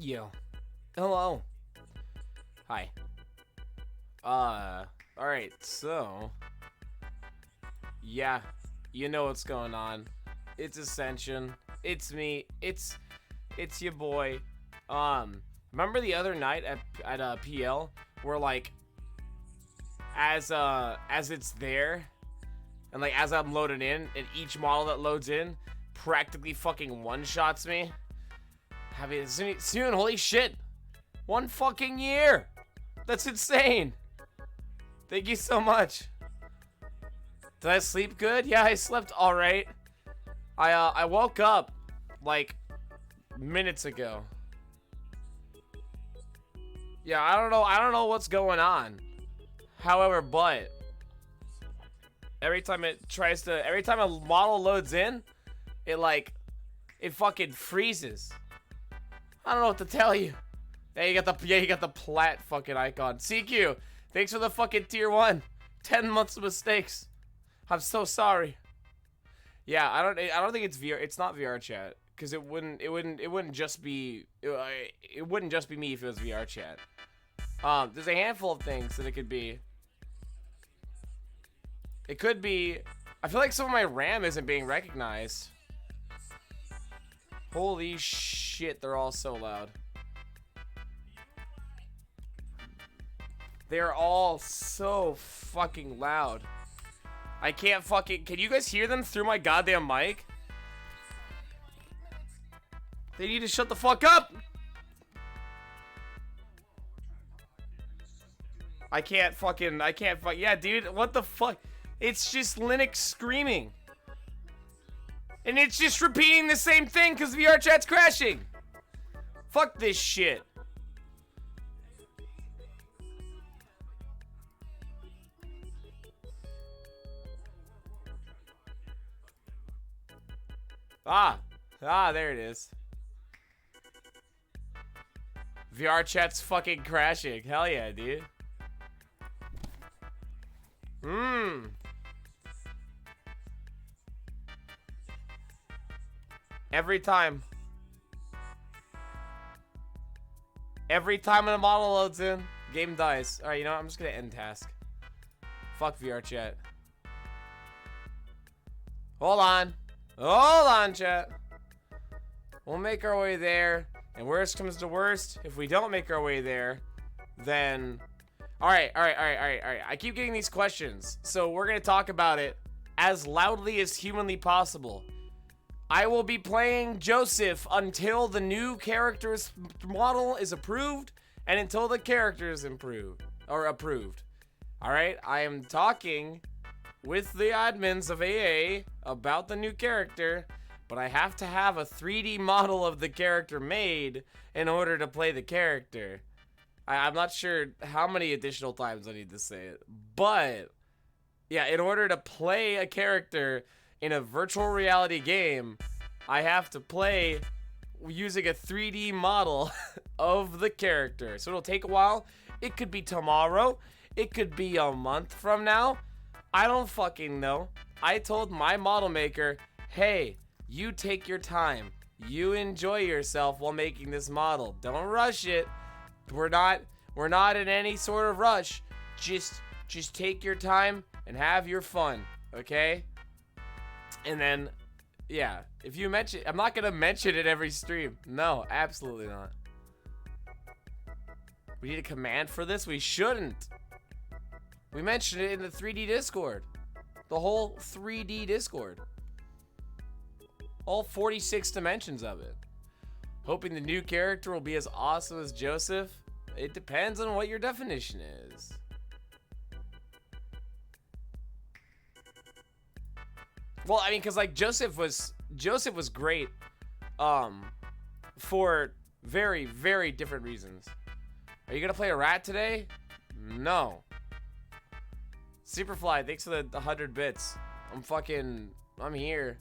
Yo. Hello. Hi. Alright, so... Yeah, you know what's going on. It's Ascension. It's me. It's your boy. Remember the other night at PL where like as it's there and like as I'm loading in and each model that loads in practically fucking one-shots me? Have you soon? Holy shit! 1 fucking year! That's insane! Thank you so much. Did I sleep good? Yeah, I slept alright. I woke up like minutes ago. Yeah, I don't know what's going on. However, but every time a model loads in, it fucking freezes. I don't know what to tell you. Yeah, you got the plat fucking icon. CQ, thanks for the fucking tier 1. 10 months of mistakes. I'm so sorry. Yeah, I don't think it's VR. It's not VRChat because it wouldn't just be it wouldn't just be me if it was VRChat. There's a handful of things that it could be. It could be. I feel like some of my RAM isn't being recognized. Holy shit, they're all so loud. They're all so fucking loud. I can't fucking... Can you guys hear them through my goddamn mic? They need to shut the fuck up! I can't fuck... Yeah, dude, what the fuck? It's just Linux screaming. And it's just repeating the same thing because VRChat's crashing. Fuck this shit. There it is. VRChat's fucking crashing. Hell yeah, dude. Every time a model loads in, game dies. Alright, you know what? I'm just gonna end task. Fuck VRChat. Hold on, chat. We'll make our way there. And worst comes to worst, if we don't make our way there, then... Alright. I keep getting these questions. So we're gonna talk about it as loudly as humanly possible. I will be playing Joseph until the new character's model is approved and until the character is approved. Alright, I am talking with the admins of AA about the new character, but I have to have a 3D model of the character made in order to play the character. I'm not sure how many additional times I need to say it, but yeah, in order to play a character in a virtual reality game, I have to play using a 3D model of the character. So it'll take a while. It could be tomorrow. It could be a month from now. I don't fucking know. I told my model maker, hey, you take your time. You enjoy yourself while making this model. Don't rush it. We're not in any sort of rush. Just take your time and have your fun, okay? And then, yeah, if you mention, I'm not gonna mention it every stream. No, absolutely not. We need a command for this? We shouldn't. We mentioned it in the 3D Discord. The whole 3D Discord. All 46 dimensions of it. Hoping the new character will be as awesome as Joseph. It depends on what your definition is. Well, I mean, cause like Joseph was great, for very, very different reasons. Are you gonna play a rat today? No. Superfly, thanks for the 100 bits. I'm here.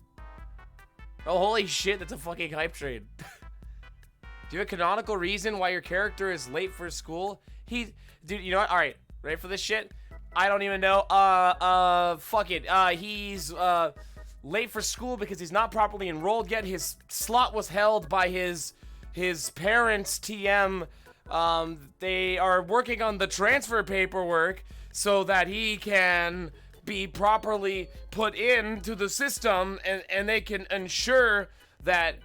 Oh, holy shit, that's a fucking hype train. Do you have a canonical reason why your character is late for school? Dude, you know what? Alright, ready for this shit? I don't even know. Fuck it. He's, late for school because he's not properly enrolled yet. His slot was held by his his parents TM, they are working on the transfer paperwork so that he can be properly put into the system, and they can ensure that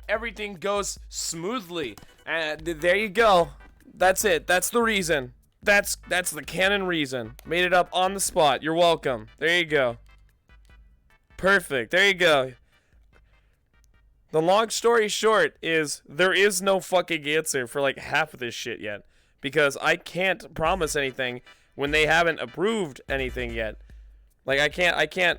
everything goes smoothly. And there you go. That's it. That's the reason. That's the canon reason. Made it up on the spot. You're welcome. There you go. Perfect. There you go. The long story short is there is no fucking answer for like half of this shit yet, because I can't promise anything when they haven't approved anything yet. Like I can't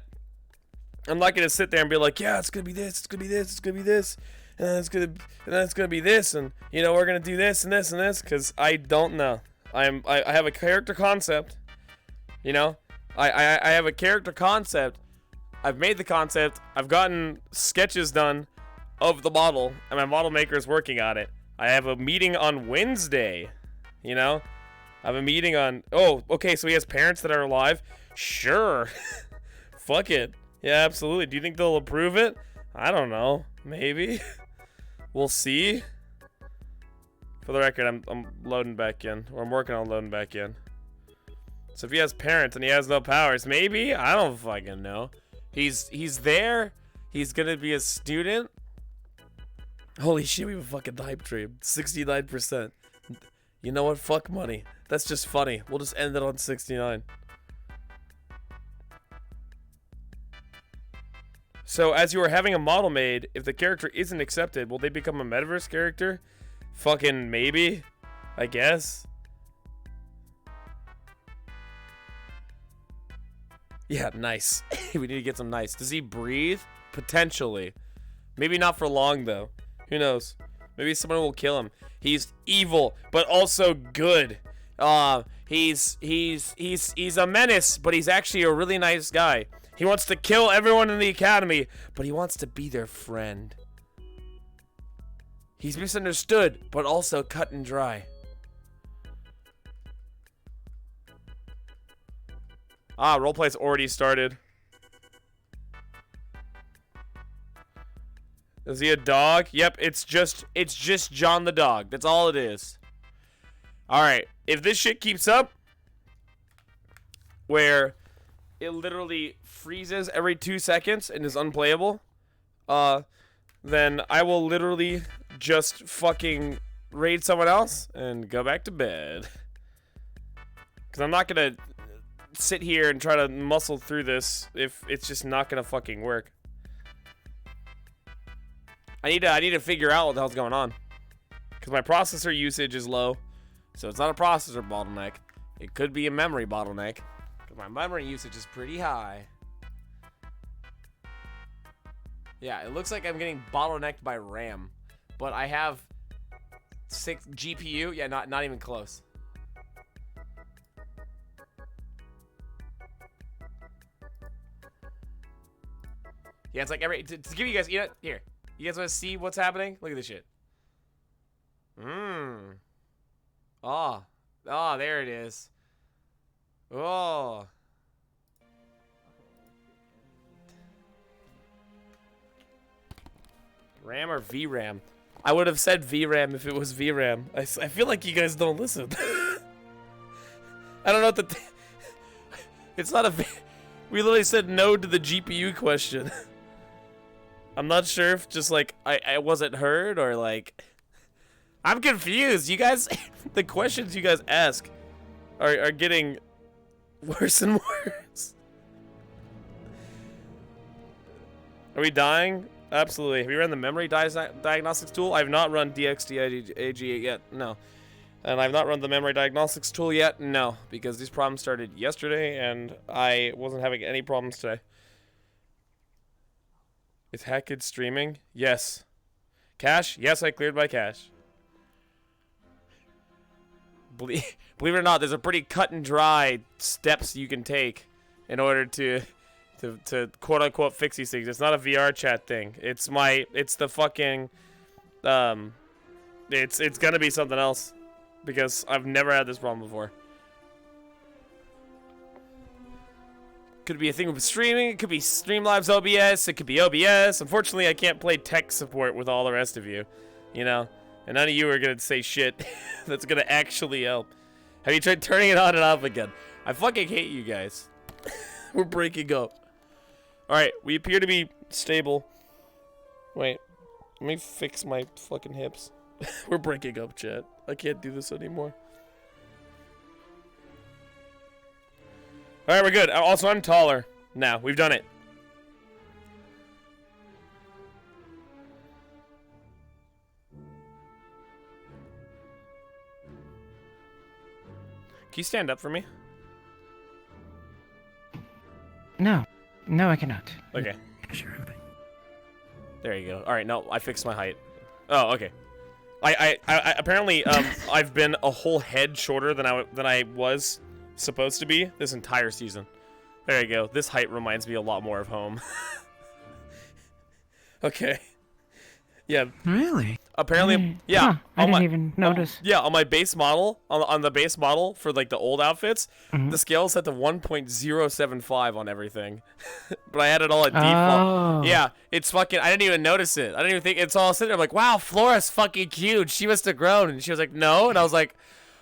I'm not gonna sit there and be like, yeah, it's gonna be this, it's gonna be this, it's gonna be this, and then it's gonna be this, and you know, we're gonna do this and this and this, because I don't know. I have a character concept, you know? I have a character concept. I've made the concept, I've gotten sketches done of the model, and my model maker is working on it. I have a meeting on Wednesday, you know? I have a meeting on, oh, okay, so he has parents that are alive? Sure. Fuck it. Yeah, absolutely. Do you think they'll approve it? I don't know. Maybe. We'll see. For the record, I'm loading back in, or I'm working on loading back in. So if he has parents and he has no powers, maybe? I don't fucking know. He's there. He's gonna be a student. Holy shit, we have a fucking hype train. 69%. You know what? Fuck money. That's just funny. We'll just end it on 69. So as you are having a model made, if the character isn't accepted, will they become a metaverse character? Fucking maybe. I guess. Yeah, nice. We need to get some nice. Does he breathe? Potentially. Maybe not for long though. Who knows? Maybe someone will kill him. He's evil, but also good. He's a menace, but he's actually a really nice guy. He wants to kill everyone in the academy, but he wants to be their friend. He's misunderstood, but also cut and dry. Ah, roleplay's already started. Is he a dog? Yep, it's just John the dog. That's all it is. Alright, if this shit keeps up, where it literally freezes every 2 seconds and is unplayable, then I will literally just fucking raid someone else and go back to bed. Because I'm not gonna sit here and try to muscle through this if it's just not gonna fucking work. I need to figure out what the hell's going on. Because my processor usage is low. So it's not a processor bottleneck. It could be a memory bottleneck. Because my memory usage is pretty high. Yeah, it looks like I'm getting bottlenecked by RAM. But I have 6 GPU. Yeah, not even close. Yeah, it's like every... To give you guys... You know, here. You guys want to see what's happening? Look at this shit. Oh, there it is. Oh. RAM or VRAM? I would have said VRAM if it was VRAM. I feel like you guys don't listen. I don't know what the... It's not a... We literally said no to the GPU question. I'm not sure if just like I wasn't heard or like I'm confused. You guys, the questions you guys ask are getting worse and worse. Are we dying? Absolutely. Have you run the memory diagnostics tool? I've not run DXDAG yet. No. And I've not run the memory diagnostics tool yet. No, because these problems started yesterday and I wasn't having any problems today. Is HatKid streaming? Yes. Cash? Yes, I cleared my cache. Believe it or not, there's a pretty cut and dry steps you can take in order to quote unquote fix these things. It's not a VRChat thing. It's the fucking it's gonna be something else because I've never had this problem before. Could be a thing with streaming, it could be Streamlabs OBS, it could be OBS. Unfortunately, I can't play tech support with all the rest of you. You know? And none of you are gonna say shit that's gonna actually help. Have you tried turning it on and off again? I fucking hate you guys. We're breaking up. Alright, we appear to be stable. Wait, let me fix my fucking hips. We're breaking up, chat. I can't do this anymore. Alright, we're good. Also, I'm taller. Now, we've done it. Can you stand up for me? No. No, I cannot. Okay. Sure. There you go. Alright, no, I fixed my height. Oh, okay. I apparently, I've been a whole head shorter than I was supposed to be this entire season. There you go. This height reminds me a lot more of home. Okay. Yeah. Really? Apparently, yeah. Huh, I didn't even notice. Yeah, on my base model, on the base model for like the old outfits, the scale is set to 1.075 on everything. But I had it all at default. Yeah, it's fucking, I didn't even notice it. I didn't even think, it's all sitting there. I'm like, wow, Flora's fucking cute. She must have grown. And she was like, no. And I was like,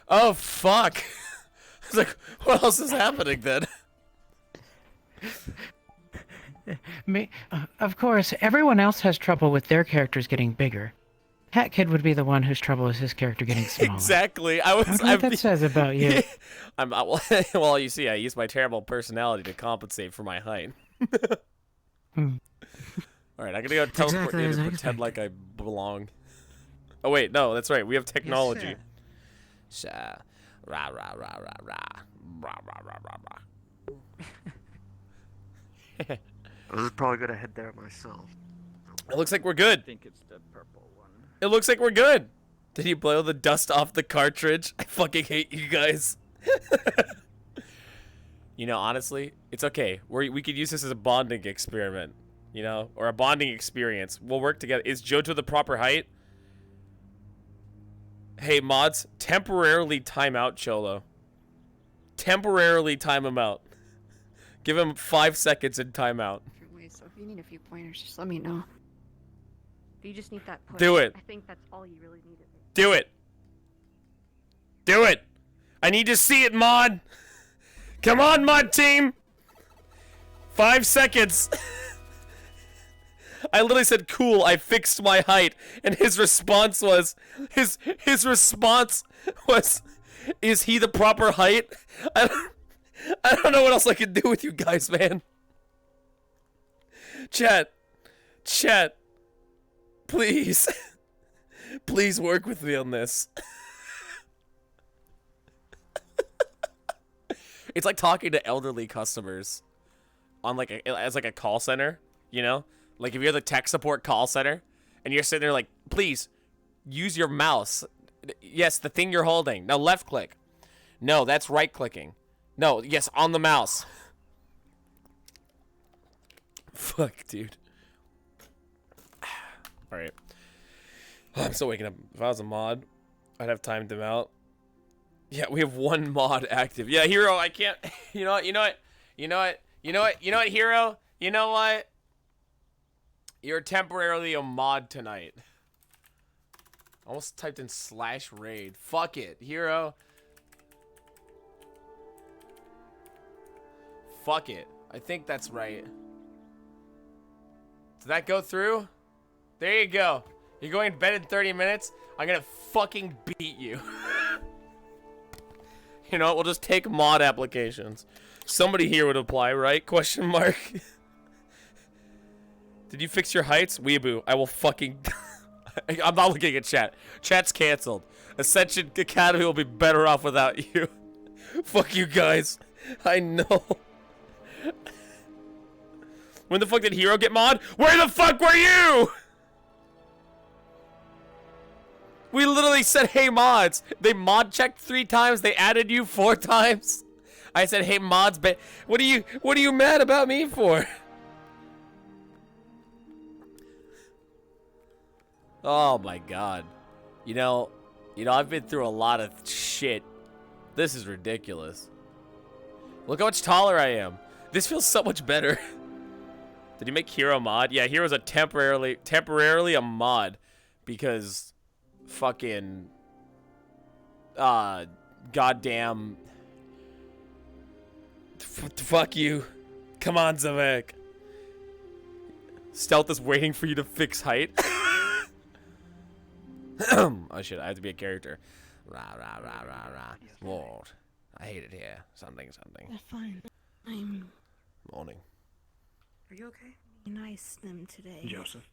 oh, fuck. I was like, what else is happening then? Of course, everyone else has trouble with their characters getting bigger. HatKid would be the one whose trouble is his character getting smaller. Exactly. I wonder what that says about you. Well, you see, I use my terrible personality to compensate for my height. All right, I'm gonna go teleport you to pretend like I belong. Oh wait, no, that's right. We have technology. Yes, rah rah rah rah rah rah rah rah rah rah. I was probably gonna head there myself. It looks like we're good. I think it's the purple one. It looks like we're good. Did you blow the dust off the cartridge? I fucking hate you guys. You know, honestly, it's okay. We could use this as a bonding experiment, you know, or a bonding experience. We'll work together. Is Jojo the proper height? Hey, mods, temporarily time out Cholo. Temporarily time him out. Give him 5 seconds in timeout. So if you need a few pointers, just let me know. You just need that push. Do it. I think that's all you really needed. Do it. Do it. I need to see it, mod. Come on, mod team. 5 seconds. I literally said, cool, I fixed my height. And his response was, his response was, is he the proper height? I don't know what else I can do with you guys, man. Chat, please, please work with me on this. It's like talking to elderly customers on like as a call center, you know? Like if you're the tech support call center and you're sitting there like, please use your mouse. Yes, the thing you're holding. Now left click. No, that's right clicking. No, yes, on the mouse. Fuck, dude. Alright. Oh, I'm still waking up. If I was a mod, I'd have timed them out. Yeah, we have one mod active. Yeah, Hero, I can't. You know what? Hero? You know what? You're temporarily a mod tonight. Almost typed in /raid. Fuck it, Hero. Fuck it. I think that's right. Did that go through? There you go. You're going to bed in 30 minutes? I'm gonna fucking beat you. You know what? We'll just take mod applications. Somebody here would apply, right? Question mark. Did you fix your heights? Weeaboo. I will fucking... I'm not looking at chat. Chat's canceled. Ascension Academy will be better off without you. Fuck you guys. I know. When the fuck did Hero get mod? Where the fuck were you? We literally said, hey mods. They mod checked 3 times. They added you 4 times. I said, hey mods, but what are you mad about me for? Oh my god. You know, I've been through a lot of shit. This is ridiculous. Look how much taller I am. This feels so much better. Did you make Hero mod? Yeah, Hero's a temporarily a mod because fucking goddamn fuck you. Come on, Zavek. Stealth is waiting for you to fix height. Oh shit, I have to be a character. Rah rah rah rah rah. Lord, I hate it here. Something. That's fine. I'm Morning. Are you okay? Nice them today. Joseph.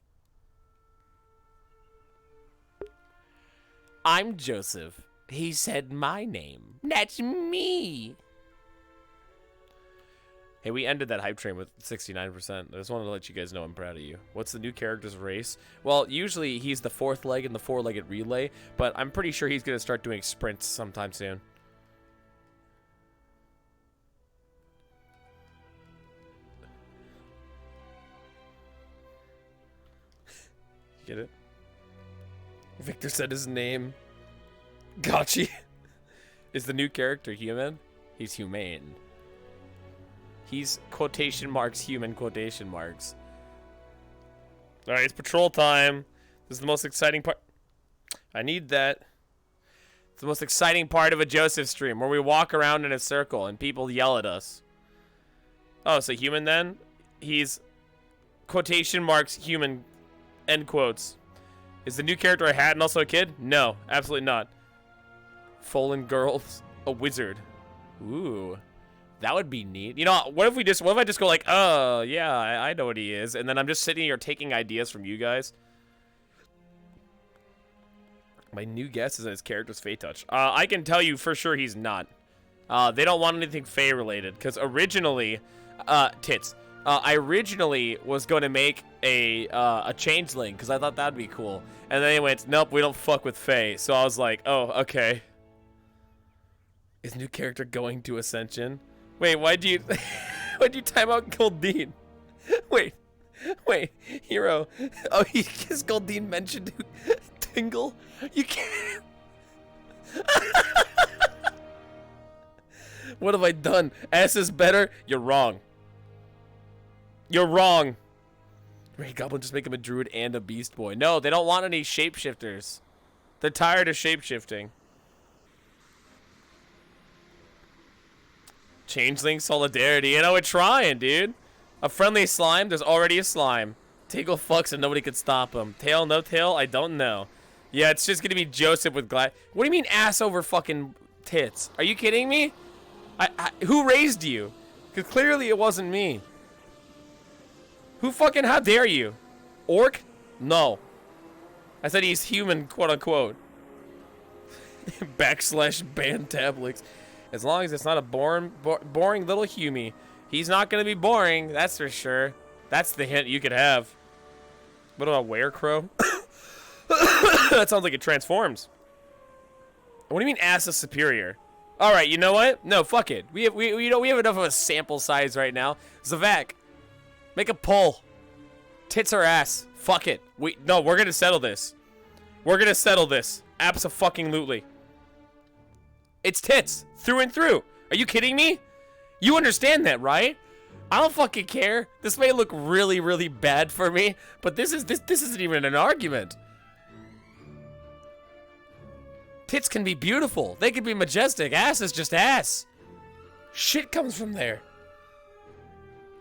I'm Joseph. He said my name. That's me. Hey, we ended that hype train with 69%. I just wanted to let you guys know I'm proud of you. What's the new character's race? Well, usually he's the fourth leg in the four-legged relay, but I'm pretty sure he's going to start doing sprints sometime soon. Get it? Victor said his name. Gotchi. Is the new character human? He's humane. He's quotation marks human quotation marks. Alright, it's patrol time. This is the most exciting part. I need that. It's the most exciting part of a Joseph stream where we walk around in a circle and people yell at us. Oh, so human then? He's quotation marks human end quotes. Is the new character a hat and also a kid? No, absolutely not. Fallen girls, a wizard. Ooh. That would be neat. You know, what if I just go like, oh, yeah, I know what he is. And then I'm just sitting here taking ideas from you guys. My new guess is that his character's Fey Touch. I can tell you for sure he's not. They don't want anything Fey related. Because originally, tits. I originally was going to make a changeling. Because I thought that'd be cool. And then they went, nope, we don't fuck with Fey. So I was like, oh, okay. Is new character going to Ascension? Wait, why'd you time out Goldine? Wait, hero. Oh, his Goldine mentioned Tingle? You can't. What have I done? S is better? You're wrong. You're wrong. Ray Goblin, just make him a druid and a beast boy. No, they don't want any shapeshifters. They're tired of shapeshifting. Changeling solidarity. You know, we're trying, dude. A friendly slime. There's already a slime. Tingle fucks and nobody could stop him. Tail, no tail? I don't know. Yeah, it's just gonna be Joseph with What do you mean ass over fucking tits? Are you kidding me? Who raised you? Because clearly it wasn't me. Who fucking, how dare you? Orc? No. I said he's human, quote unquote. / ban tablets. As long as it's not a boring little Humie. He's not going to be boring, that's for sure. That's the hint you could have. What about Werecrow? That sounds like it transforms. What do you mean ass is superior? Alright, you know what? No, fuck it. We have enough of a sample size right now. Zavak, make a poll. Tits or ass? Fuck it. No, we're going to settle this. We're going to settle this. Abso-fucking-lutely. It's tits, through and through. Are you kidding me? You understand that, right? I don't fucking care. This may look really, really bad for me, but this isn't even an argument. Tits can be beautiful. They can be majestic. Ass is just ass. Shit comes from there.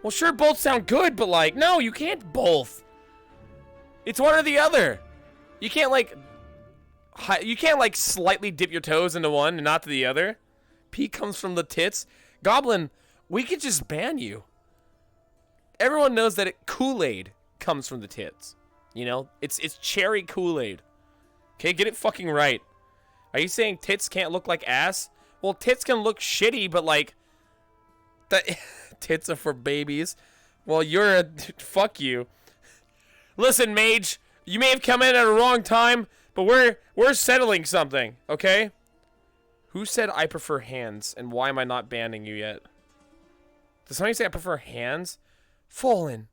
Well, sure, both sound good, but like, no, you can't both. It's one or the other. You can't like slightly dip your toes into one and not to the other. P comes from the tits. Goblin, we could just ban you. Everyone knows that Kool-Aid comes from the tits. You know, it's cherry Kool-Aid. Okay, get it fucking right. Are you saying tits can't look like ass? Well, tits can look shitty, but like, tits are for babies. Well, fuck you. Listen, mage, you may have come in at a wrong time, but we're settling something, okay? Who said I prefer hands, and why am I not banning you yet? Did somebody say I prefer hands? Fallen.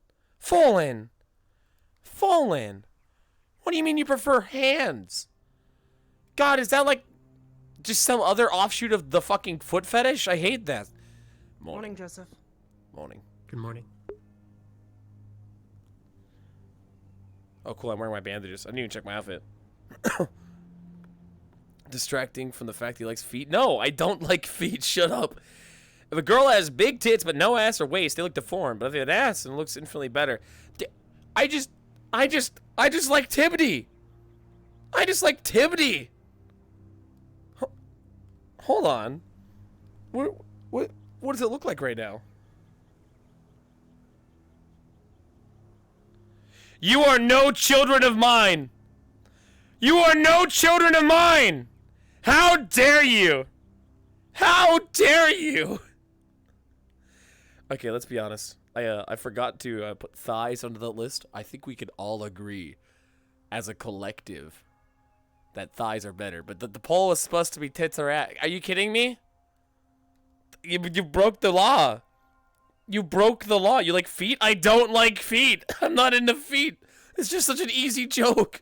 What do you mean you prefer hands? God, is that like just some other offshoot of the fucking foot fetish? I hate that. Morning, Joseph. Morning. Good morning. Oh, cool, I'm wearing my bandages. I didn't even check my outfit. distracting from the fact he likes feet? No, I don't like feet. Shut up. If a girl has big tits but no ass or waist, they look deformed. But if they have an ass, then it looks infinitely better. I just like Tibby. I just like Tibby. Hold on. What does it look like right now? You are no children of mine. You are no children of mine. How dare you? How dare you? Okay, let's be honest. I forgot to put thighs onto the list. I think we could all agree, as a collective, that thighs are better. But the poll was supposed to be tits or ass. Are you kidding me? You broke the law. You broke the law. You like feet? I don't like feet. I'm not into feet. It's just such an easy joke.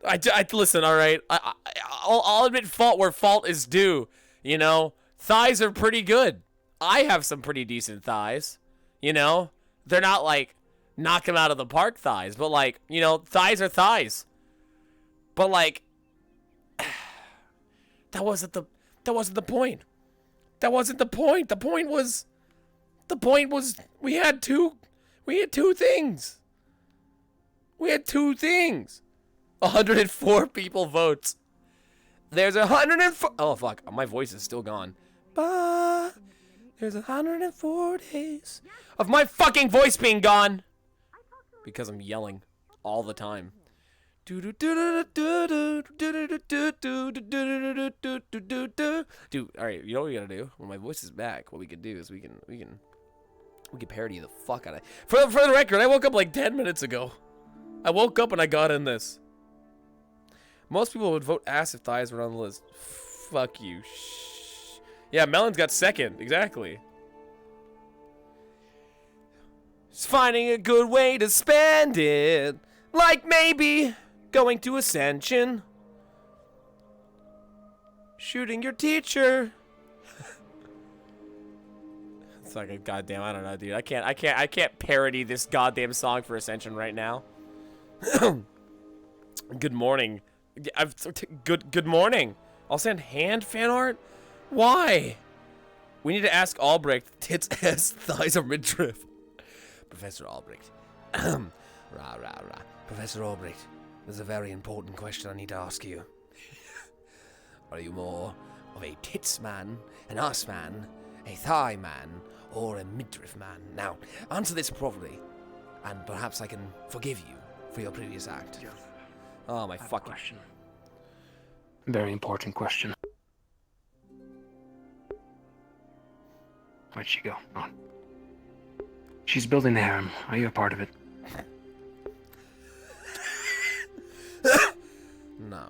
I listen. All right. I'll admit fault where fault is due. You know, thighs are pretty good. I have some pretty decent thighs. You know, they're not like knock 'em out of the park thighs, but like, you know, thighs are thighs. But like, that wasn't the point. That wasn't the point. The point was we had two things. We had two things. 104 people votes. There's 104. Oh fuck, my voice is still gone. But there's 104 days of my fucking voice being gone because I'm yelling all the time. Dude, all right, you know what we gotta do? When my voice is back, what we can do is we can parody the fuck out of it. For the record, I woke up like 10 minutes ago. I woke up and I got in this. Most people would vote ass if thighs were on the list. Fuck you. Shh. Yeah, Melon's got second. Exactly. Just finding a good way to spend it. Like maybe going to Ascension. Shooting your teacher. It's like a goddamn, I don't know, dude. I can't parody this goddamn song for Ascension right now. Good morning. Good morning. I'll send hand fan art? Why? We need to ask Albrecht. Tits, ass, thighs, or midriff. Professor Albrecht. Rah, rah, rah. Professor Albrecht, there's a very important question I need to ask you. Are you more of a tits man, an ass man, a thigh man, or a midriff man? Now, answer this properly, and perhaps I can forgive you for your previous act. Yes. Oh my I have a fucking question. Very important question. Where'd she go? Oh. She's building the harem. Are you a part of it? No.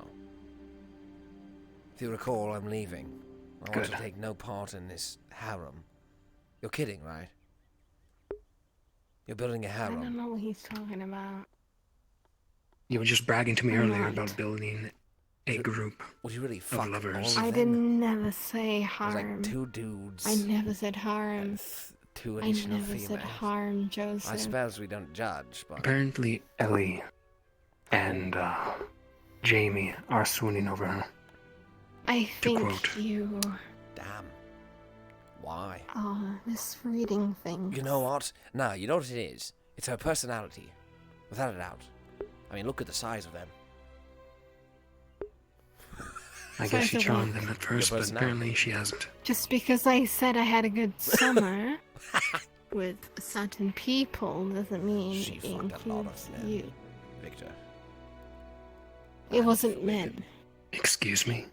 If you recall, I'm leaving. I want to take no part in this harem. You're kidding, right? You're building a I don't harem. know what he's talking about. You were just bragging to me I'm earlier not. about building a group. Would you really fuck lovers. all I of did them? never say There's harm. like two dudes. I never said and harm. two I additional never females. said harm, Joseph. I suppose we don't judge, but Apparently, Ellie and Jamie are swooning over her. I think quote. you damn. Why? are misreading things. You know what? No, you know what it is? It's her personality. Without a doubt. I mean, look at the size of them. I Size guess she of charmed what? them at first, Your but personality. apparently she hasn't. Just because I said I had a good summer with certain people doesn't mean She it fucked a lot includes of men. you. Victor. It wasn't men. Excuse me?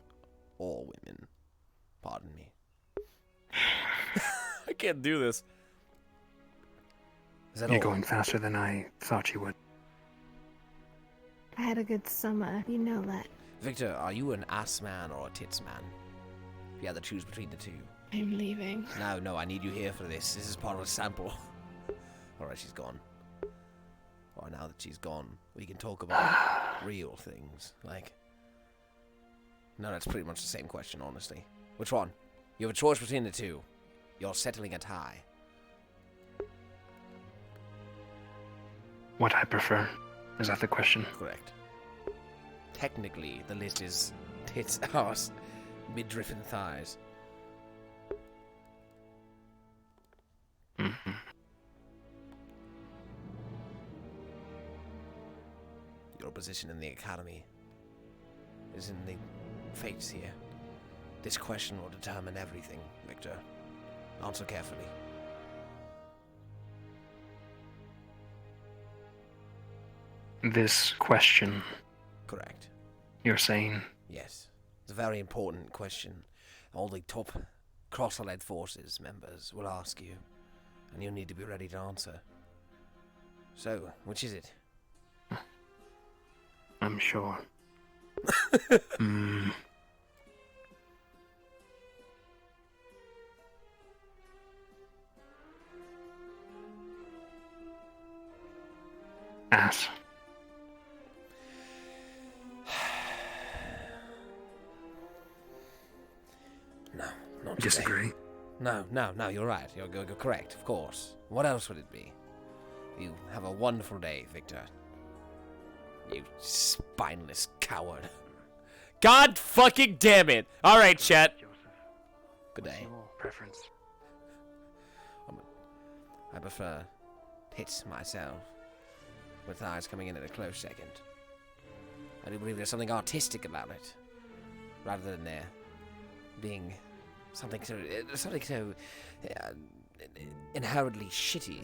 All women. Pardon me. I can't do this. Is that You're all? going faster than I thought you would. I had a good summer. You know that. Victor, are you an ass man or a tits man? You had to choose between the two. I'm leaving. No, I need you here for this. This is part of a sample. Alright, she's gone. Alright, now that she's gone, we can talk about real things. Like... No, that's pretty much the same question, honestly. Which one? You have a choice between the two. You're settling a tie. What I prefer. Is that the question? Correct. technically the list is tits, arse, midriff, and thighs. Mm-hmm. Your position in the academy is in the fates here. This question will determine everything, Victor. Answer carefully. This question, Correct. you're saying? Yes. It's a very important question. All the top cross-allied forces members will ask you, and you'll need to be ready to answer. So, which is it? I'm sure. Ass. No, not today. Disagree. No, you're right. You're correct, of course. What else would it be? You have a wonderful day, Victor. You spineless coward. God fucking damn it! Alright, chat. Joseph, Good day. your preference? I prefer tits myself, with thighs coming in at a close second. I do believe there's something artistic about it, rather than there being something so inherently shitty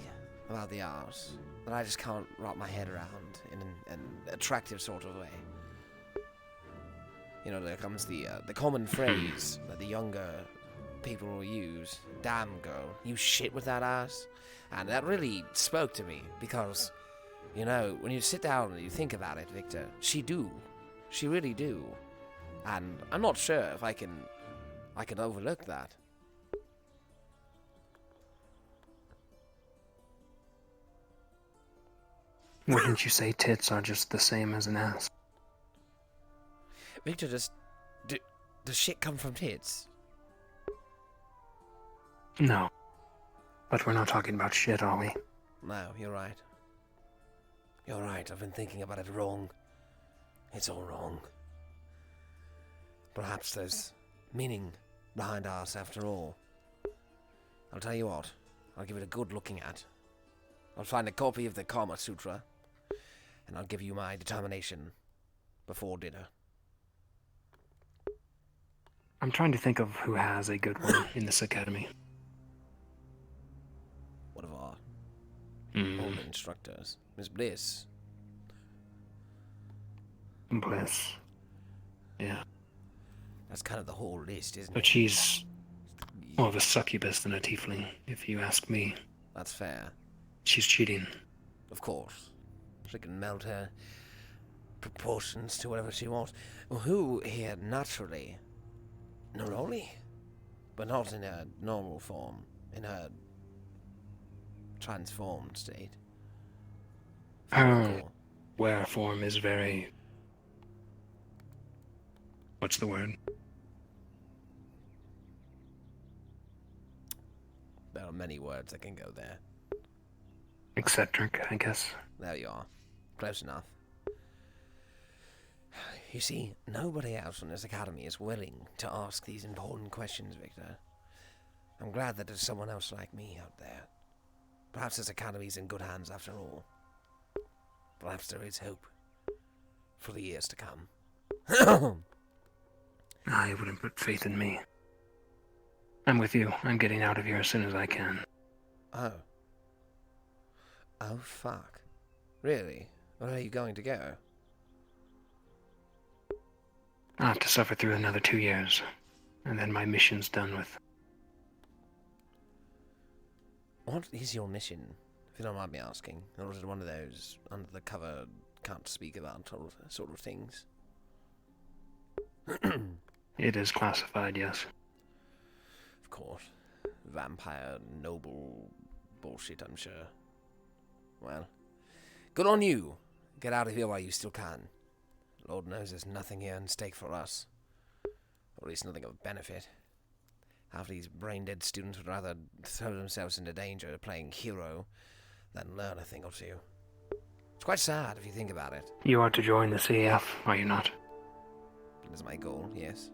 about the arse that I just can't wrap my head around in an attractive sort of way. You know, there comes the common phrase that the younger people will use, "Damn girl, you shit with that ass," and that really spoke to me because, you know, when you sit down and you think about it, Victor, she really do, and I'm not sure if I can overlook that. Wouldn't you say tits are just the same as an ass? Victor, does shit come from tits? No. But we're not talking about shit, are we? No, you're right. You're right, I've been thinking about it wrong. It's all wrong. Perhaps there's meaning behind us after all. I'll tell you what, I'll give it a good looking at. I'll find a copy of the Kama Sutra, and I'll give you my determination before dinner. I'm trying to think of who has a good one in this academy. One of our Mm. old instructors, Miss Bliss. Bliss. Yeah. That's kind of the whole list, isn't But it? she's more of a succubus than a tiefling, if you ask me. That's fair. She's cheating. Of course. She can melt her proportions to whatever she wants. Who here naturally? Neroli? But not in her normal form. In her transformed state. Her wear form is very... What's the word? There are many words that can go there. Eccentric, I guess. There you are. Close enough. You see, nobody else in this academy is willing to ask these important questions, Victor. I'm glad that there's someone else like me out there. Perhaps this academy's in good hands after all. Perhaps there is hope for the years to come. I wouldn't put faith in me. I'm with you. I'm getting out of here as soon as I can. Oh. Oh, fuck. Really? Where are you going to go? I'll have to suffer through another 2 years, and then my mission's done with. What is your mission, if you don't mind me asking? Or is it one of those under the cover, can't speak about sort of things? It is classified, yes. Of course. Vampire, noble bullshit, I'm sure. Well, good on you. Get out of here while you still can. Lord knows there's nothing here in stake for us. Or at least nothing of benefit. Half these brain-dead students would rather throw themselves into danger playing hero than learn a thing or two. It's quite sad if you think about it. You are to join the CAF, are you not? It is my goal, yes.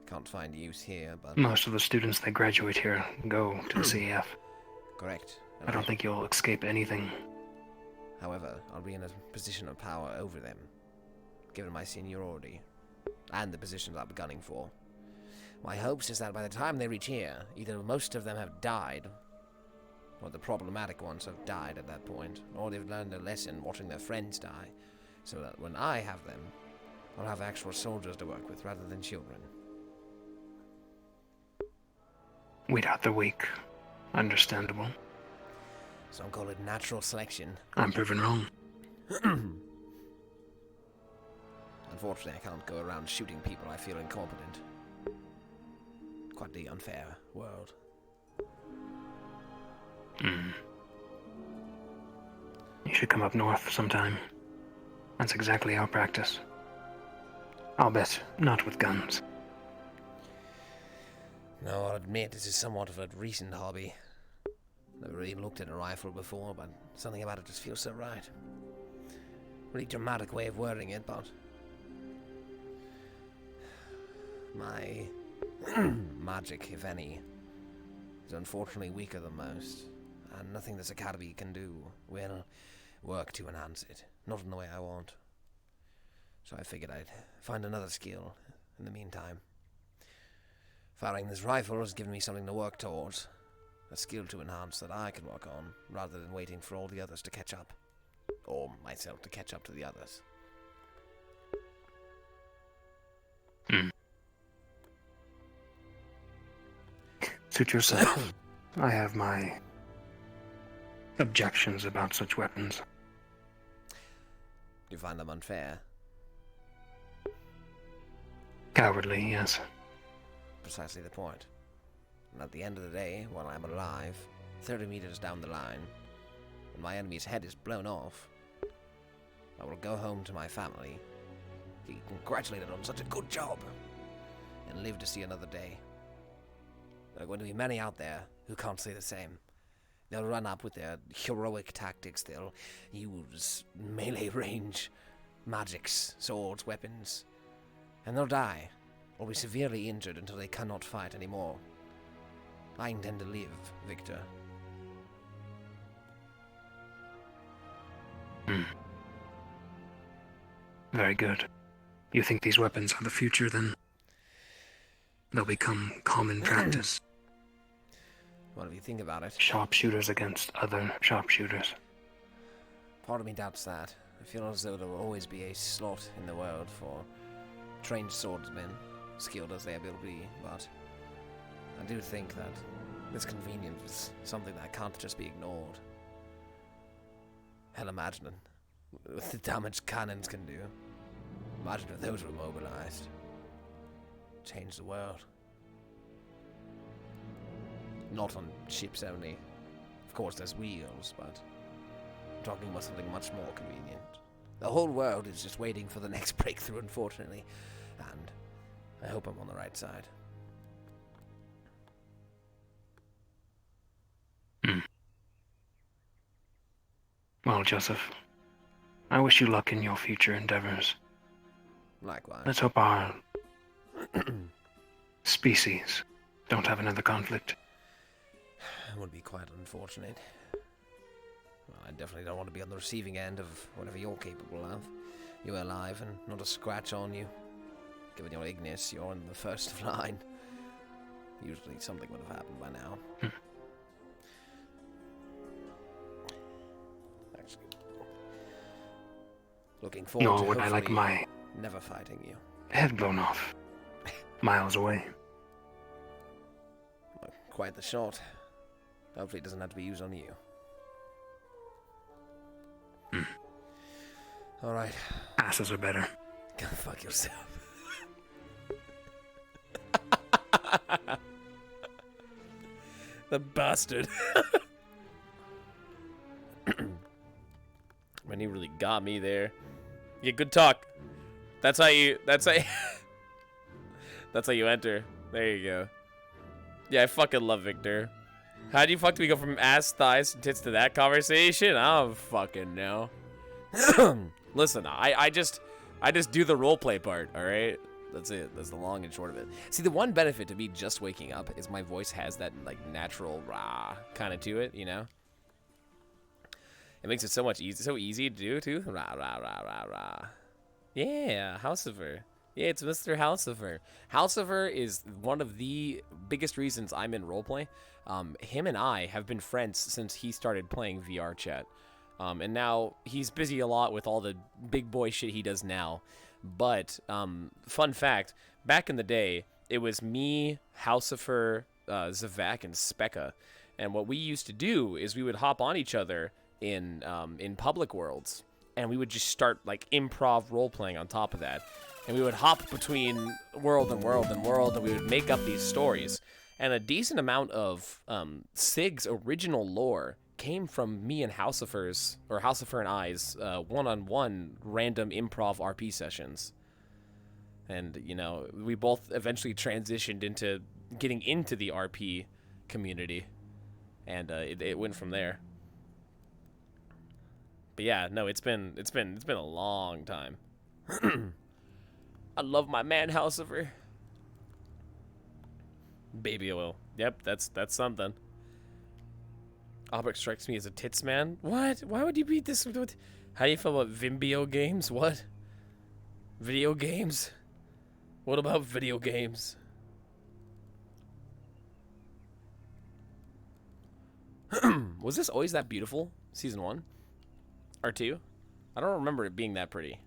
Can't find use here, but... Most of the students that graduate here go to the CAF. Correct. I don't think you'll escape anything. However, I'll be in a position of power over them, given my seniority, and the positions I'm gunning for. My hopes is that by the time they reach here, either most of them have died, or the problematic ones have died at that point, or they've learned a lesson watching their friends die, so that when I have them, I'll have actual soldiers to work with rather than children. Weed out the weak. Understandable. Some call it natural selection. I'm proven wrong. Unfortunately, I can't go around shooting people I feel incompetent. Quite the unfair world. You should come up north sometime. That's exactly our practice. I'll bet not with guns. No, I'll admit this is somewhat of a recent hobby. Never really looked at a rifle before, but something about it just feels so right. Really dramatic way of wording it, but... my magic, if any, is unfortunately weaker than most, and nothing this academy can do will work to enhance it. Not in the way I want. So I figured I'd find another skill in the meantime. Firing this rifle has given me something to work towards. A skill to enhance that I can work on, rather than waiting for all the others to catch up. Or myself to catch up to the others. Suit yourself. I have my objections about such weapons. Do you find them unfair? Cowardly, yes. Precisely the point. And at the end of the day, while I'm alive, 30 meters down the line, when my enemy's head is blown off, I will go home to my family, be congratulated on such a good job, and live to see another day. There are going to be many out there who can't say the same. They'll run up with their heroic tactics, they'll use melee range, magics, swords, weapons, and they'll die, or be severely injured until they cannot fight anymore. I intend to live, Victor. Very good. You think these weapons are the future, then? They'll become common practice. Well, if you think about it, Sharpshooters against other sharpshooters. part of me doubts that. I feel as though there will always be a slot in the world for trained swordsmen, skilled as they will be, but I do think that this convenience is something that can't just be ignored. Hell, imagine what the damage cannons can do. Imagine if those were mobilized. Change the world. Not on ships only. Of course, there's wheels, but I'm talking about something much more convenient. The whole world is just waiting for the next breakthrough, unfortunately, and I hope I'm on the right side. Well, Joseph, I wish you luck in your future endeavors. Likewise. Let's hope our species don't have another conflict. It would be quite unfortunate. Well, I definitely don't want to be on the receiving end of whatever you're capable of. You're alive and not a scratch on you. Given your Ignis, you're in the first line. Usually something would have happened by now. Actually, looking forward Nor to would I like hopefully my never fighting you. head blown off miles away. Well, quite the shot. Hopefully it doesn't have to be used on you. Alright. Asses are better. Go fuck yourself. The bastard. Man, he really got me there. Yeah, good talk. That's how you that's how you enter. There you go. Yeah, I fucking love Victor. How do you fuck do we go from ass, thighs, and tits to that conversation? I don't fucking know. Listen, I just do the roleplay part, all right? That's it. That's the long and short of it. See, the one benefit to me just waking up is my voice has that like natural rah kind of to it, you know? It makes it so easy to do too. Rah rah rah rah rah. Yeah, Houseover. Yeah, it's Mr. Houseover. Houseover is one of the biggest reasons I'm in roleplay. Him and I have been friends since he started playing VRChat. And now he's busy a lot with all the big boy shit he does now. But, fun fact, back in the day, it was me, Houseover, Zavak, and Specca. And what we used to do is we would hop on each other in public worlds. And we would just start, like, improv role-playing on top of that. And we would hop between world and world and world, and we would make up these stories. And a decent amount of Sig's original lore came from me and Houseover and I's one-on-one random improv RP sessions. And, you know, we both eventually transitioned into getting into the RP community. And it went from there. But yeah, no, it's been a long time. I love my man Houseover. Baby oil. Yep, that's something. Albert strikes me as a tits man. What? Why would you beat this? How do you feel about Vimbio games? What? Video games? What about video games? Was this always that beautiful? Season 1? Or 2? I don't remember it being that pretty.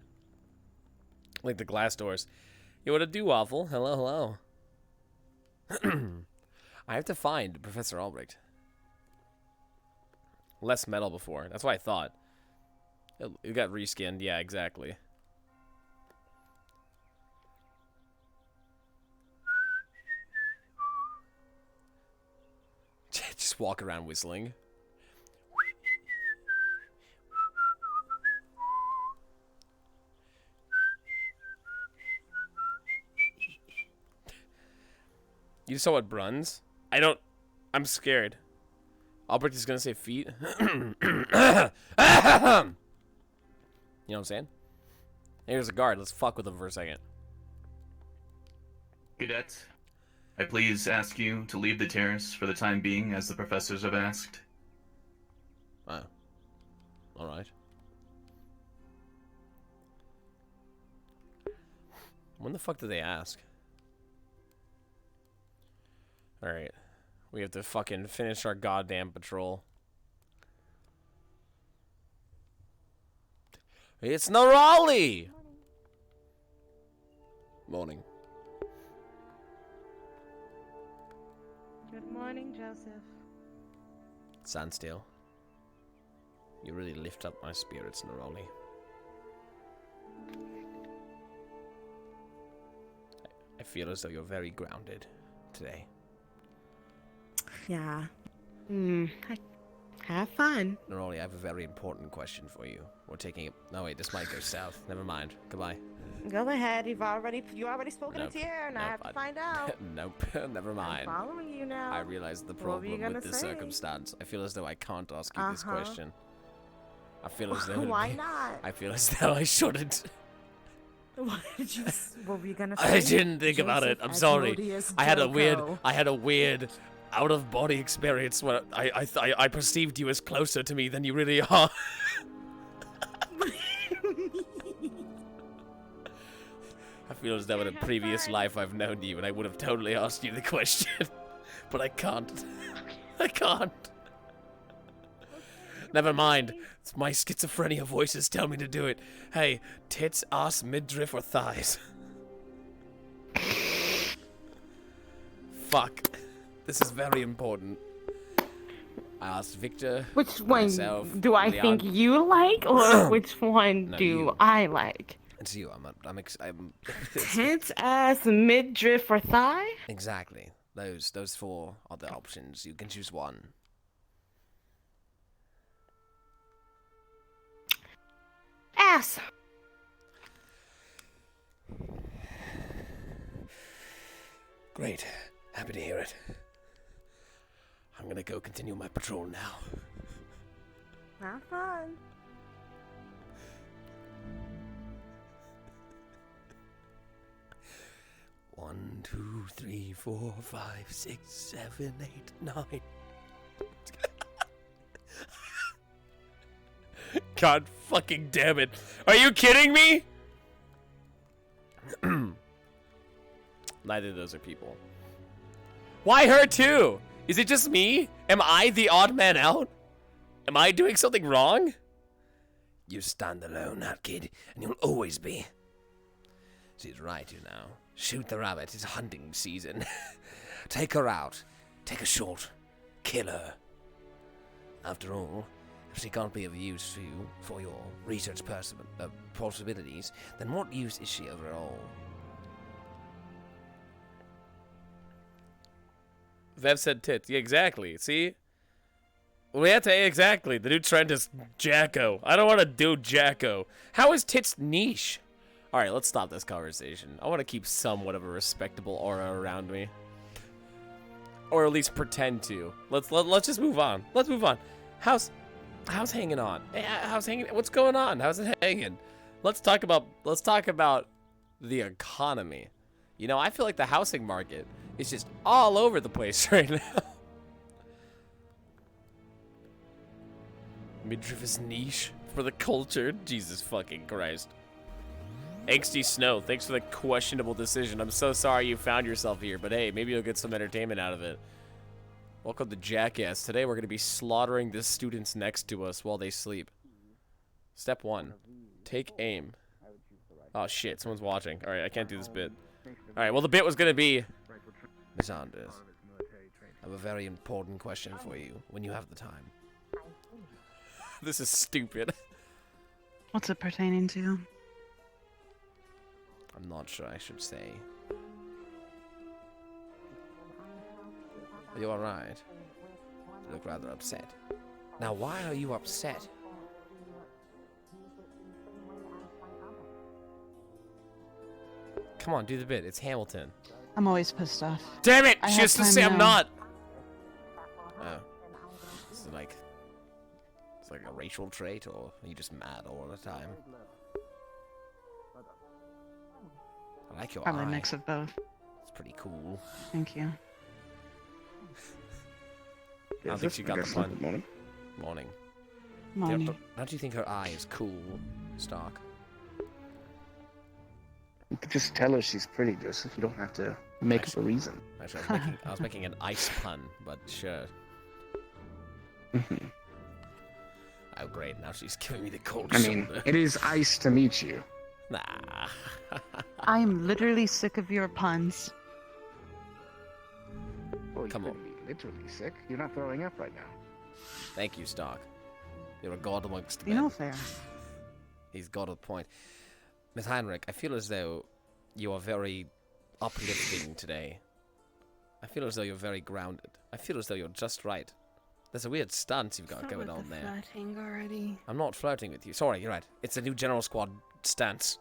Like the glass doors. Yo, what a do-waffle. Hello, hello. I have to find Professor Albrecht. Less metal before. That's what I thought. It got reskinned. Yeah, exactly. Just walk around whistling. You saw what Bruns? I'm scared. Albrecht is gonna say feet. You know what I'm saying? Here's a guard. Let's fuck with him for a second. Cadet, I please ask you to leave the terrace for the time being, as the professors have asked. Oh. Alright. When the fuck did they ask? Alright. We have to fucking finish our goddamn patrol. It's Nerali! Morning. Good morning, Joseph. Sandsteel. You really lift up my spirits, Nerali. I feel as though you're very grounded today. Yeah. Have fun. Neroli, I have a very important question for you. We're taking it. No, wait, this might go south. Never mind. Goodbye. Go ahead. You already spoken Nope. into here, and I have to find out. Nope. Never mind. I'm following you now. I realize the What were you problem with gonna this say? circumstance. I feel as though I can't ask you this question. I feel as though. Why not? I feel as though I shouldn't. What did you? What were you gonna say? I didn't think about it. I'm sorry. Asmodeus I had a Joko. weird out of body experience where I perceived you as closer to me than you really are. I feel as though in a previous life I've known you and I would have totally asked you the question. But I can't. I can't. Never mind. It's my schizophrenia voices tell me to do it. Hey, tits, ass, midriff, or thighs? Fuck. This is very important. I asked Victor. Which one myself, do I Leon. think you like, or which one No, do you. I like? It's you. I'm Tits, ass, midriff, or thigh? exactly. Those four are the options. You can choose one. Ass. Great. Happy to hear it. I'm gonna go continue my patrol now. Have fun. 2, 3, 4, 5, 6, 7, 8, 9. God fucking damn it. Are you kidding me? Neither of those are people. Why her too? Is it just me? Am I the odd man out? Am I doing something wrong? You stand alone, HatKid, and you'll always be. She's right, you know. Shoot the rabbit, it's hunting season. Take her out. Take a shot. Kill her. After all, if she can't be of use to you for your research possibilities, then what use is she overall? Vev said tits. Yeah, exactly. See? We have to exactly. The new trend is Jacko. I don't want to do Jacko. How is tits niche? All right, let's stop this conversation. I want to keep somewhat of a respectable aura around me, or at least pretend to. Let's just move on. Let's move on. How's hanging on? How's hanging? What's going on? How's it hanging? Let's talk about the economy. You know, I feel like the housing market is just all over the place right now. Midriff is niche for the culture. Jesus fucking Christ. Angsty Snow, thanks for the questionable decision. I'm so sorry you found yourself here, but hey, maybe you'll get some entertainment out of it. Welcome to Jackass. Today we're going to be slaughtering the students next to us while they sleep. Step 1. Take aim. Oh shit, someone's watching. Alright, I can't do this bit. Alright, well the bit was going to be... Miss Anders, I have a very important question for you when you have the time. This is stupid. What's it pertaining to? I'm not sure I should say. Are you alright? You look rather upset. Now, why are you upset? Come on, do the bit. It's Hamilton. I'm always pissed off. Damn it! I She have has to time say I'm now. not! Oh. This is like... It's like a racial trait, or are you just mad all the time? I like your Probably a eye. mix of both. It's pretty cool. Thank you. I don't think she got the pun. Morning. Morning. Morning. Don't you think her eye is cool, Stark? You could just tell her she's pretty, Joseph. You don't have to make up a reason. Actually, I was making an ice pun, but sure. Oh, great. Now she's giving me the cold I mean, shoulder. it is ice to meet you. Nah. I am literally sick of your puns. Well, you Come couldn't be literally sick. You're not throwing up right now. Thank you, Stark. You're a god amongst You men. know fair. He's got a point. Miss Heinrich, I feel as though you are very uplifting today. I feel as though you're very grounded. I feel as though you're just right. There's a weird stance you've got Stop going with on the there. flirting already. I'm not flirting with you. Sorry, you're right. It's a new General Squad stance.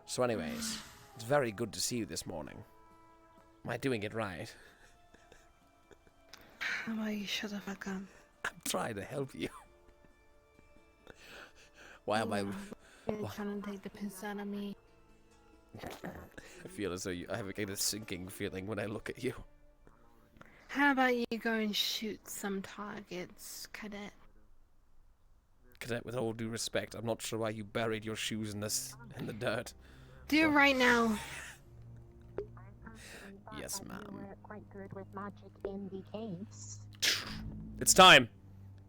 So anyways, it's very good to see you this morning. Am I doing it right? How about you shut the fuck up? I'm trying to help you. Why am I... You're trying to take the piss out of me. I feel as though I have a sinking feeling when I look at you. How about you go and shoot some targets, cadet? Cadet, with all due respect, I'm not sure why you buried your shoes in the dirt. Do it right now. Yes, ma'am. Quite good with magic in the caves. It's time.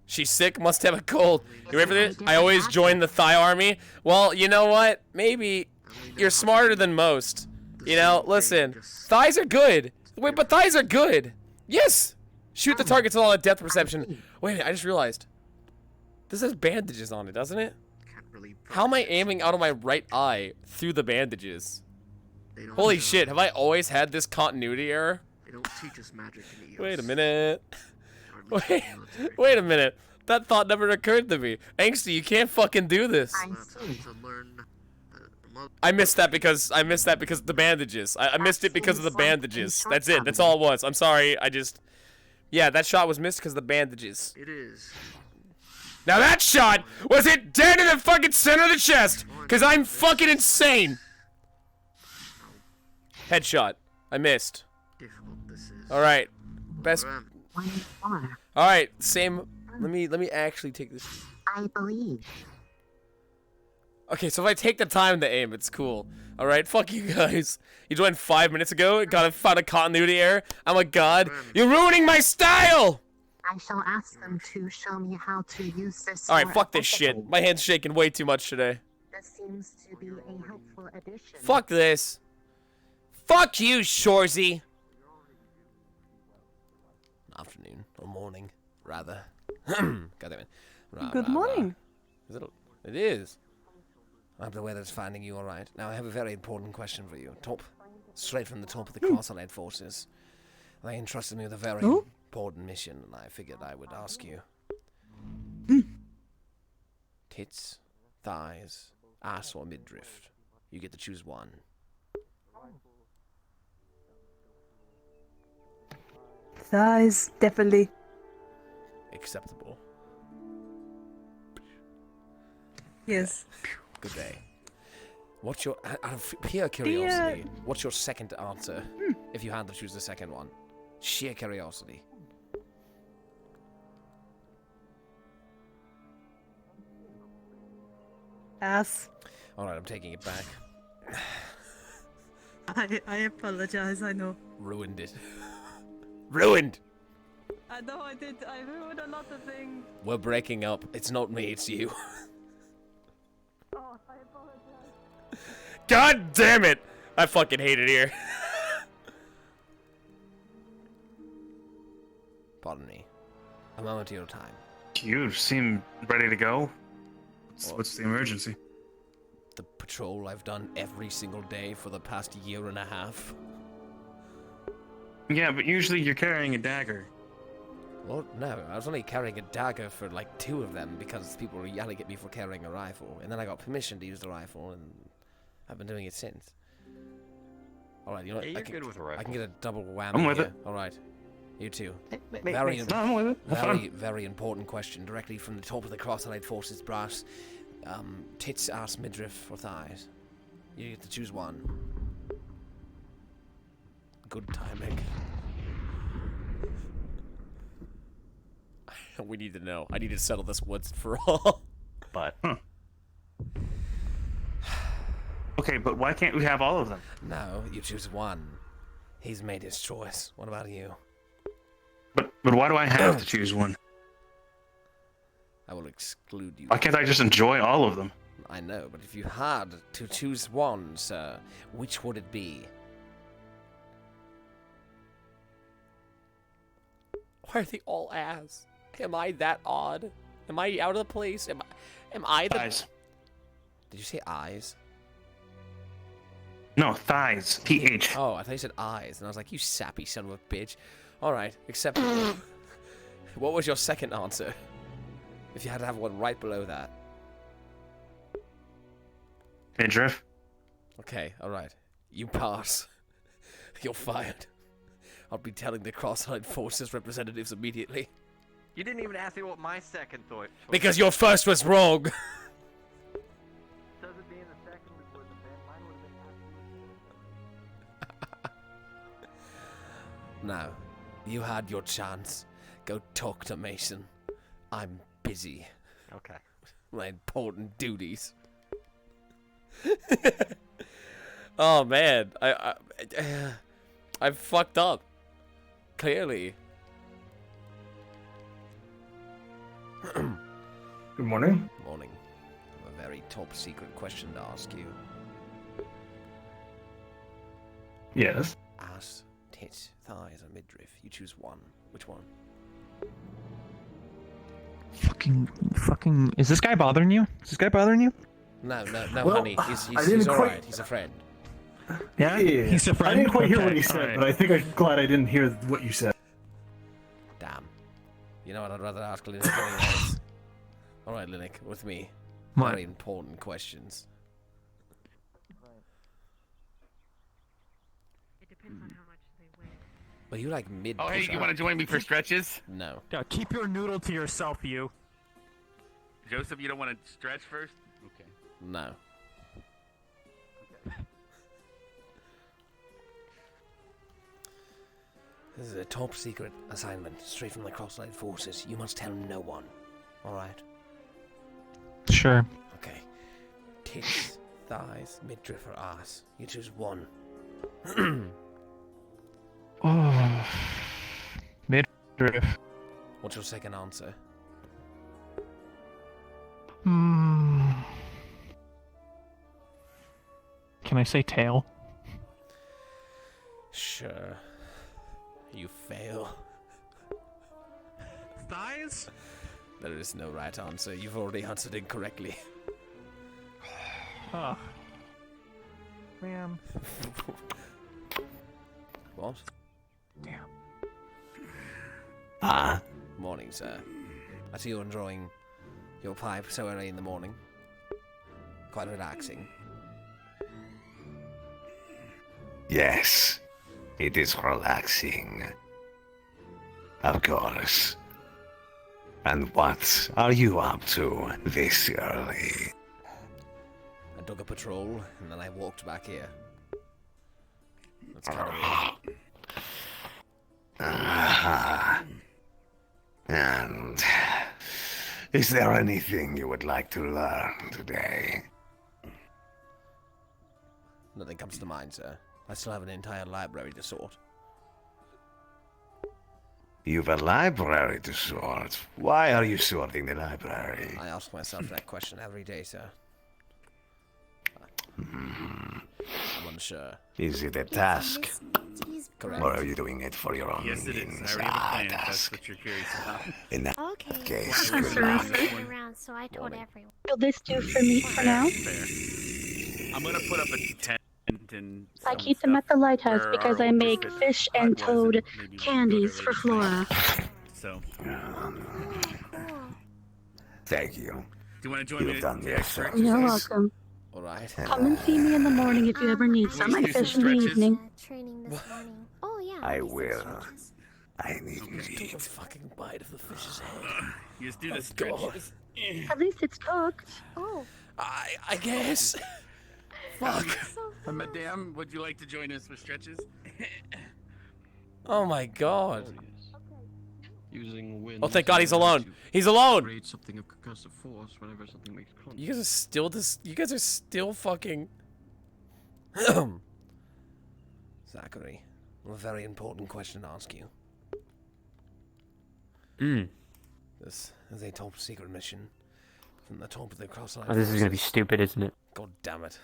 She's sick, must have a cold. You ready for this? I always join the Thigh Army. Well, you know what? Maybe you're smarter than most. You know, listen. Thighs are good. Wait, but thighs are good. Yes! Shoot the targets with all that depth perception. Wait a minute, I just realized. This has bandages on it, doesn't it? Can't really How am I aiming out of my right eye through the bandages? They don't, Holy shit, have I always had this continuity error? They don't teach us magic in the EOS. Wait a minute. Or at least in Wait, the military. wait a minute. That thought never occurred to me. Angsty, you can't fucking do this. That's how to learn I missed that because of the bandages. I missed it because of the bandages. That's it. That's all it was. I'm sorry. Yeah, that shot was missed because of the bandages. It is. Now that shot was hit dead in the fucking center of the chest because I'm fucking insane. Headshot. I missed. difficult this is. All right. Best. When you are, All right. Same. Let me actually take this. I believe. Okay, so if I take the time to aim, it's cool. All right, fuck you guys. You joined 5 minutes ago. Found a continuity error. Oh my god, you're ruining my style. I shall ask them to show me how to use this. All right, more fuck this shit. effectively. My hand's shaking way too much today. This seems to be a helpful addition. Fuck this. Fuck you, Shorzy. Afternoon or morning, rather. God damn it. Good morning. Is it? It is. I hope the weather's finding you all right. Now, I have a very important question for you. Straight from the top of the Cross-Allied forces. They entrusted me with a very important mission, and I figured I would ask you. Tits, thighs, ass, or midriff. You get to choose one. Thighs, definitely. Acceptable. Yes. Good day. What's your, out of pure curiosity, what's your second answer? If you had to choose the second one. Sheer curiosity. Ass. Alright, I'm taking it back. I apologize, I know. Ruined it. Ruined! I know I did. I ruined a lot of things. We're breaking up. It's not me, it's you. Oh, I apologize. God damn it! I fucking hate it here. Pardon me. A moment of your time. You seem ready to go. What's the emergency? The patrol I've done every single day for the past year and a half. Yeah, but usually you're carrying a dagger. Well, no, I was only carrying a dagger for like 2 of them because people were yelling at me for carrying a rifle. And then I got permission to use the rifle, and I've been doing it since. Alright, you know what? Yeah, you're good with a rifle. I can get a double whammy. I'm with here. it. Alright. You too. No, I'm with it. Very important question. Directly from the top of the Cross-Allied Forces brass. Tits, ass, midriff, or thighs. You get to choose one. Good timing. We need to know. I need to settle this once for all. But Okay, but why can't we have all of them? No, you choose one. He's made his choice. What about you? But why do I have to choose one? I will exclude you. Why can't I just enjoy all of them? I know, but if you had to choose one, sir, which would it be? Why are they all ass? Am I that odd? Am I out of place? Am I the... Thighs. Did you say eyes? No, thighs. TH. Oh, I thought you said eyes, and I was like, you sappy son of a bitch. Alright, acceptable. What was your second answer? If you had to have one right below that. Midriff. Okay, alright. You pass. You're fired. I'll be telling the Cross-Allied Forces representatives immediately. you didn't even ask me what my second thought. Because your first was wrong. Doesn't mean the second was the best. Mine would have been Now, you had your chance. Go talk to Mason. I'm busy. okay. My important duties. Oh man, I've fucked up. Clearly. Good morning. Morning. I have a very top secret question to ask you. Yes. Ass, tits, thighs, or midriff. You choose one. Which one? Fucking. Is this guy bothering you? Is this guy bothering you? No, Well, honey. I He's didn't quite- alright. He's a friend. Yeah, He's a friend? I didn't quite hear what Okay, he said, alright. but I think I'm glad I didn't hear what you said. Damn. You know what? I'd rather ask Linux anyways. Alright, Linux, with me. What? Very important questions. It depends on how much they weigh. But you like mid Oh, hey, you want to join me for stretches? No. Yeah, keep your noodle to yourself, you. Joseph, you don't want to stretch first? Okay. No. This is a top secret assignment, straight from the Crosslight Forces. You must tell no one. Alright? Sure. Okay. Tits, thighs, midriff, or ass. You choose one. Oh. Midriff. What's your second answer? Hmm. Can I say tail? Sure. You fail. Thighs? There is no right answer. You've already answered incorrectly. Huh. Man. What? Damn. Morning, sir. I see you're enjoying your pipe so early in the morning. Quite relaxing. Yes, it is relaxing. Of course. And what are you up to this early? I took a patrol, and then I walked back here. That's kind of weird. And is there anything you would like to learn today? Nothing comes to mind, sir. I still have an entire library to sort. You've a library to sort. Why are you sorting the library? I ask myself that question every day, sir. I'm unsure. Is it a task? Correct. Or are you doing it for your own Yes, it is. means? I already have a plan if that's Task. what you're curious about. In that Okay. case, I good luck. around, so I told everyone. Will this do for me for now? Fair. I'm gonna put up a tent and I keep them at the lighthouse where because our I make district fish hut and was, toad and maybe candies go for there later Flora. tonight. So, Thank you. do you want to join me? You've done me a service. You're welcome. Alright. Come and see me in the morning if you ever need some. I fish in the evening. Training this morning. Oh yeah. I will. I need Just took a meat. fucking bite of the fish's head. You just do the God. stretches. At least it's cooked. Oh. I guess. Fuck. Madame, would you like to join us with stretches? Oh my god. Using wind. Oh, thank God he's alone. He's alone. Create something of concussive force whenever something makes contact. You guys are still You guys are still fucking. Zachary, a very important question to ask you. This is a top secret mission from the top of the Crosslight. Oh, this is gonna be stupid, isn't it? God damn it!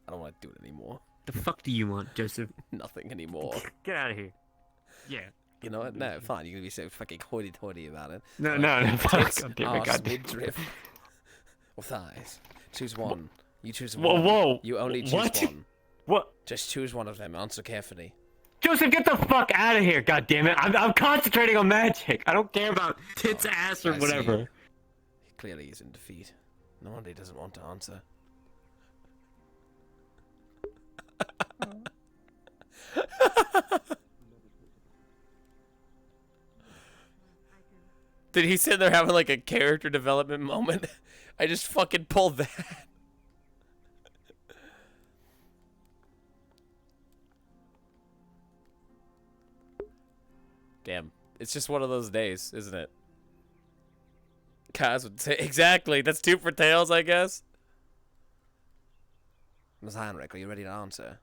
I don't want to do it anymore. The fuck do you want, Joseph? Nothing anymore. Get out of here. Yeah. You know what? No, fine. You're gonna be so fucking hoity-toity about it. No, Like, fuck. tits, God damn it, arse, God damn it. midriff, or thighs. Choose one. You choose Whoa, one. whoa. You only choose What? one. What? Just choose one of them. Answer carefully. Joseph, get the fuck out of here, God damn it! I'm concentrating on magic. I don't care about tits, ass, or I see. whatever. He clearly is in defeat. No wonder he doesn't want to answer. Did he sit there having like a character development moment? I just fucking pulled that. Damn. It's just one of those days, isn't it? Kaz would say, exactly. That's two for tails, I guess. Ms. Heinrich, are you ready to answer?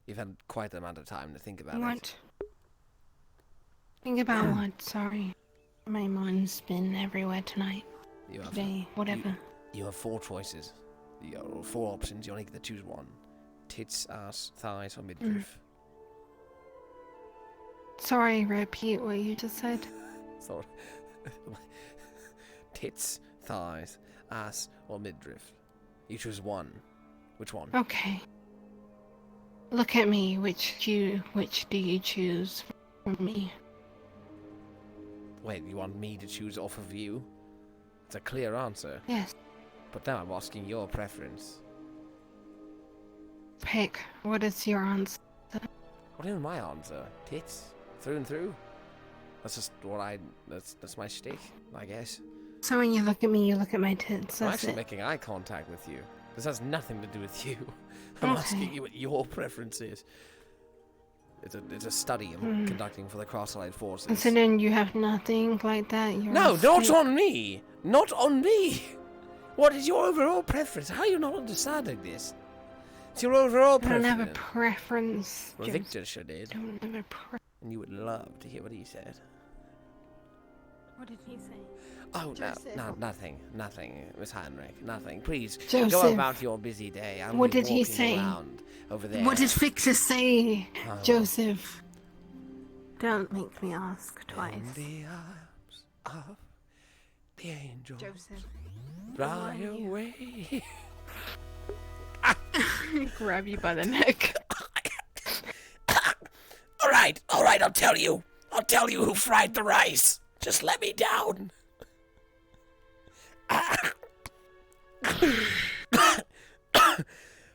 You've had quite the amount of time to think about it. What? Think about what? Sorry. My mind's been everywhere tonight. Today, whatever. You have four choices. You have four options. You only get to choose one. Tits, ass, thighs, or midriff. Sorry, repeat what you just said. Sorry. Tits, thighs, ass, or midriff. You choose one. Which one? Okay. Look at me. Which do you choose from me? Wait, you want me to choose off of you? It's a clear answer. Yes. But now I'm asking your preference. Pick. What is your answer? What is my answer? Tits? Through and through? That's just what that's my shtick, I guess. So when you look at me, you look at my tits. I'm That's actually it. making eye contact with you. This has nothing to do with you. I'm Okay. asking you what your preference is. It's a study I'm conducting for the Cross-Allied forces. So then you have nothing like that? You're No, not fake- on me. Not on me. What is your overall preference? How are you not understanding this? It's your overall I don't preference. have a preference. Well, Just Victor sure did. don't have a pre- And you would love to hear what he said. What did he say? Oh, Joseph. no, nothing, Miss Heinrich, nothing. Please, Joseph. go about your busy day. I'm What gonna be did he walking say? around over there. What did Victor say, Oh. Joseph? Don't make me ask twice. In the arms of the angel. Joseph. Fly away. Grab you by the neck. All right, I'll tell you. I'll tell you who fried the rice. Just let me down.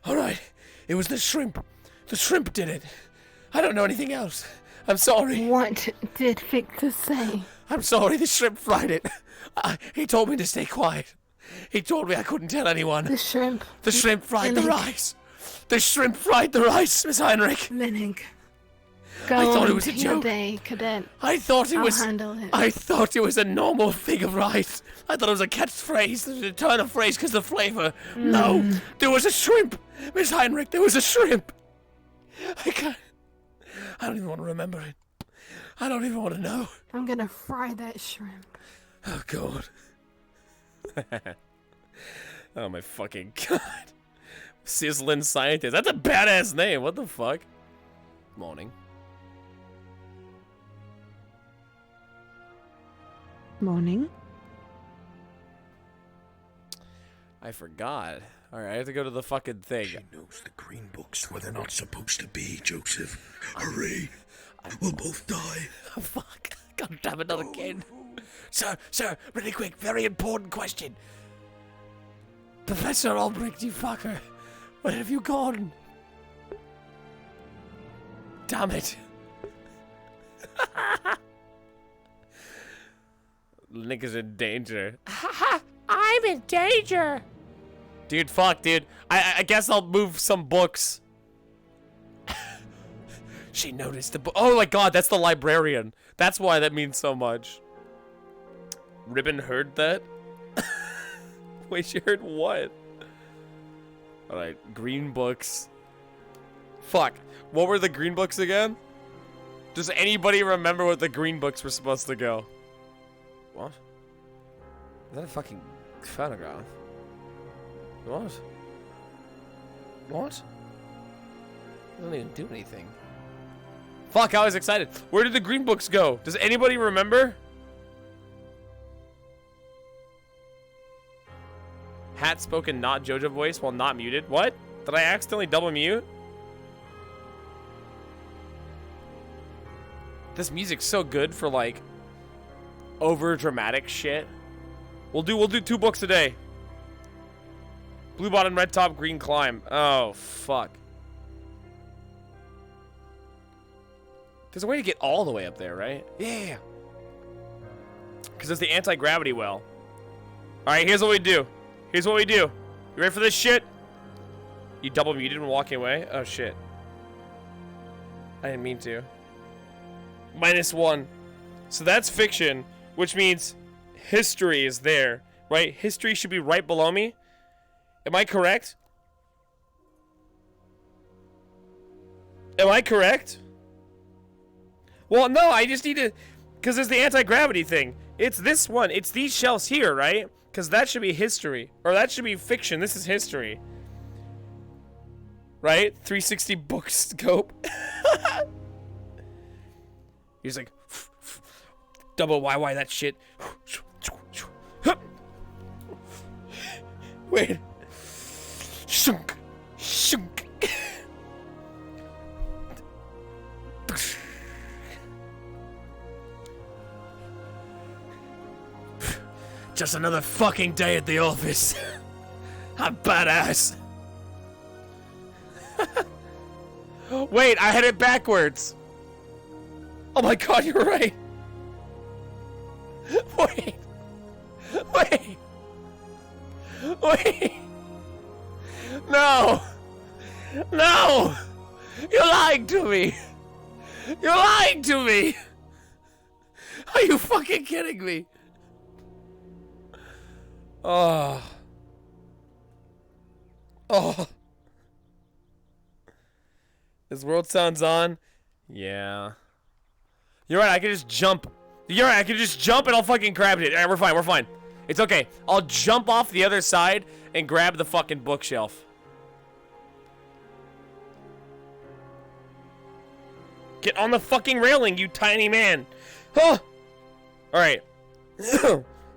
All right, it was the shrimp. The shrimp did it. I don't know anything else. I'm sorry. What did Victor say? I'm sorry, the shrimp fried it. He told me to stay quiet. He told me I couldn't tell anyone. The shrimp. The shrimp fried the Lennox. rice. The shrimp fried the rice, Miss Heinrich. Lennox. Go I thought on it was a to your joke. day, cadet. I thought it I'll was. handle it. I thought it was a normal thing of rice. I thought it was a catchphrase, a turn of phrase because of the flavor. No, there was a shrimp, Miss Heinrich. There was a shrimp. I don't even want to remember it. I don't even want to know. I'm gonna fry that shrimp. Oh God. Oh my fucking God. Sizzling scientist. That's a badass name. What the fuck? Morning. Morning. I forgot. Alright, I have to go to the fucking thing. She knows the green book's where they're not supposed to be, Joseph. Hurry. We'll both die. Oh, fuck. God damn it, not again. Sir, really quick, very important question. Professor Albrecht, you fucker. Where have you gone? Damn it. Nick is in danger. I'm in danger. Dude, fuck, dude. I guess I'll move some books. She noticed the book. Oh my God, that's the librarian. That's why that means so much. Ribbon heard that? Wait, she heard what? Alright, green books. Fuck. What were the green books again? Does anybody remember what the green books were supposed to go? What? Is that a fucking photograph? What? What? It doesn't even do anything. Fuck, I was excited. Where did the green books go? Does anybody remember? Hat spoken not Jojo voice while not muted. What? Did I accidentally double mute? This music's so good for like over dramatic shit. We'll do 2 books a day. Blue bottom, red top, green climb. Oh fuck. There's a way to get all the way up there, right? Yeah. Because there's the anti-gravity well. Alright, here's what we do. Here's what we do. You ready for this shit? You double muted when walking away? Oh shit. I didn't mean to. -1. So that's fiction, which means history is there, right? History should be right below me. Am I correct? Am I correct? Well, no, I just need to... Because there's the anti-gravity thing. It's this one. It's these shelves here, right? Because that should be history. Or that should be fiction. This is history. Right? 360 book scope. He's like... Double YY that shit. Wait. Shunk. Shunk. Just another fucking day at the office. I'm badass. Wait, I had it backwards. Oh my God, you're right. Wait. Wait. Wait. No. No. You're lying to me. You're lying to me! Are you fucking kidding me? Oh. Oh. This world sounds on? Yeah. You're right, I can just jump. You're right, I can just jump and I'll fucking grab it. Alright, we're fine, we're fine. It's okay. I'll jump off the other side and grab the fucking bookshelf. Get on the fucking railing, you tiny man. Huh. Alright.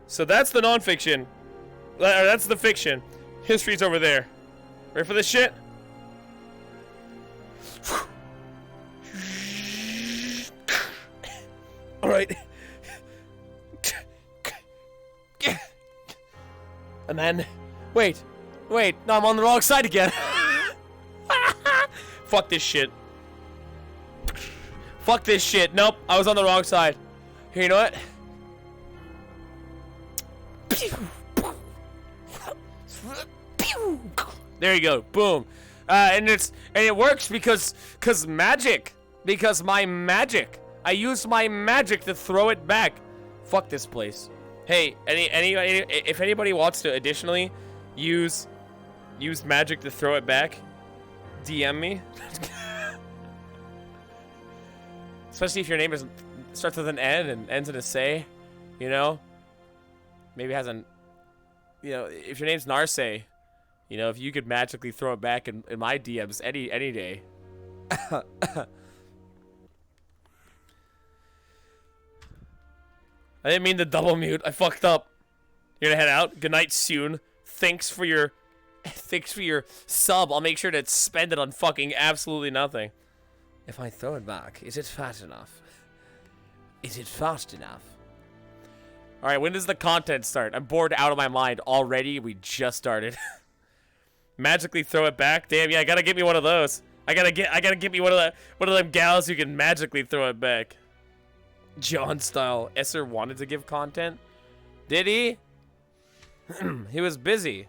So that's the non-fiction. That's the fiction. History's over there. Ready for this shit? Alright. And then... Wait. No, I'm on the wrong side again. Fuck this shit. Fuck this shit. Nope, I was on the wrong side. Here, you know what? There you go. Boom. And it works because magic. Because my magic. I use my magic to throw it back. Fuck this place. Hey, if anybody wants to additionally use magic to throw it back, DM me. Especially if your name starts with an N and ends in a say, you know? Maybe has an, you know, if your name's Narse, you know, if you could magically throw it back in my DMs any day. I didn't mean to double mute. I fucked up. You're gonna head out. Good night soon. Thanks for your sub. I'll make sure to spend it on fucking absolutely nothing. If I throw it back, is it fat enough? Is it fast enough? Alright, when does the content start? I'm bored out of my mind already. We just started. Magically throw it back? Damn, yeah, I gotta get me one of those. I gotta get me one of them gals who can magically throw it back. John style. Esser wanted to give content. Did he? He was busy.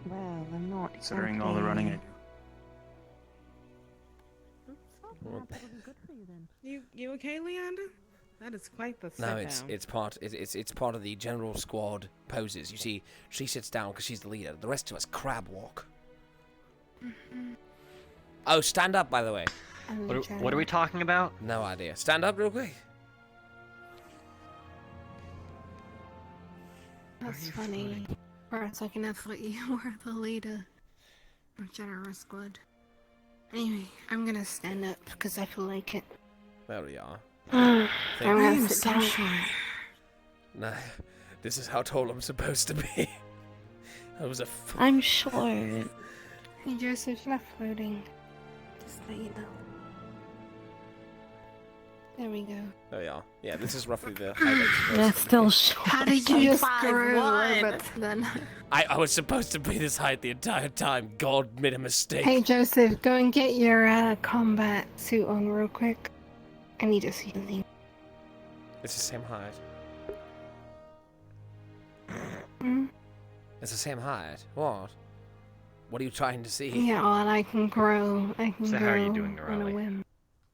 Well, I'm not. Considering all the running I do. You okay, Leander? That is quite the No, sit it's part of the general squad poses. You see, she sits down because she's the leader. The rest of us crab walk. Oh, stand up, by the way. What are we talking about? No idea. Stand up real quick. That's funny. For a second, I thought you were the leader of General Squad. Anyway, I'm gonna stand up because I feel like it. There we are. I'm gonna sit down. No, this is how tall I'm supposed to be. That was a. I'm short. Hey, Joseph, not floating. Just let you know. There we go. There we are. Yeah, this is roughly the height. That's still short. How did you just grow a little bit then? I was supposed to be this height the entire time. God made a mistake. Hey, Joseph, go and get your combat suit on real quick. I need to see something. It's the same height. Hmm? It's the same height. What? What are you trying to see? Yeah, well, I can grow. I can So grow how are you doing, on a Riley? whim.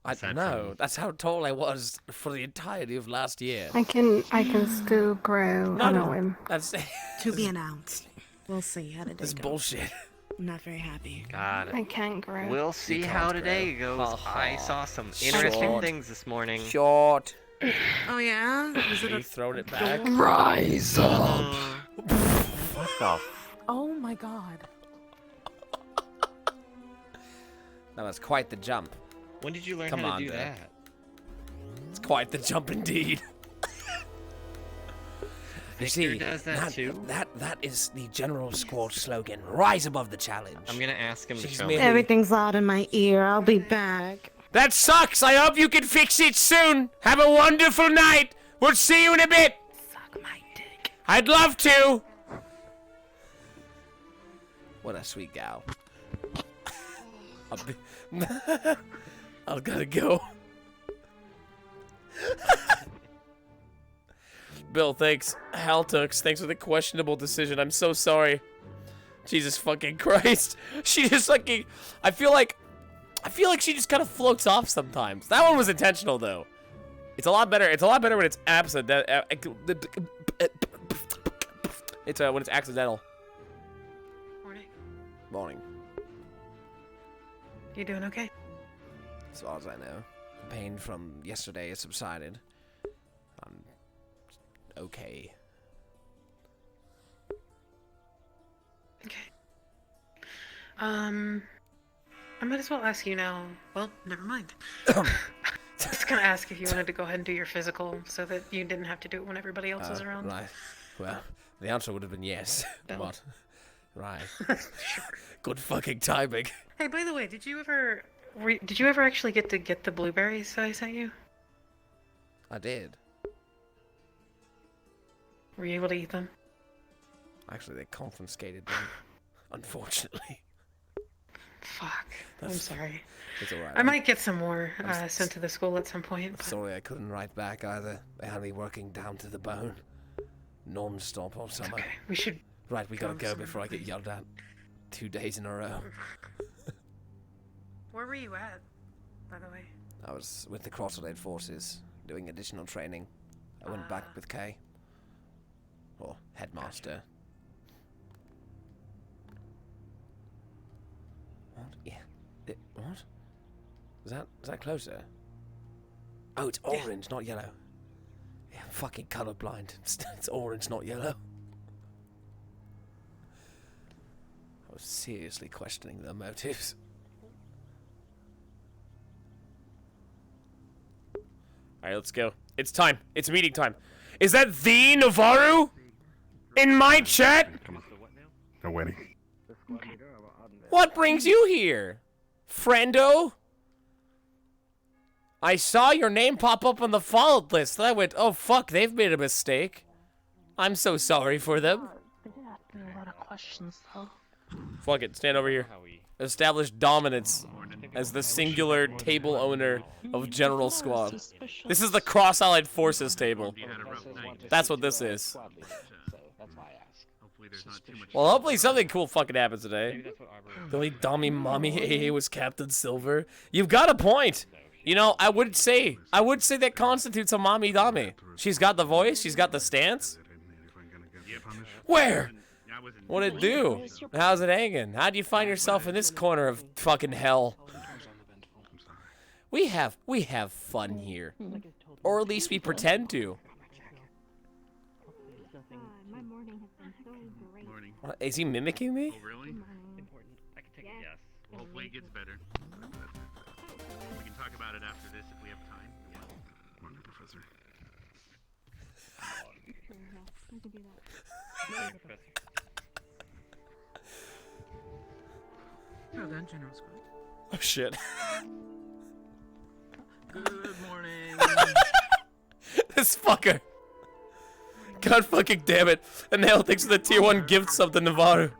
I don't know. That's how tall I was for the entirety of last year. I can still grow on a whim. That's To be announced. We'll see how today This is goes. bullshit. I'm not very happy. Got it. I can't grow. We'll see how today goes. I saw some interesting Short. things this morning. Short. Oh yeah? Was it She a... thrown it back. Rise up. What the? Oh my god. That was quite the jump. When did you learn Come how on, to do Dad. that? It's quite the jump indeed. You see, does that too? that is the general squad slogan. Rise above the challenge. I'm gonna ask him to She's show merely- me. Everything's loud in my ear. I'll be back. That sucks. I hope you can fix it soon. Have a wonderful night. We'll see you in a bit. Suck my dick. I'd love to. What a sweet gal. I'll gotta go. Bill, thanks. Haltux, thanks for the questionable decision. I'm so sorry. Jesus fucking Christ. She just fucking... I feel like I feel like she just kind of floats off sometimes. That one was intentional though. It's a lot better. It's a lot better when it's accidental. It's when it's accidental. Morning. Morning. You doing okay? As far as I know, the pain from yesterday has subsided. I'm okay. Okay. I might as well ask you now. Well, never mind. I was gonna ask if you wanted to go ahead and do your physical so that you didn't have to do it when everybody else was around. Right. Well, the answer would have been yes. No. But, right. Good fucking timing. Hey, by the way, did you ever actually get to get the blueberries that I sent you? I did. Were you able to eat them? Actually, they confiscated them. Unfortunately. Fuck. I'm sorry. It's alright. I might get some more sent to the school at some point. I'm sorry I couldn't write back either. They had me working down to the bone. Non-stop all summer. Okay, we should... Right, we gotta go before I get yelled at. 2 days in a row. Where were you at, by the way? I was with the Cross-Allied Forces, doing additional training. I went back with Kay. Or Headmaster. What? Yeah. What? Is that closer? Oh, it's orange, not yellow. Yeah, I'm fucking colorblind. It's orange, not yellow. I was seriously questioning their motives. Alright, let's go. It's time. It's meeting time. Is that the Navarro? In my chat? No waiting. What brings you here? Friendo? I saw your name pop up on the followed list. And I went, oh fuck, they've made a mistake. I'm so sorry for them. They did ask me a lot of questions, though. Fuck it, stand over here. Establish dominance as the singular table owner of General Squad. This is the Cross-Allied Forces table. That's what this is. Well, hopefully something cool fucking happens today. The only Dami Mommy AA was Captain Silver. You've got a point. You know, I would say that constitutes a Mommy Dami. She's got the voice, she's got the stance. Where? What'd it do? How's it hanging? How'd you find yourself in this corner of fucking hell? We have fun here. Or at least we pretend to. My morning has been so great. What, is he mimicking me? Oh, really? Important. I can take a guess. Well, hopefully it gets better. We can talk about it after this if we have time. Yeah. Morning, Professor. We can do that. Well done, General Squad. Oh shit. Good morning. This fucker. God fucking damn it. And now thanks for the tier 1 gift sub to Navarro.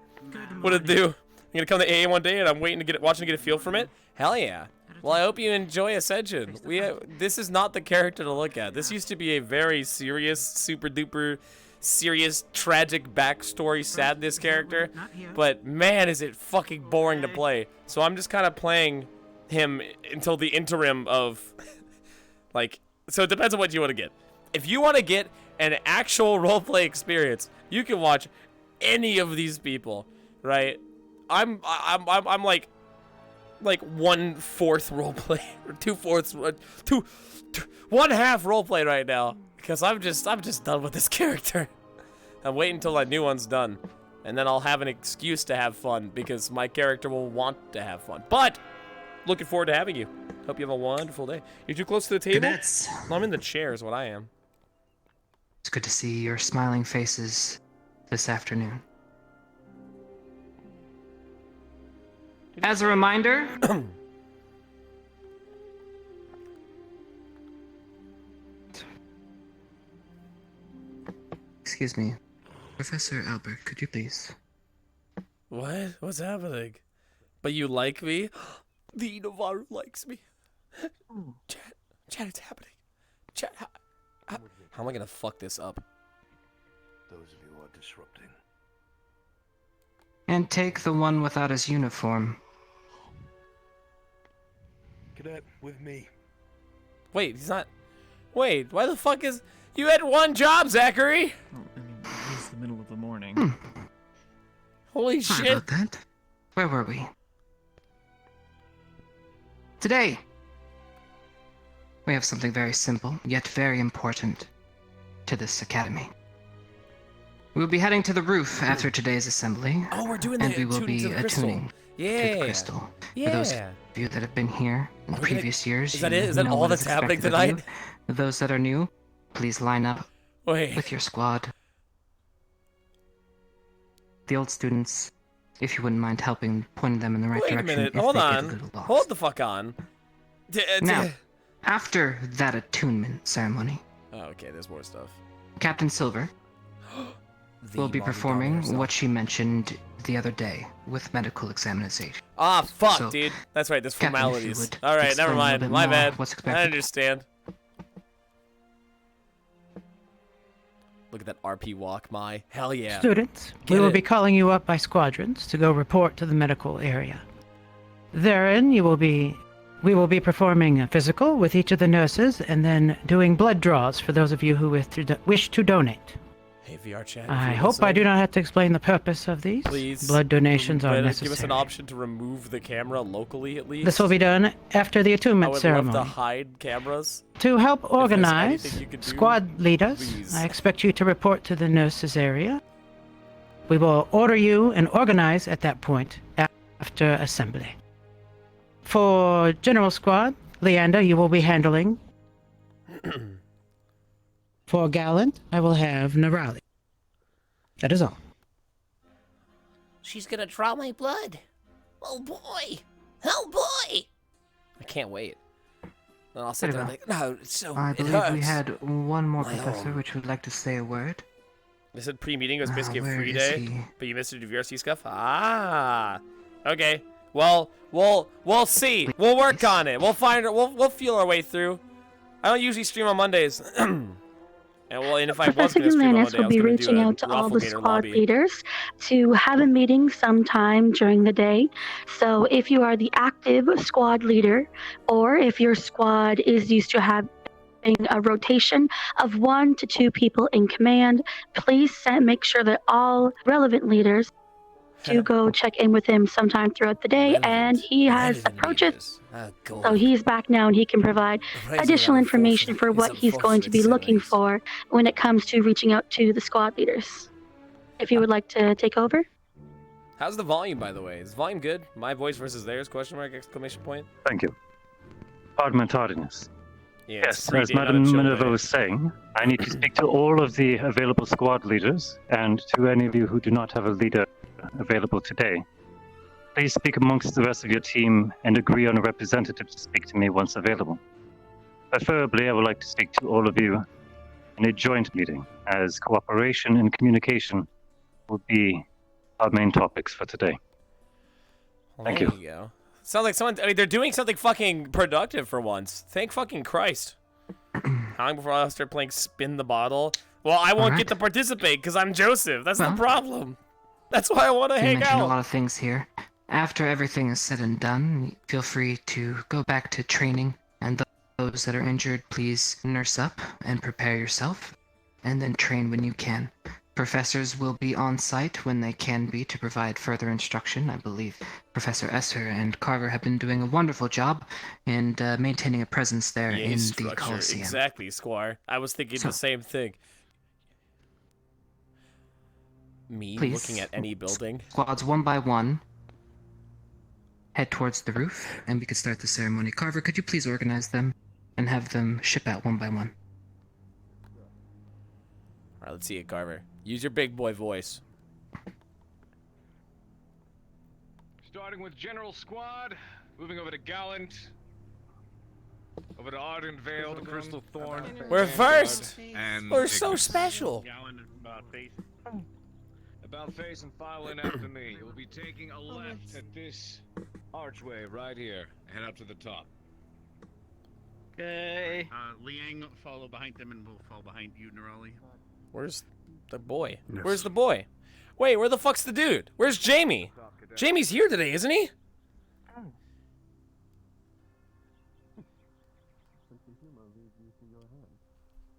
What'd it do? I'm gonna come to AA one day and I'm watching to get a feel from it? Hell yeah. Well, I hope you enjoy Ascension. This is not the character to look at. This used to be a very serious, super duper serious, tragic backstory sadness character. But man, is it fucking boring to play. So I'm just kind of playing him until the interim of, like, so it depends on what you want to get. If you want to get an actual roleplay experience, you can watch any of these people, right? I'm like 1/4 roleplay or 2/4, 1/2 roleplay right now because I'm just done with this character. I'm waiting until my new one's done, and then I'll have an excuse to have fun because my character will want to have fun. But looking forward to having you. Hope you have a wonderful day. You're too close to the table. Cadets. Well, I'm in the chair is what I am. It's good to see your smiling faces this afternoon. As a reminder, excuse me, Professor Albert, could you please? What? What's happening? But you like me? The Navarro likes me. Chat, it's happening. Chat, how am I gonna fuck this up? Those of you who are disrupting. And take the one without his uniform. Cadet, with me. Wait, he's not. Wait, why the fuck is. You had one job, Zachary! Well, I mean, it is the middle of the morning. Holy Sorry shit. about that. Where were we? Today, we have something very simple, yet very important to this academy. We'll be heading to the roof after today's assembly. Oh, we're doing and the we will tuning be to the crystal. attuning to Yeah. the crystal. Yeah. For those of you that have been here in previous years, Is that you it? Is that know all what that's is happening expected of you. tonight? Those that are new, please line up with your squad. The old students, if you wouldn't mind helping, pointing them in the right Wait a direction. minute. if Hold they get a on. little lost. Hold the fuck on. Now, after that attunement ceremony, Oh, okay, there's more stuff. Captain Silver will be performing what she mentioned the other day with medical examination. Ah, fuck, So, dude. That's right, there's Captain, if you formalities. would Alright, explain never a little mind. bit My more bad. what's I expected. understand. Look at that RP walk, my. Hell yeah. Students, Get we will it. be calling you up by squadrons to go report to the medical area. Therein, we will be performing a physical with each of the nurses and then doing blood draws for those of you who wish to donate. Hey, VRChat. I hope I do not have to explain the purpose of these. Please. Blood donations are Give us necessary. an option to remove the camera locally, at least. This will be done after the I attunement would ceremony. love to hide cameras. To help If there's organize anything you could do, squad leaders, please. I expect you to report to the nurses area. We will order you and organize at that point after assembly. For General Squad, Leander, you will be handling. For Gallant, I will have Nerali. That is all. She's gonna draw my blood. Oh boy. Oh boy. I can't wait. And I'll sit there like, no, it's so. I it believe hurts. we had one more My professor arm. which would like to say a word. They said pre-meeting was basically a where free is day, he? but you missed it due to VRC stuff. Ah, okay. Well, we'll see. We'll work on it. We'll find it. We'll feel our way through. I don't usually stream on Mondays. And if I was Professor going to stream on Humanis Monday, I will was be going to do reaching a out to all the Wafflegator squad lobby. leaders to have a meeting sometime during the day. So if you are the active squad leader, or if your squad is used to having a rotation of 1 to 2 people in command, please make sure that all relevant leaders do go check in with him sometime throughout the day. And he has approaches. So he's back now and he can provide additional information for what he's going to be looking for when it comes to reaching out to the squad leaders. If you would like to take over. How's the volume, by the way? Is volume good? My voice versus theirs? Question mark! Exclamation point. Thank you. Pardon my tardiness. Yeah, Yes, it's free as day, not a Madam chill Minerva day. was saying, I need to speak to all of the available squad leaders, and to any of you who do not have a leader available today. Please speak amongst the rest of your team and agree on a representative to speak to me once available. Preferably, I would like to speak to all of you in a joint meeting, as cooperation and communication will be our main topics for today. Thank you. There you go. Sounds like someone. I mean, they're doing something fucking productive for once. Thank fucking Christ. How long before I start playing Spin the Bottle? Well, I won't get to participate because I'm Joseph. That's the problem. That's why I want to You hang mentioned a out. lot of things here. After everything is said and done, feel free to go back to training, and those that are injured, please nurse up and prepare yourself, and then train when you can. Professors will be on site when they can be to provide further instruction. I believe Professor Esser and Carver have been doing a wonderful job in maintaining a presence there Yeah, in the structure. Coliseum. Exactly, Squire. I was thinking the same thing. Me Please, looking at any building. Squads 1 by 1. Head towards the roof, and we could start the ceremony. Carver, could you please organize them and have them ship out 1 by 1? All right, let's see it, Carver. Use your big boy voice. Starting with General Squad, moving over to Gallant, over to Ardent Vale, to Crystal Thorn. We're first. And We're so Ignis. special. About face and file in after me. You'll be taking a left at this archway right here. Head up to the top. Okay. Liang, follow behind them, and we'll fall behind you, Nerali. Where's the boy? Where's the boy? Wait, where the fuck's the dude? Where's Jamie? Jamie's here today, isn't he?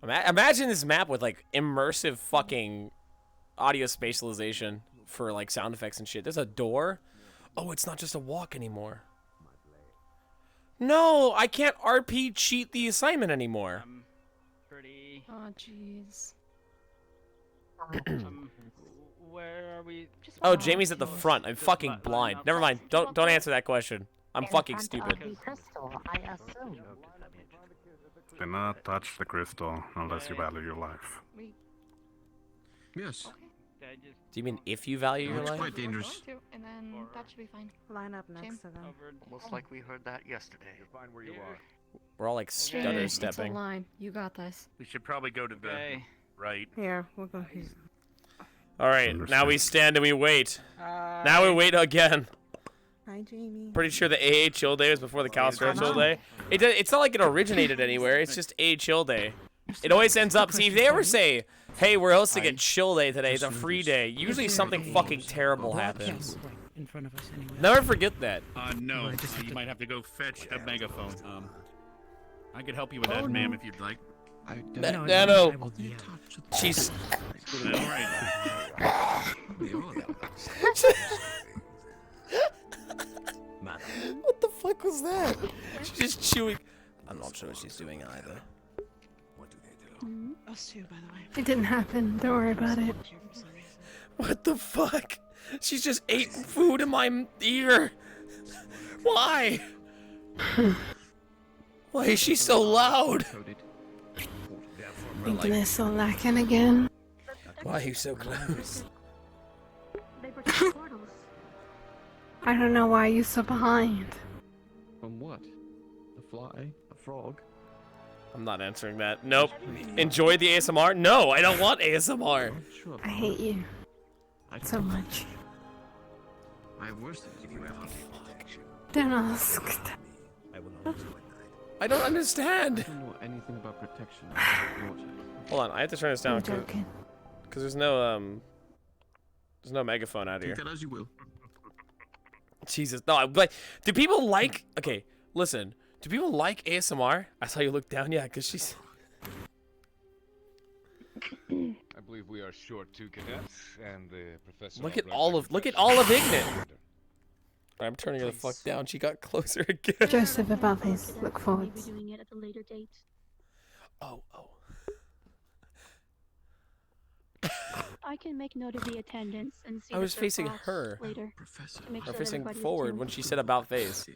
Imagine this map with like immersive fucking audio spatialization for like sound effects and shit. There's a door. Oh, it's not just a walk anymore. No, I can't RP cheat the assignment anymore. Pretty. Oh, jeez. Where are we? Oh, Jamie's at the front. I'm fucking blind. Never mind. Don't answer that question. I'm fucking stupid. Do not touch the crystal unless you value your life. Yes. Do you mean if you value your It's life? quite dangerous. And then that should be fine. Line up next to them. Almost like we heard that yesterday. You're fine where you are. We're all like stutter It's a stepping. line. You got this. We should probably go to the right. Here, we'll go here. All right, now we stand and we wait. Now we wait again. Hi, Jamie. Pretty sure the AA chill day was before the Calistria chill day. It's not like it originated anywhere. It's just a chill day. It always ends up. See, if they ever say, "Hey, we're hosting a chill day today. It's a free day." Usually something fucking terrible happens. In front of us anyway. Never forget that. No, you might have to go fetch a megaphone. I could help you with that, ma'am, if you'd like. No. She's. All right. What the fuck was that? She's just chewing. I'm not sure what she's doing either. Us too, by the way. It didn't happen. Don't worry about it. What the fuck? She's just ate food in my ear. Why? Why is she so loud? Thinking they're so lacking again. Why are you so close? I don't know why you're so behind. From what? A fly? A frog? I'm not answering that. Nope. Enjoy the ASMR? No, I don't want ASMR. I hate you so much. I have worse things to do. Don't ask. I don't understand. I don't know anything about protection. Hold on, I have to turn this down I'm joking. because there's no megaphone out here. Take that as you will. Jesus, no. But do people like? Okay, listen. Do people like ASMR? I saw you look down. Yeah, because she's. I believe we are short 2 cadets, and the professor. Look at all of Ignis. I'm turning her the fuck down. She got closer again. Joseph above his. Look forward. We'll be doing it at a later date. Oh. I can make note of the attendance and see. I was the facing thoughts her. later. Professor. To make I'm sure facing everybody is forward doing when it. she said about face.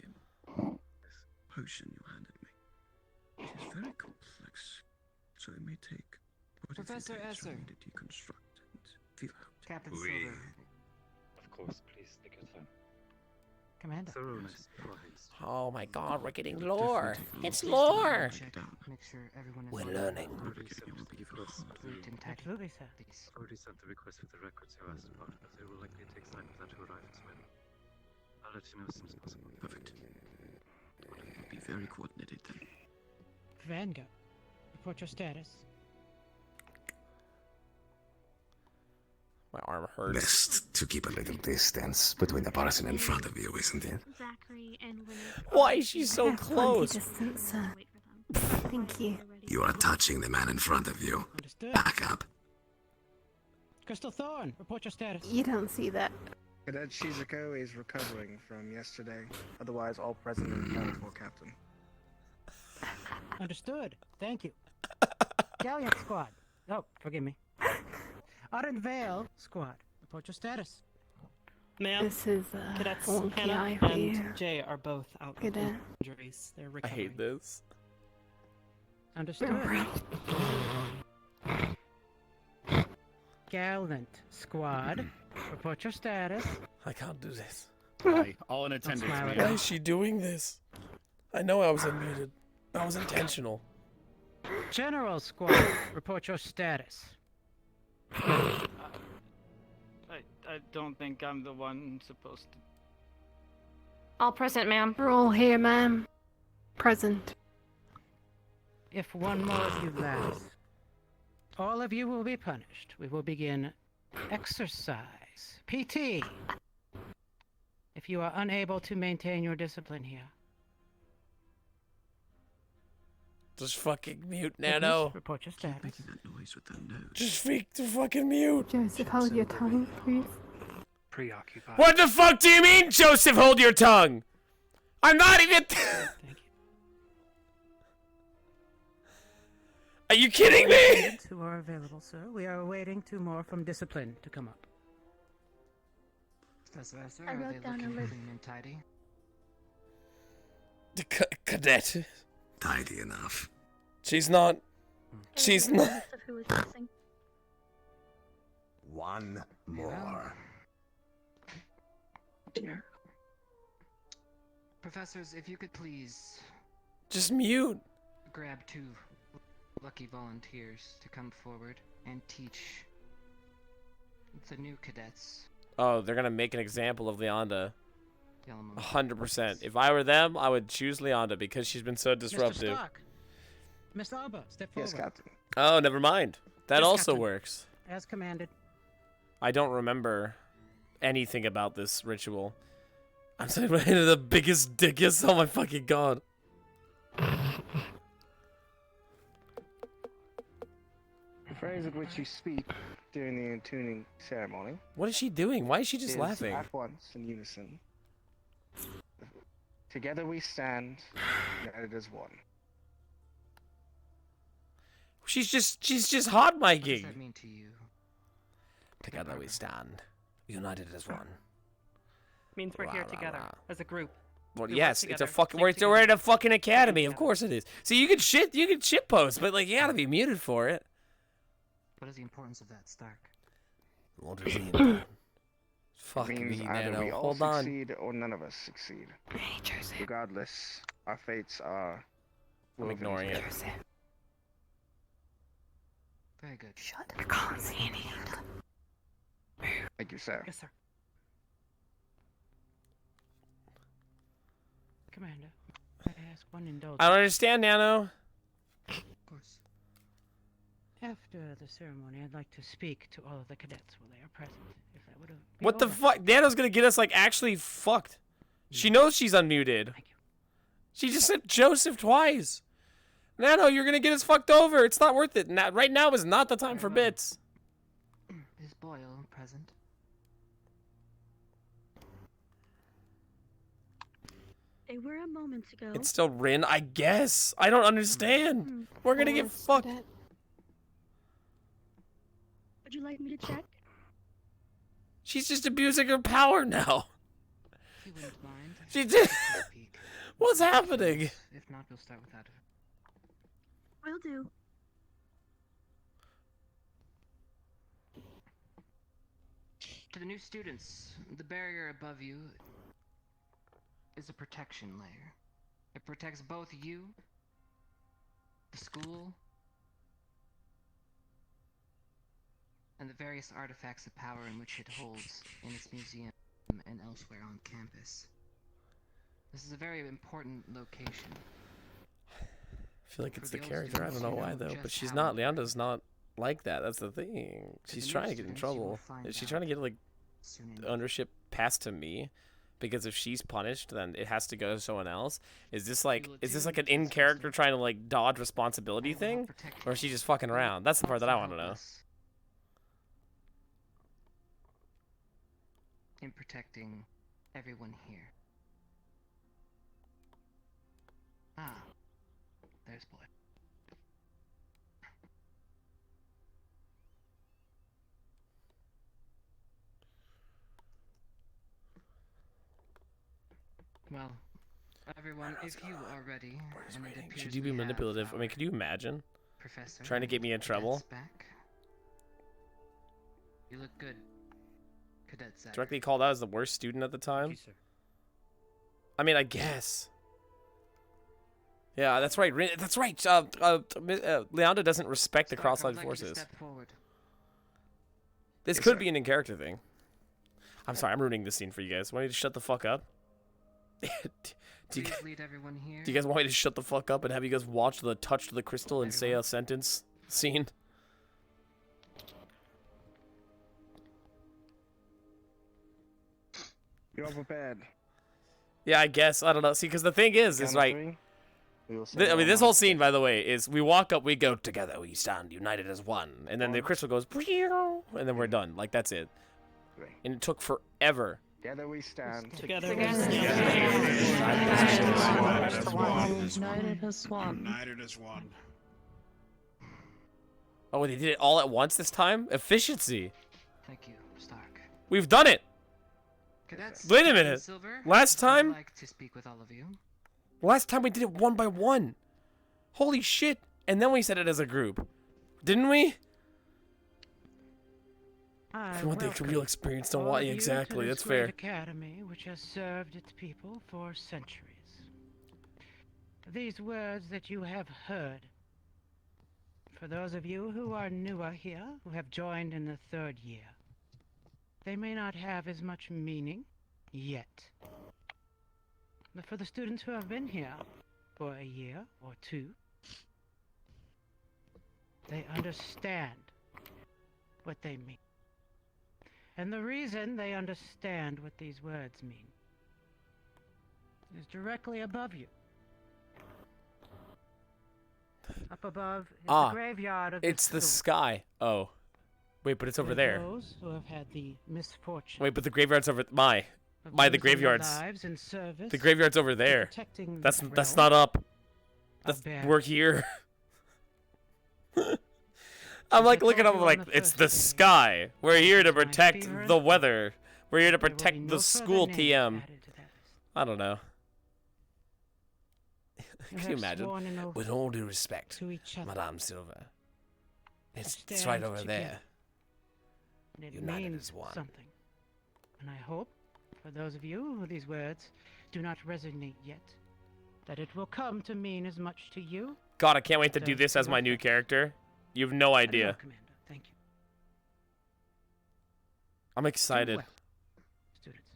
Potion you handed me. It is very complex, so it may take Professor Esser. to deconstruct and feel out. Captain Silver. Of course, please take your time. Commander. Oh my God, we're getting lore. It's lore. Make sure everyone is We're learning. Absolutely, sir. I've already sent the request with the records you asked about, but it will likely take time for that to arrive as well. I'll let you know as soon as possible. Perfect. Be very coordinated then. Vanguard, report your status. My arm hurts. Best to keep a little distance between the person in front of you, isn't it? Zachary and Winnie. Why is she so I have plenty close? distance, sir. Thank you. You are touching the man in front of you. Understood. Back up. Crystal Thorn, report your status. You don't see that. Cadet Shizuko is recovering from yesterday. Otherwise, all present and accounted for, Captain. Understood. Thank you. Galleon Squad. Oh, forgive me. Ardent Vale Squad, report your status. Ma'am, This is Cadets wonky Hannah eye for you. and Jay are both out with Cadet. injuries. They're I recovering. hate this. Understood. Gallant Squad, report your status. I can't do this. Hi, all in attendance, smile at Why ma'am. is she doing this? I know I was unmuted. That was intentional. General Squad, report your status. I don't think I'm the one supposed to. All present, ma'am. We're all here, ma'am. Present. If one more of you laughs, all of you will be punished. We will begin exercise. PT. If you are unable to maintain your discipline here. Just fucking mute, Nano. Report your status. Making that noise with their nose. Just freak to fucking mute. Joseph, hold your tongue, please. Preoccupied. What the fuck do you mean, Joseph? Hold your tongue. I'm not even. Thank you. Are you kidding me? Who are available, sir? We are awaiting 2 more from discipline to come up. Professor Esther, I are wrote they down a looking list. clean and tidy? The cadet. Tidy enough. She's not. She's There was a not. list of who was missing. One more. Dear. Professors, if you could please Just mute. grab 2 lucky volunteers to come forward and teach the new cadets Oh, they're gonna make an example of Leonda. the elemental. 100%. If I were them, I would choose Leonda because she's been so disruptive. Mr. Stark. Mr. Alba, step forward. Yes, Captain. Oh, never mind. That Yes, also Captain. works. As commanded. I don't remember anything about this ritual. I'm saying right into the biggest dickus. Oh my fucking god. The phrase in which you speak during the attuning ceremony What is she doing? Why is she just is laughing? at once in unison. Together we stand, united as one. She's just hot What does miking. that mean to you? Together we stand, united as one. Means we're here Rah, rah, together rah. as a group. Well, We work yes, it's a together, fucking. think We're at together. a fucking academy. Of together. course it is. See, you can shit post, but like you gotta be muted for it. What is the importance of that, Stark? What does it mean? Fuck It means me, either Nano. we all Hold on. succeed or none of us succeed. Hey, Joseph. Regardless, our fates are. I'm woven ignoring it. together. Joseph. Very good. Shut. I can't see anything. Thank you, sir. Yes, sir. Commander, may I ask one indulgence? I don't understand, Nano. Of course. After the ceremony, I'd like to speak to all of the cadets while they are present. If that would be What the all right. fuck? Nano's gonna get us like actually fucked. She knows she's unmuted. Thank you. She just said Joseph twice. Nano, you're gonna get us fucked over. It's not worth it. Right now is not the time for Very well. bits. Is Boyle present? They were a moment ago. It's still Rin, I guess. I don't understand. We're gonna get fucked. Would you like me to check? She's just abusing her power now. If you wouldn't mind. She did. take a peek. What's happening? If not, we'll start with that. Will do. To the new students, the barrier above you is a protection layer. It protects both you, the school, and the various artifacts of power in which it holds in its museum and elsewhere on campus. This is a very important location. I feel like it's For the the old character. I don't students, know you why know though. just But she's how not. Leonda's not like that. That's the thing. To She's the new trying to get in students, you will trouble. find Is she out trying to get like soon enough. ownership passed to me? Because if she's punished, then it has to go to someone else. Is this like an in character trying to like dodge responsibility thing, or is she just fucking around? That's the part that I want to know. In protecting everyone here. Ah, there's Boy. Well, everyone, if you are ready, and it appears Should you be we have manipulative? I mean, our could you imagine Professor trying to get me in cadets trouble? back. You look good, Cadet Zach. Directly called out as the worst student at the time. I mean, I guess. Yeah, that's right. That's right. Leonda doesn't respect the Stark, I would cross-eyed like you to forces. step forward. This Yes, could sir. be an in character thing. I'm sorry, I'm ruining this scene for you guys. Want me to shut the fuck up? do, you, Please lead everyone here. do you guys want me to shut the fuck up and have you guys watch the touch to the crystal and say a sentence scene? You're prepared. Yeah, I guess. I don't know. See, because the thing is Count of like, three. We will send I mean, all this whole our- scene, by the way, is we walk up, we go together, we stand united as one, and then the crystal goes, and then we're done. Like that's it. And it took forever. Together we stand. Together we United as one. United as one. Oh, they did it all at once this time? Efficiency. Thank you, Stark. We've done it. Cadets, Wait a Captain minute. Silver, Last I'd time? like to speak with all of you. Last time we did it one by one. Holy shit. And then we said it as a group. Didn't we? If you want the real experience, don't want exactly. That's fair. Academy, which has served its people for centuries. These words that you have heard. For those of you who are newer here, who have joined in the 3rd year, they may not have as much meaning yet. But for the students who have been here for a year or 2, they understand what they mean. And the reason they understand what these words mean is directly above you. Up above is the graveyard of it's the school. sky. Oh. Wait, but it's over there. Those who have had the misfortune Wait, but the graveyard's over the losing graveyard's their lives in service the graveyard's over there. protecting That's the that's realm not up. That's bear. we're here. I'm like looking up like it's the sky. We're here to protect the weather. We're here to protect the school TM. I don't know. Can you imagine? With all due respect, Madame Silver. It's right over there. And it United means as one. something. And I hope, for those of you who these words do not resonate yet, that it will come to mean as much to you. God, I can't wait to do this as my new character. You have no idea. Commander. Thank you. I'm excited. well, students.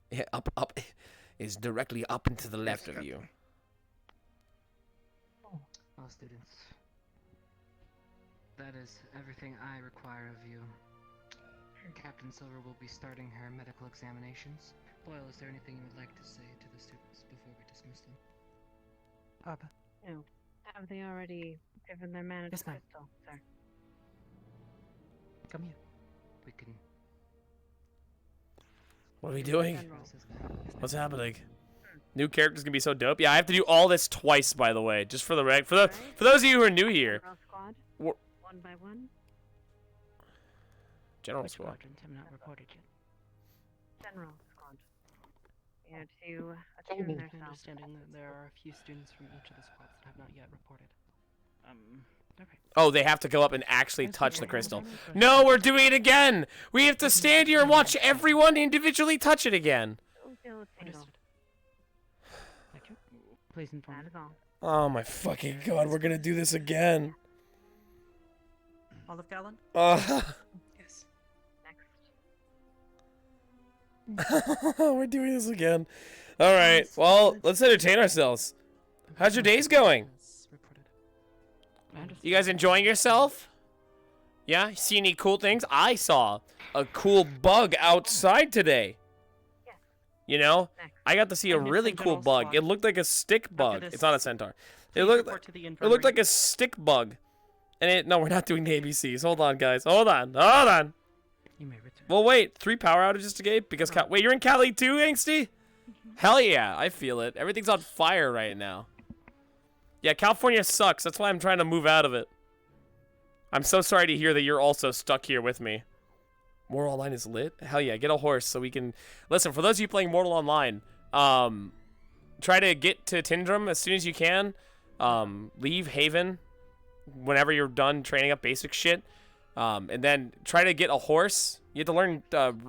Yeah, up is directly up and to the left of you. Well, students, that is everything I require of you. Captain Silver will be starting her medical examinations. Boyle, is there anything you would like to say to the students before we dismiss them? Papa. No. Have they already given their mana to Yes, ma'am. Crystal, sir? Come here. We can. What are we doing? General. What's happening? New character's gonna be so dope. Yeah, I have to do all this twice, by the way, just for the reg. For those of you who are new here. General squad, Wha- one by one. General Which squad. quadrants have not reported yet? General squad. They are to attune My themselves. understanding that there are a few students from each of the squads that have not yet reported. Okay. Oh, they have to go up and actually touch the crystal. No, we're doing it again. We have to stand here and watch everyone individually touch it again. Still single. Thank you. Please inform That me. is all. Oh my fucking god, we're gonna do this again. Olive Gallon? Yes. We're doing this again. All right. Well, let's entertain ourselves. How's your days going? You guys enjoying yourself? Yeah? See any cool things? I saw a cool bug outside today. You know? I got to see a really cool bug. It looked like a stick bug. It's not a centaur. It looked like a stick bug. And no, we're not doing the ABCs. Hold on, guys. Hold on. You may return. Well, wait. 3 power outages today? Because wait, you're in Cali too, Angsty? Hell yeah, I feel it. Everything's on fire right now. Yeah, California sucks. That's why I'm trying to move out of it. I'm so sorry to hear that you're also stuck here with me. Mortal Online is lit? Hell yeah, get a horse so we can... Listen, for those of you playing Mortal Online, try to get to Tindrum as soon as you can. Leave Haven whenever you're done training up basic shit. And then try to get a horse. You have to learn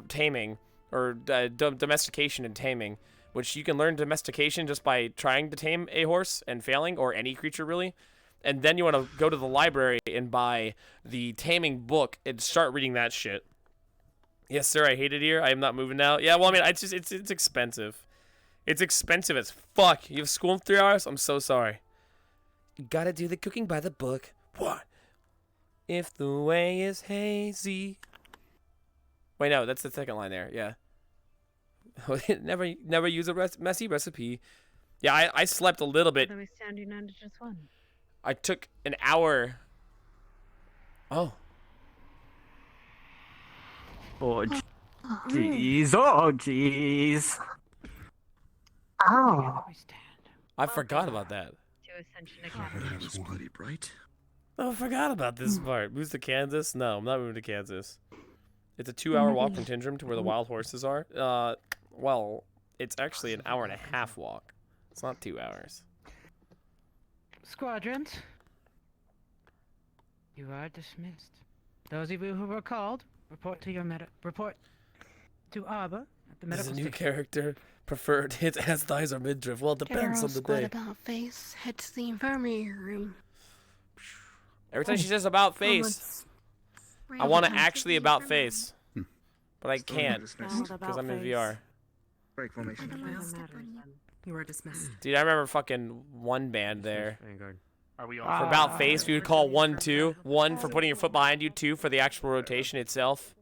taming, or domestication and taming, which you can learn domestication just by trying to tame a horse and failing, or any creature really. And then you want to go to the library and buy the taming book and start reading that shit. Yes, sir, I hate it here. I am not moving now. Yeah, well, I mean, it's expensive. It's expensive as fuck. You have school in 3 hours? I'm so sorry. You gotta do the cooking by the book. What? If the way is hazy. Wait, no, that's the second line there. Yeah. never use a messy recipe. Yeah, I slept a little bit. Then we stand united as one. I took an hour. Oh. Oh, jeez. Oh, jeez. Oh. I forgot about that. To Ascension Academy. That's bloody bright. Oh, I forgot about this part. Moves to Kansas? No, I'm not moving to Kansas. It's a 2-hour walk from Tindrum to where the wild horses are. Well, it's actually an hour and a half walk. It's not 2 hours. Squadrons, you are dismissed. Those of you who were called, report to Arbor at the This is medical a new station. character. Preferred hit ass, thighs, or midriff. Well, it depends General on the squad day. about face. Head to the infirmary room. Every time she says about face, I want to actually about face. But I can't because I'm in VR. Break formation. You are dismissed. Dude, I remember fucking one band there. Are we For about face, we would call 1, 2. 1 for putting your foot behind you, 2 for the actual rotation itself.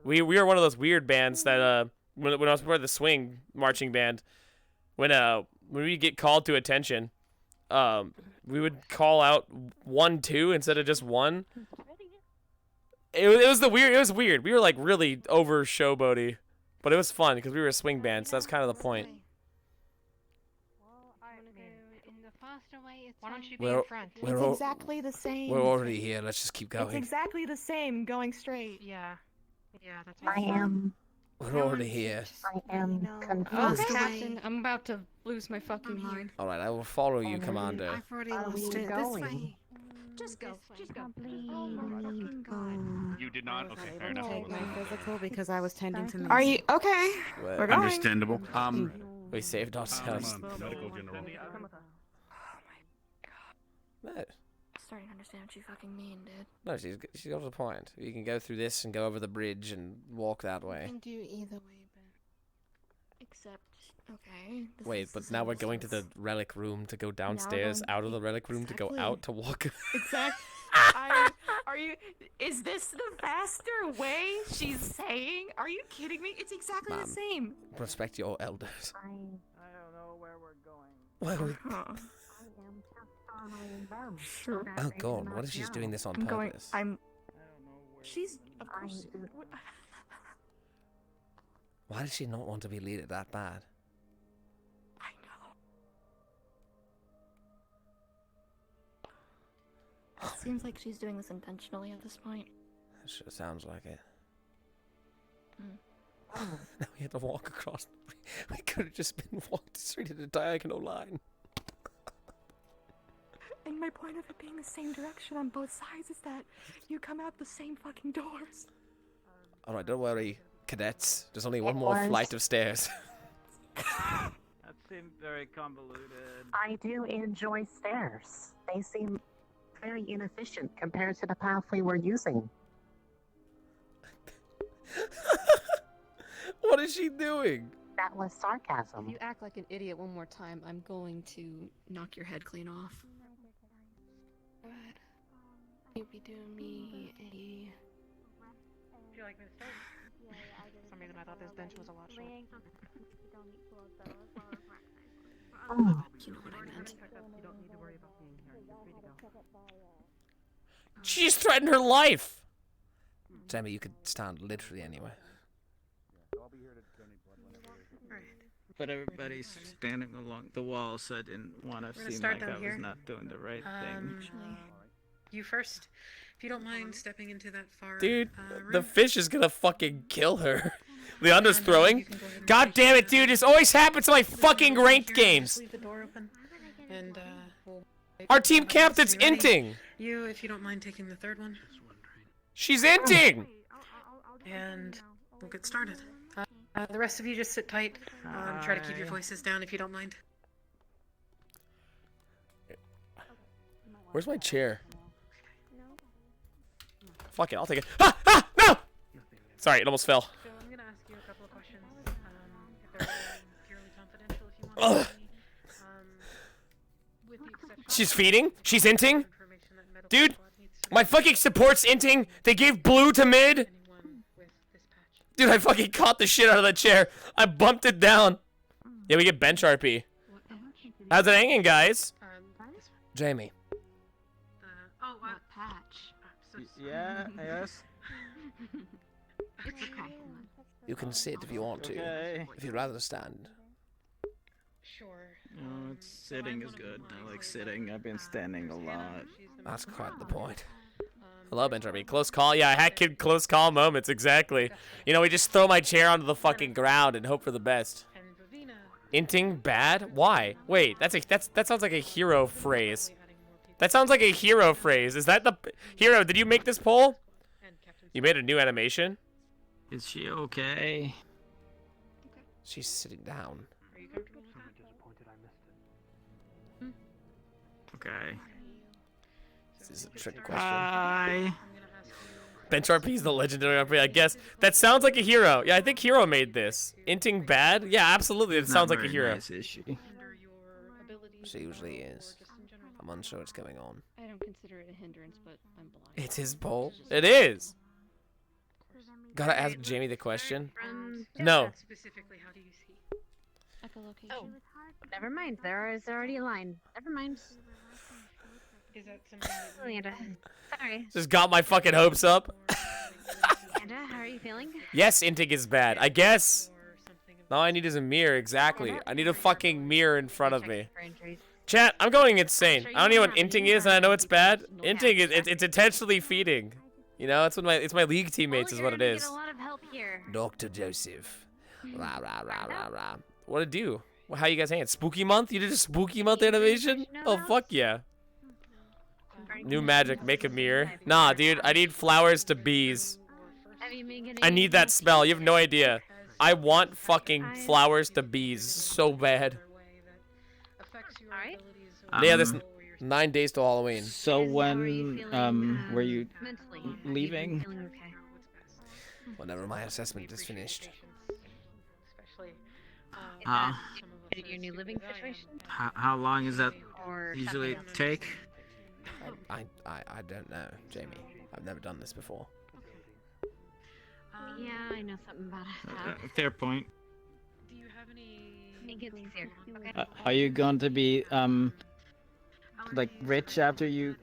We were one of those weird bands that when I was part of the swing marching band, when we get called to attention, we would call out 1, 2 instead of just 1. It was weird. We were like really over showboaty, but it was fun because we were a swing band, so that's kind of the point. Why don't you be We're- in front? we're It's al- exactly the same. We're already here. Let's just keep It's going. exactly the same, going straight. Yeah. Yeah, that's I am. We're already here. I am Oh, confused. Captain, I'm about to lose my fucking mind. All right, I will follow you, Commander. I've already Are lost we it. going? This way. Just go. Just go. You did not? Okay, fair enough. Take my physical because I was tending to Are you okay? What? We're going. Understandable. We saved ourselves. Medical general. What? Starting to understand what you fucking mean, dude. No, she's got the point. You can go through this and go over the bridge and walk that You way. can do either way, but except okay. this Wait, is but the now we're same going to the sense. relic room to go downstairs, then- out of the relic room to go Exactly. out to walk. Exactly. Are you? Is this the faster way she's saying? Are you kidding me? It's exactly Ma'am. the same. Respect your elders. I don't know where we're going. Well, Huh. Sure. oh God, what if she's doing this on I'm going. purpose? She's. Of course. Why does she not want to be leader that bad? I know. It seems like she's doing this intentionally at this point. That sure sounds like it. Hmm. Now we had to walk across. We could have just been walked straight in a diagonal line. And my point of it being the same direction on both sides is that you come out the same fucking doors. All right, don't worry, cadets. There's only one It more was- flight of stairs. That seemed very convoluted. I do enjoy stairs. They seem very inefficient compared to the path we were using. What is she doing? That was sarcasm. If you act like an idiot one more time, I'm going to knock your head clean off. Go ahead. You be doing me a. Would you like me to start? For some reason I thought this bench was a lot shorter. You know what I meant. You don't need to worry about being here. You're free to go. She just threatened her life. Sammy, you could stand literally anywhere. But everybody's standing along the wall, so I didn't want to gonna seem start like down I was here. not doing the right thing. You first, if you don't mind stepping into that far. Dude, room. the fish is gonna fucking kill her. Leandra's throwing. God damn it, dude! This always happens to my fucking ranked games. Leave the door open, and we'll Our team captain's Ready? inting. You, if you don't mind taking the third one. She's inting. And we'll get started. The rest of you just sit tight. Try to keep your voices down if you don't mind. Where's my chair? Fuck it, I'll take it. Ah! Ah! No! Sorry, it almost fell. So I'm gonna ask you a couple of questions. If they're purely confidential, if you want. To with the exception She's feeding? She's inting? Dude, my fucking support's inting. They gave blue to mid. Dude, I fucking caught the shit out of that chair. I bumped it down. Yeah, we get bench RP. How's it hanging, guys? Jamie. Patch. Yeah, yes. It's a compliment. You can sit if you want to. Okay. If you'd rather stand. Sure. No, sitting is good. I like sitting. I've been standing a lot. That's quite the point. Hello, bench RP. Close call. Yeah, HatKid close call moments. Exactly. You know, we just throw my chair onto the fucking ground and hope for the best. Inting bad? Why? Wait, that sounds like a hero phrase. That sounds like a hero phrase. Is that the hero? Did you make this poll? You made a new animation? Is she okay? She's sitting down. Are you comfortable? Okay. This is a trick question. Hi. Bench RP is the legendary RP, I guess. That sounds like a hero. Yeah, I think Hero made this. Inting bad? Yeah, absolutely. It sounds like a hero. Nice, is she? She usually is. I'm unsure what's going on. I don't consider it a hindrance, but I'm blind. It's his poll. It is. Gotta ask Jamie the question. No. Specifically, how do you see? Echolocation. Oh, never mind. There is already a line. Never mind. Is that something that Leander, sorry. Just got my fucking hopes up. Leander, how are you feeling? Yes, Inting is bad. I guess. All I need is a mirror, exactly. I need a fucking mirror in front of me. Chat, I'm going insane. I don't know what Inting is, and I know it's bad. Inting is it's intentionally feeding. You know, it's my league teammates is what it is. Get a lot of help here. Dr. Joseph. Rah rah rah rah rah. What'd it do? Well, how you guys hanging? Spooky month? You did a spooky month animation? Oh fuck yeah. New magic, make a mirror. Nah, dude, I need flowers to bees. I need that smell. You have no idea. I want fucking flowers to bees so bad. Alright. Yeah, there's 9 days till Halloween. So when were you leaving? Whenever my assessment is finished. Your new living situation? How long does that Or usually something else? take? I don't know, Jamie. I've never done this before. Yeah, I know something about it. Fair point. Do you have any? It gets easier. Okay. Are you going to be like rich after you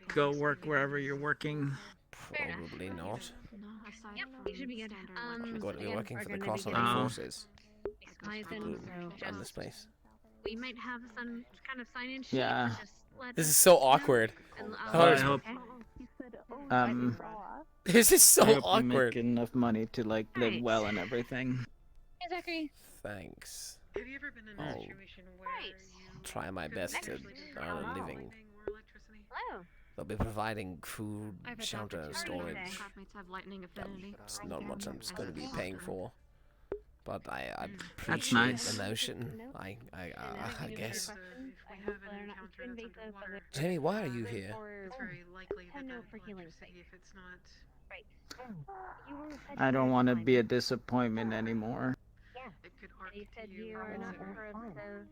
go work wherever you're working? Probably not. Yep, you should be good. I'm going to be working for the We're gonna be crossover getting forces. License, so On this place. we might have some kind of sign-in sheet. Yeah. Just let This us is so know, awkward. and I I'll- hope. This is so I hope you awkward. make enough money to like live Right. well and everything. Hey, Zachary. Thanks. Have you ever been in a Oh. situation where you Try my best to earn a living. Hello. They'll be providing food, I've had shelter, doctors storage. classmates have lightning affinity. It's not much I'm just going to be paying for. But I That's appreciate nice. the notion. I guess. I hope they're not too invasive, but Jamie, why are you here? It's very likely that no that for healing sake. if it's not. Right. I don't want to be a disappointment anymore. Yeah. It could You said you are not corrosive.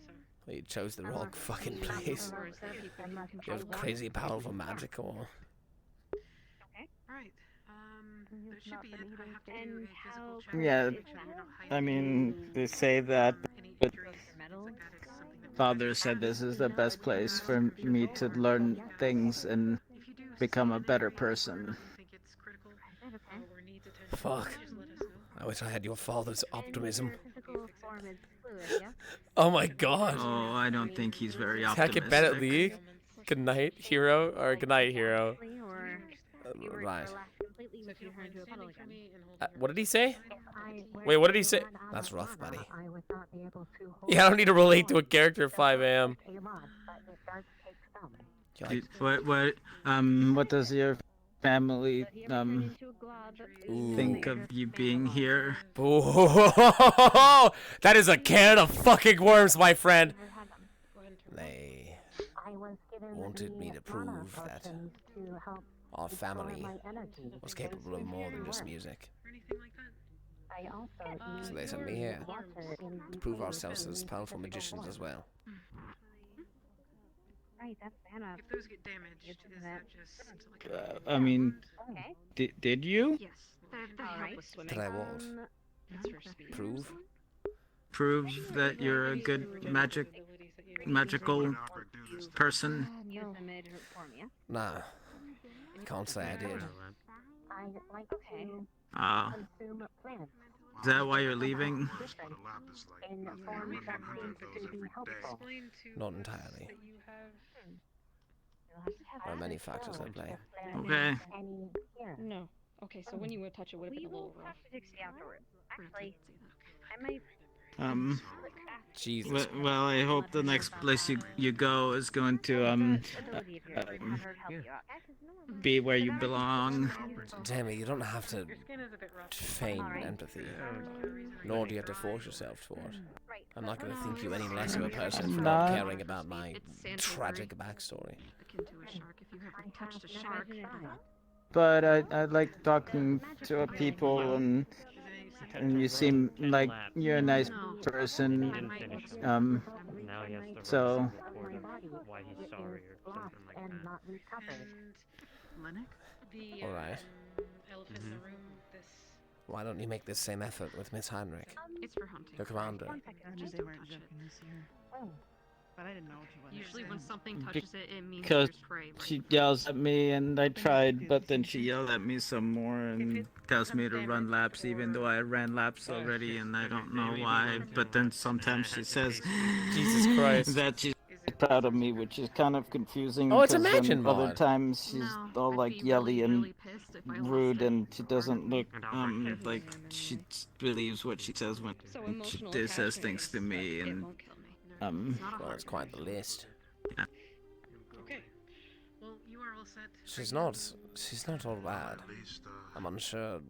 Well, you chose the wrong fucking place. You have crazy powerful magic or... Okay. Alright. That should be it. I have to do And a how physical check. Yeah, Make sure you're not hiding I mean, they say that, but Metal. Father said this is the best place for me to learn things and become a better person. Fuck. I wish I had your father's optimism. Physical form is fluid, yeah? Oh my god. Oh, I don't think he's very Heck optimistic. it Bennett League? Good night, hero? Or good night, hero? Or you were Right. to last completely with your hand to a puddle again. What did he say? I Wait, what did he say? That's rough, buddy. I would not be able to hold Yeah, I don't need to relate to a character at 5 a.m. a lot, but it does take some. What does your family think of you being here? Ooh, that is a can of fucking worms, my friend. They wanted me to prove that our family was capable of more than just music. So they sent me here to prove ourselves as powerful magicians as well. Right, that's Anna. If those get damaged, is that just I mean, Okay. did you? Yes. They help with swimming. Did I what? That's for speed. Prove? prove that you're a good magical person? Nah, can't say I did. Ah. Is that why you're leaving? Not entirely. There are many factors at play. Okay. No. Okay, so when you would touch it would have been a little rough. Actually, I might. Jesus. Well, I hope the next place you go is going to be where you belong. Jamie, you don't have to feign empathy, nor do you have to force yourself for it. I'm not going to think you any less of a person for not caring about my tragic backstory. Akin to a shark if you ever touched a shark. But I like talking to people, and you seem like you're a nice person. So. Why he's sorry or something like that. Alright. Why don't you make this same effort with Miss Heinrich? It's for hunting. Your commander. Just don't touch it. But I didn't know what you wanted. Usually when something touches it, it means Because there's prey. she yells at me, and I tried, but then she yelled at me some more and tells me to run laps, even though I ran laps already, and I don't know why. But then sometimes she says, Jesus Christ, that she's proud of me, which is kind of confusing. Oh, it's a because Imagine other mod. times she's all like yelly and rude, and she doesn't look like she believes what she says when she says things to me, and well, it's quite the list. Yeah. Okay. Well, you are all set. She's not all bad. I'm unsure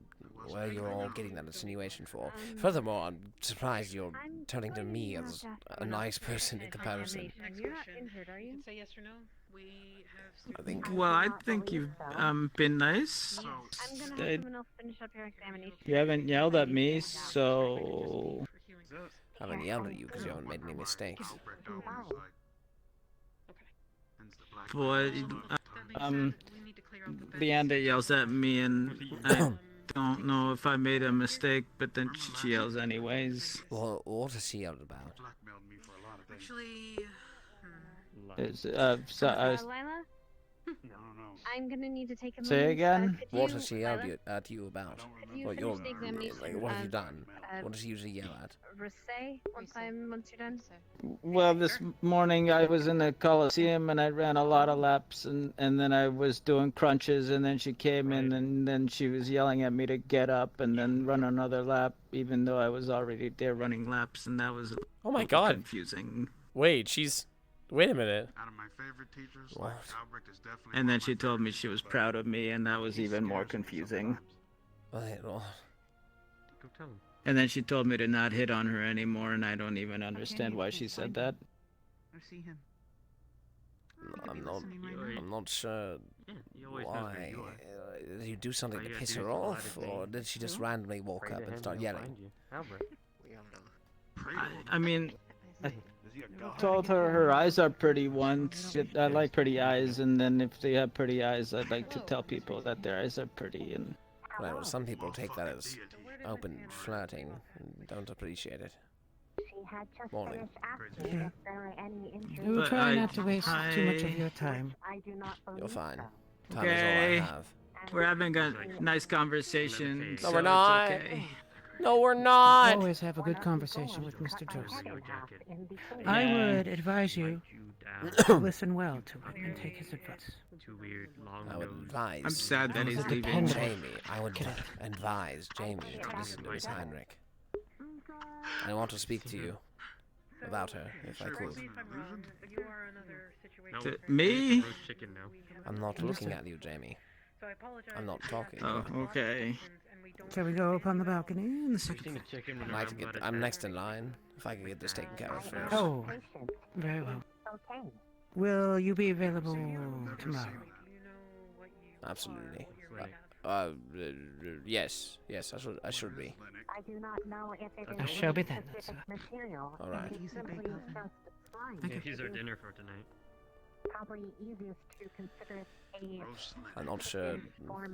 where you're all getting that insinuation for. Furthermore, I'm surprised you're turning to me as a nice person in comparison. You're not injured, are you? You can say yes or no. We have. I think. Well, I think you've been nice. I'm gonna have someone else finish up your examination. You haven't yelled at me, so. I haven't yelled at you because you haven't made any mistakes. Boy, Leander yells at me, and I don't know if I made a mistake, but then she yells anyways. Well, what has she yelled about? Actually. Lila? I'm gonna need to take a moment. Say again? What has she yelled at you about? You What, finish the examination. what have you done? What does she usually yell at? Say once you're done. Well, this morning I was in the Coliseum and I ran a lot of laps, and then I was doing crunches, and then she came in, and then she was yelling at me to get up and then run another lap, even though I was already there running laps, and that was Oh my God, confusing. Wait a minute. Out of my favorite teachers, What? Albrecht is definitely. And then she told me she was proud of me, and that was even more confusing. Wait, well, Go tell him. And then she told me to not hit on her anymore, and I don't even understand why she said that. I see him. I'm not sure You always know where why. you are. Did you do something All to you piss gotta her do is go out off, a day. or did she just randomly walk Pray up to and him, start he'll yelling? find you. Albert. I mean, I told her eyes are pretty once. I like pretty eyes, and then if they have pretty eyes, I'd like to tell people that their eyes are pretty. And Right, well, some people take that as open flirting and don't appreciate it. Morning. We will But try not to waste too much of I- your time. You're fine. Time okay, is all I have. we're having a nice conversation. No, so we're it's not. okay. No, we're not. Always have a good conversation with Mr. Joseph. Yeah. I would advise you to listen well to him and take his advice. Too weird, long I would nose. advise. I'm sad that he's leaving. dependable. Jamie. I would advise Jamie to listen to Miss Heinrich. I want to speak to you about her, if I could. You are another situation. To me? Roast chicken now. I'm not looking at you, Jamie. So I apologize. I'm not talking. Oh, okay. Shall we go up on the balcony in the second Seen a floor? chicken when I'd like to I'm get. about to I'm die. next in line. If I could get this taken care of first. Oh, very well. Will you be available tomorrow? Absolutely. Yes. Yes, I should be. I shall be then, sir. All right. Yeah, here's our dinner for tonight. I'm not sure.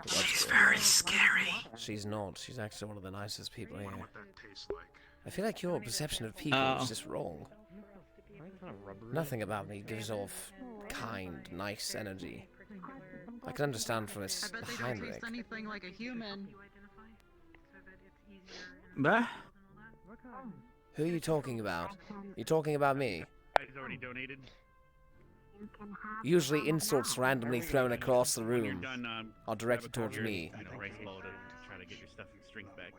She's very scary. She's not. She's actually one of the nicest people here. What that tastes like. I feel like your perception of people is just wrong. Nothing about me gives off kind, nice energy. I can understand from its Heinrich. anything like a human. Bah? Who are you talking about? You talking about me? He's already donated. Usually insults randomly thrown across the When you're room done, are directed towards me. Race low to try to get your stuff and strength back.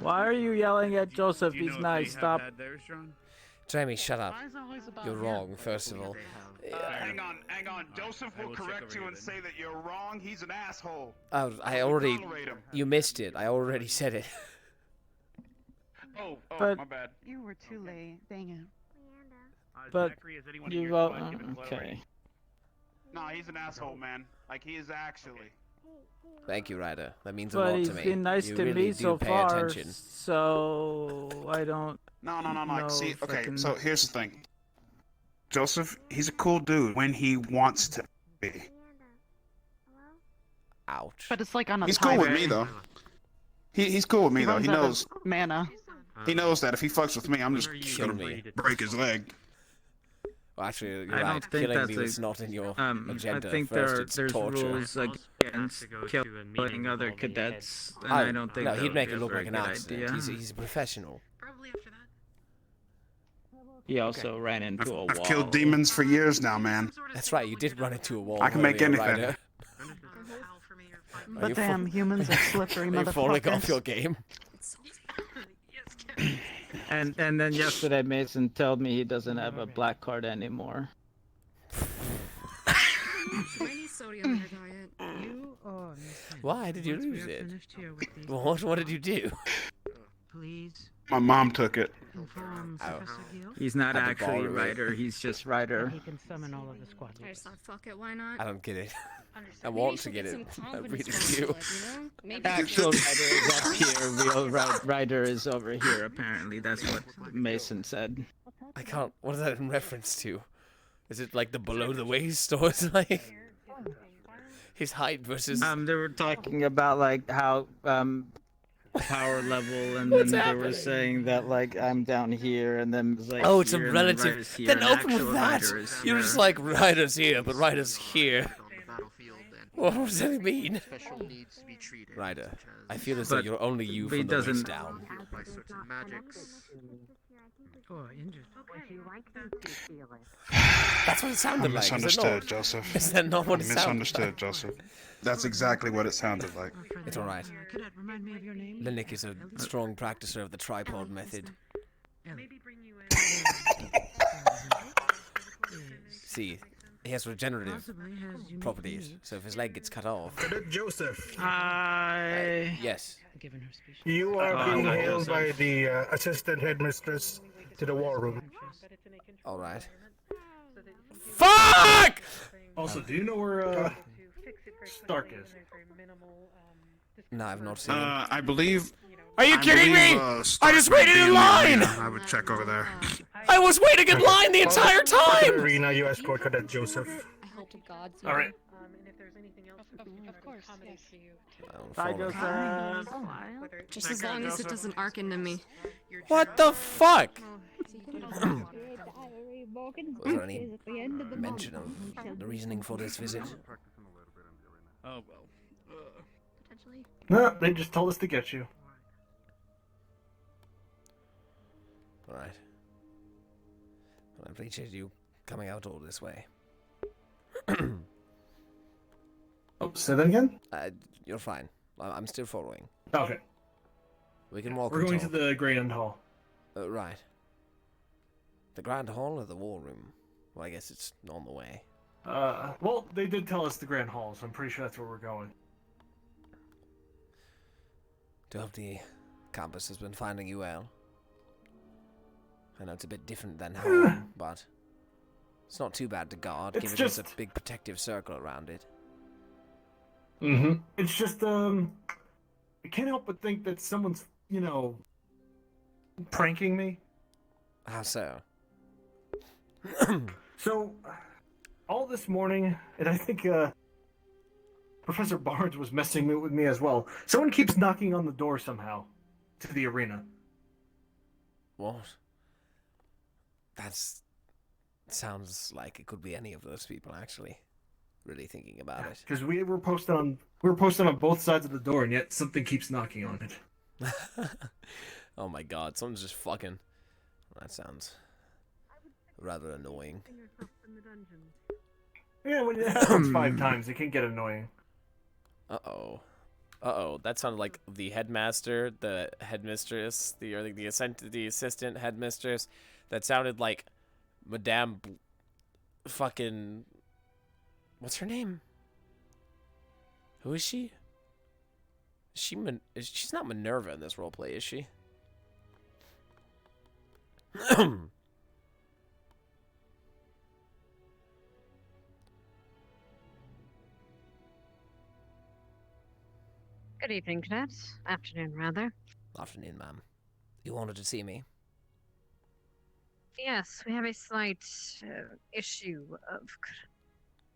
Why are you yelling at Joseph? Do you know He's if nice. they have Stop. had theirs, John? Jamie, shut up. Why is it always about You're him? wrong, first of all. Hang on. Joseph will correct you and say that you're wrong. He's an asshole. Oh, I already... Tolerate him. You missed it. I already said it. Oh, But- my bad. You were too late. Dang it. But Zachary, has anyone in you your vote. squad given blood already? Okay. Nah, he's an asshole, man. Like, he is actually. Thank you, Ryder. That means a But lot he's to me. been nice you to really me do so pay far, attention. so I don't. No. know See, if I okay, can- so here's the thing. Joseph, he's a cool dude when he wants to be. Ouch. But it's like on a He's cool with timer. me, though. He's cool with me, though. runs He out of knows. mana. He knows that if he fucks with me, I'm just Kill gonna me. break his leg. Well, actually, you're I right. don't think Killing that's me a- is not in your I agenda. think First, there's it's torture. rules against killing other cadets, and Oh, I don't think no, that he'd would make be it a look very like an good accident. idea. He's a professional. He also ran into a wall. I've killed demons for years now, man. That's right. You did run into a wall. I can make earlier, anything. Ryder. Are But you damn, humans are slippery Are you falling off motherfuckers. your game? And then yesterday Mason told me he doesn't have a black card anymore. I need sodium in your diet. You are Why did you Once we lose are it? finished here with these What did you do? Please My mom took it. inform Ow. Professor Gill. He's not Had to actually borrow it. Ryder, he's just Ryder. He can summon all of the squad I leaders. just thought, fuck it, why not? I don't get it. I Maybe want to she'll get it. some I confidence really from do. blood, you know? Maybe Actual Ryder is up here, real Ryder is over here apparently. That's what Mason said. I can't. What is that in reference to? Is it like the below the waist, or is it like his height versus? They were talking about like how power level, and What's then they happening? were saying that like I'm down here, and then it was like Oh, it's a here, and then relative. Ryder's here, Then and open actual with that. Ryder is You're here. just like Ryder's here, but Ryder's here. What does that mean? Special needs to be treated. Ryder, I feel as though But you're only you he from the waist doesn't- down. By certain magics. Oh, injured. That's what it sounded I like. Is it misunderstood, not? Joseph. Is that not what I it sounded misunderstood, like? Joseph. That's exactly what it sounded like. It's alright. Cadet, remind me of your name. Linnick is a strong practicer of the tripod method. See, he has regenerative Possibly has unique properties, needs. so if his leg gets cut off... Cadet Joseph, Yes. Given her species. you are Oh, being no, hailed by Joseph. the assistant headmistress to the war room. Alright. Fuck! Also, do you know where Stark is? No, I've not seen him. I believe. Are you kidding me? I just waited in line! I would check over there. I was waiting in line the entire To the time! arena, you escort Cadet Joseph. I hope to God. All right. Of course, yes. Bye, Joseph. Just as long as it doesn't arc into me. What the fuck? Was there any mention of the reasoning for this visit? Oh well. Potentially. No, they just told us to get you. Alright. Well, I appreciate you coming out all this way. Oh, say that again? You're fine. I'm still following. Okay. We can walk We're and going to talk. the Grand Hall. Right. The Grand Hall or the War Room? Well, I guess it's on the way. Well, they did tell us the Grand Hall, so I'm pretty sure that's where we're going. To hope the campus has been finding you well. I know it's a bit different than home, but it's not too bad to guard, It's given there's a just- big protective circle around it. Mm-hmm. It's just, I can't help but think that someone's, pranking me. How so? So, all this morning, and I think, Professor Barnes was messing with me as well. Someone keeps knocking on the door somehow to the arena. What? That's... sounds like it could be any of those people, actually. Really thinking about it. Because we were posted on both sides of the door, and yet something keeps knocking on it. Oh my god, someone's just fucking. That sounds rather annoying. Yeah, when it happens 5 times, it can get annoying. Uh-oh. Uh-oh, that sounded like the headmaster, the headmistress, the assistant headmistress. That sounded like Madame fucking... What's her name? Who is she? She's not Minerva in this roleplay, is she? Good evening, Cadet. Afternoon, rather. Afternoon, ma'am. You wanted to see me? Yes, we have a slight issue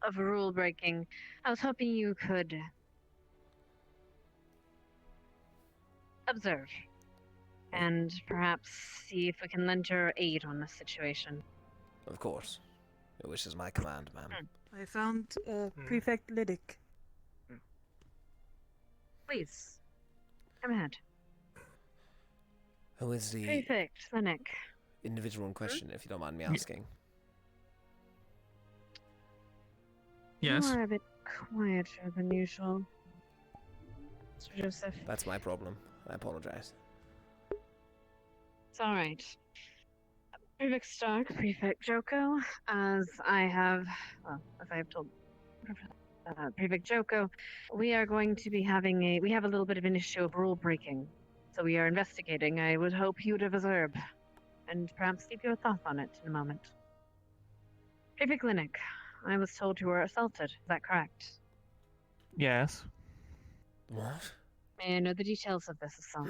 of rule breaking. I was hoping you could observe and perhaps see if we can lend your aid on this situation. Of course. Your wish is my command, ma'am. I found Prefect Lydic. Please, come ahead. Who is the Prefect Lydic individual in question, if you don't mind me asking? Yes. You are a bit quieter than usual, Mr. Joseph. That's my problem. I apologize. It's all right. Prefect Stark, Prefect Joko, as I have told Prefect Joko, we are going to be having we have a little bit of an issue of rule breaking, so we are investigating. I would hope you'd observe, and perhaps give your thoughts on it in a moment. Prefect Linnick, I was told you were assaulted. Is that correct? Yes. What? May I know the details of this assault?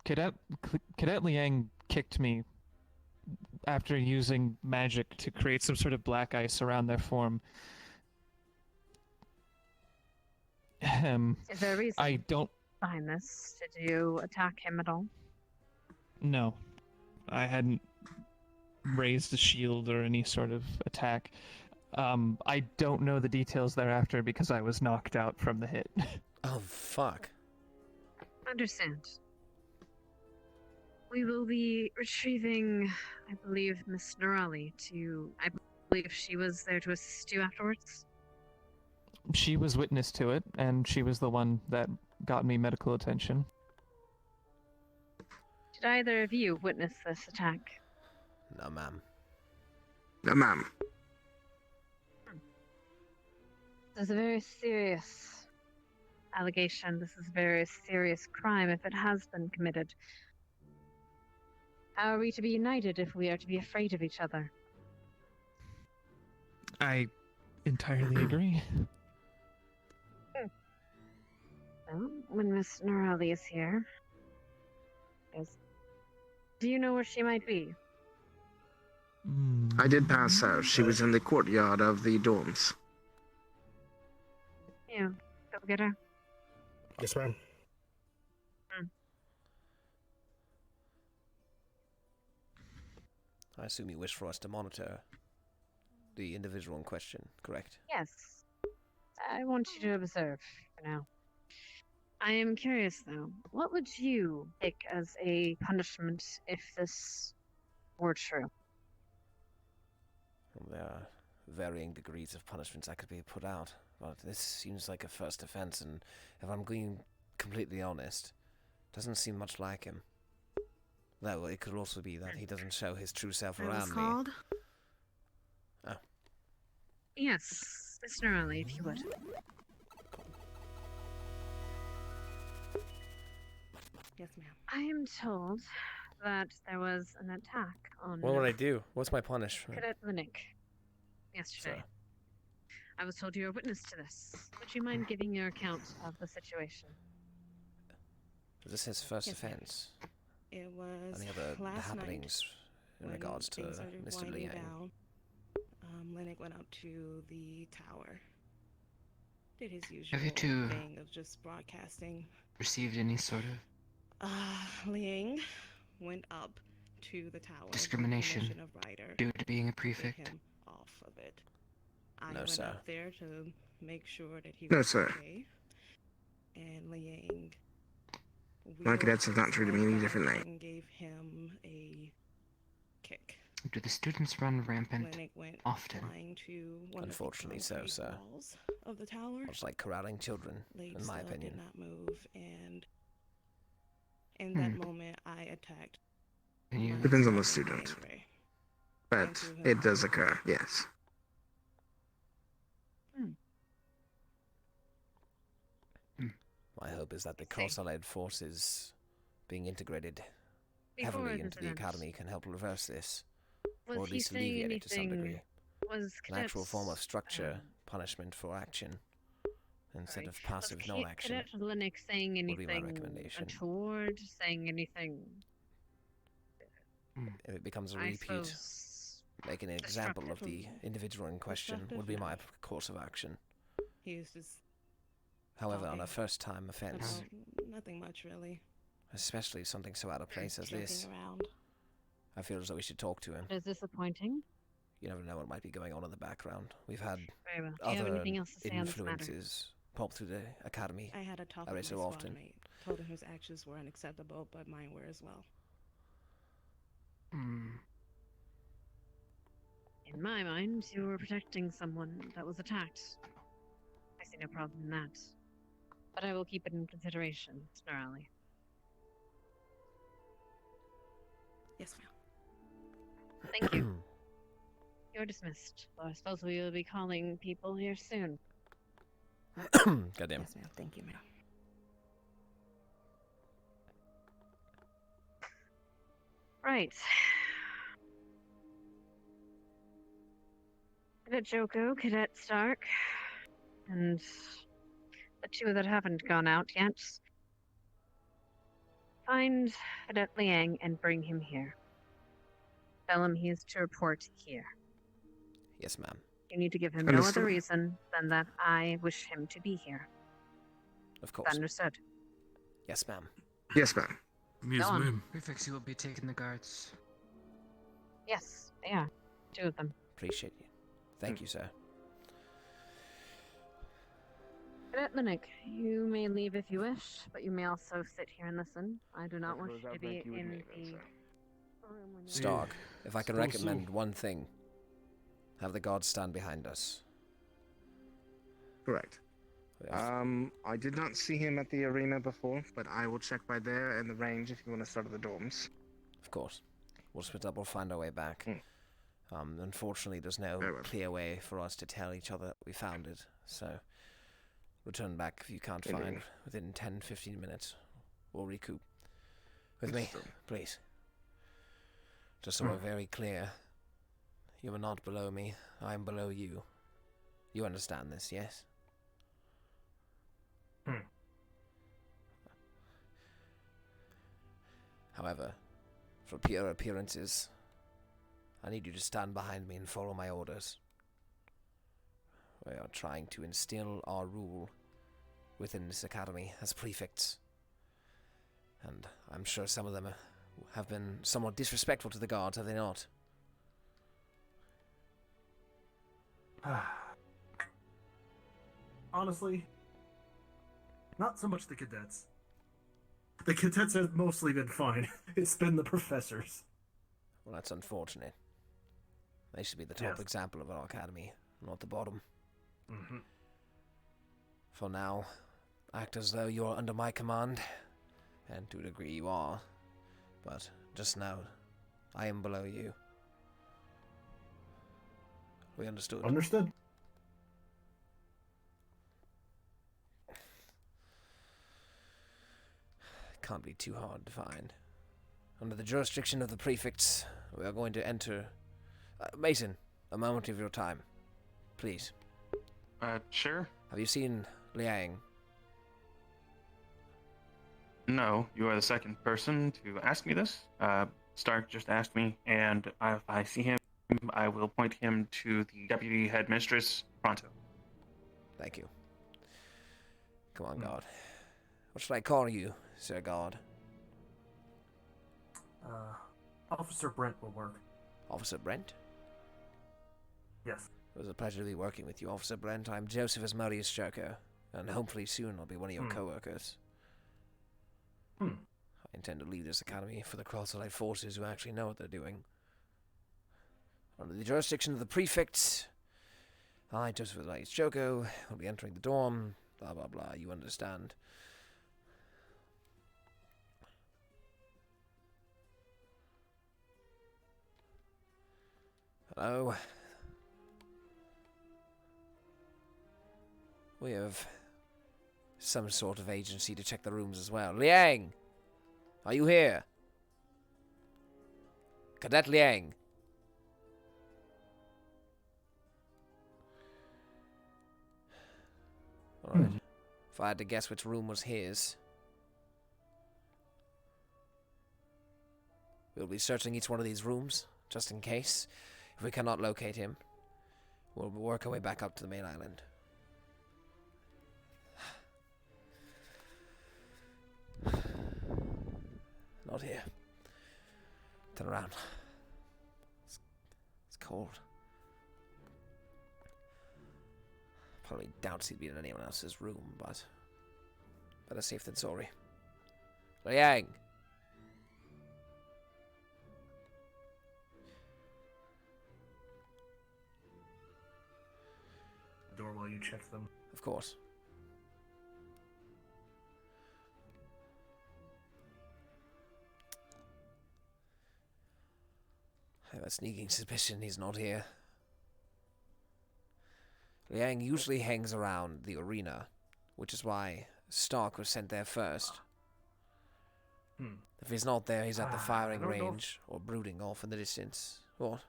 Cadet Liang kicked me after using magic to create some sort of black ice around their form. Is there a reason I don't... behind this? Did you attack him at all? No. I hadn't raised a shield or any sort of attack. I don't know the details thereafter because I was knocked out from the hit. Oh, fuck. Understand. We will be retrieving, I believe, Miss Nerali I believe she was there to assist you afterwards? She was witness to it, and she was the one that got me medical attention. Did either of you witness this attack? No, ma'am. No, ma'am. This is a very serious allegation. This is a very serious crime if it has been committed. How are we to be united if we are to be afraid of each other? I entirely agree. Well, when Miss Nerali is here, do you know where she might be? I did pass her. She was in the courtyard of the dorms. Yeah, go get her. Yes, ma'am. I assume you wish for us to monitor the individual in question, correct? Yes. I want you to observe for now. I am curious, though. What would you pick as a punishment if this were true? Well, there are varying degrees of punishments that could be put out, but this seems like a first offense, and if I'm being completely honest, doesn't seem much like him. Though it could also be that he doesn't show his true self around me. Called? Oh. Yes, Miss Nerali, if you would. Yes, ma'am. I am told that there was an attack on... What would I do? What's my punishment? Cadet Linnick yesterday. I was told you were witness to this. Would you mind giving your account of the situation? Is this his first offense? It was Any other last happenings in night regards to things started Mr. winding Liang? down. Lennox went out to the tower. Did his usual you two- thing of just broadcasting received any sort of Liang went up to the tower. discrimination with permission of Ryder due to being a to get prefect? him off of it. I No, went sir. up there to make sure that he No, was sir. okay. And Liang My cadets have not treated me any differently. and gave him a kick. Do the students run rampant Lennox went often? flying to one Unfortunately of the so, concrete sir. walls of the tower. It's like corralling children, Lady in my still opinion. did not move, and in that moment, I attacked. Depends on the student. But it does occur, yes. My hope is that the cross-allied forces being integrated Before heavily this into the event, academy can help reverse this, was or at he least saying alleviate it to some anything- degree. Was An actual form of cadets, structure, punishment for action, instead of passive Was non-action. Cadet Lennox saying would be my anything recommendation. untoward? Saying anything? If it becomes a I repeat, suppose making an example of the Destructive. individual in question would be my course of action. He was just However, on a talking first-time offense, about nothing much really. especially something so out of place as Joking this, around. I feel as though we should talk to him. It is disappointing. You never know what might be going on in the background. We've had Very well. Do you have other anything else to say on this matter? influences pop through the academy I had a talk every with so my often. squad mate. Told him his actions were unacceptable, but mine were as well. In my mind, you were protecting someone that was attacked. I see no problem in that. But I will keep it in consideration, Snarly. Yes, ma'am. Thank you. You're dismissed. Well, I suppose we will be calling people here soon. Goddamn. Yes, ma'am. Thank you, ma'am. Right. Cadet Joko, Cadet Stark, and the two that haven't gone out yet. Find Cadet Liang and bring him here. Tell him he is to report here. Yes, ma'am. You need to give him no Understood. other reason than that I wish him to be here. Of course. Understood. Yes, ma'am. Yes, ma'am. Go on. Prefects, you will be taking the guards. Yes, they are. Two of them. Appreciate you. Thank you, sir. Cadet Linnick, you may leave if you wish, but you may also sit here and listen. I do not want you to be in the room when you're... Stark, if I can Suppose so. recommend one thing, have the guards stand behind us. Correct. I did not see him at the arena before, but I will check by there and the range if you want to start at the dorms. Of course. We'll split up, we'll find our way back. Unfortunately, there's no Very well. clear way for us to tell each other that we found it, so return back if you can't Indeed. find within 10-15 minutes. We'll recoup. With me, please. Just so we're very clear, you are not below me, I am below you. You understand this, yes? However, for pure appearances, I need you to stand behind me and follow my orders. We are trying to instill our rule within this academy as prefects. And I'm sure some of them have been somewhat disrespectful to the guards, have they not? Honestly, not so much the cadets. The cadets have mostly been fine. It's been the professors. Well, that's unfortunate. They should be the top Yes. example of our academy, not the bottom. Mm-hmm. For now, act as though you are under my command, and to a degree you are, but just now, I am below you. We understood? Understood. Can't be too hard to find. Under the jurisdiction of the prefects, we are going to enter... Mason, a moment of your time. Please. Sure. Have you seen Liang? No, you are the second person to ask me this. Stark just asked me, and if I see him, I will point him to the deputy headmistress pronto. Thank you. Come on, God. What should I call you, Sir God? Officer Brent will work. Officer Brent? Yes. It was a pleasure to be working with you, Officer Brent. I'm Joseph Asmodeus Joko, and hopefully soon I'll be one of your co-workers. I intend to leave this academy for the Cross-Allied forces who actually know what they're doing. Under the jurisdiction of the prefects, I, Joseph Asmodeus Joko, will be entering the dorm, blah blah blah, you understand. Hello. We have some sort of agency to check the rooms as well. Liang! Are you here? Cadet Liang. Alright. If I had to guess which room was his, we'll be searching each one of these rooms, just in case. If we cannot locate him, we'll work our way back up to the main island. Not here. Turn around. It's cold. Probably doubts he'd be in anyone else's room, but better safe than sorry. Liang! Door while you check them. Of course. I have a sneaking suspicion he's not here. Liang usually hangs around the arena, which is why Stark was sent there first. If he's not there, he's at the firing range or brooding off in the distance. What?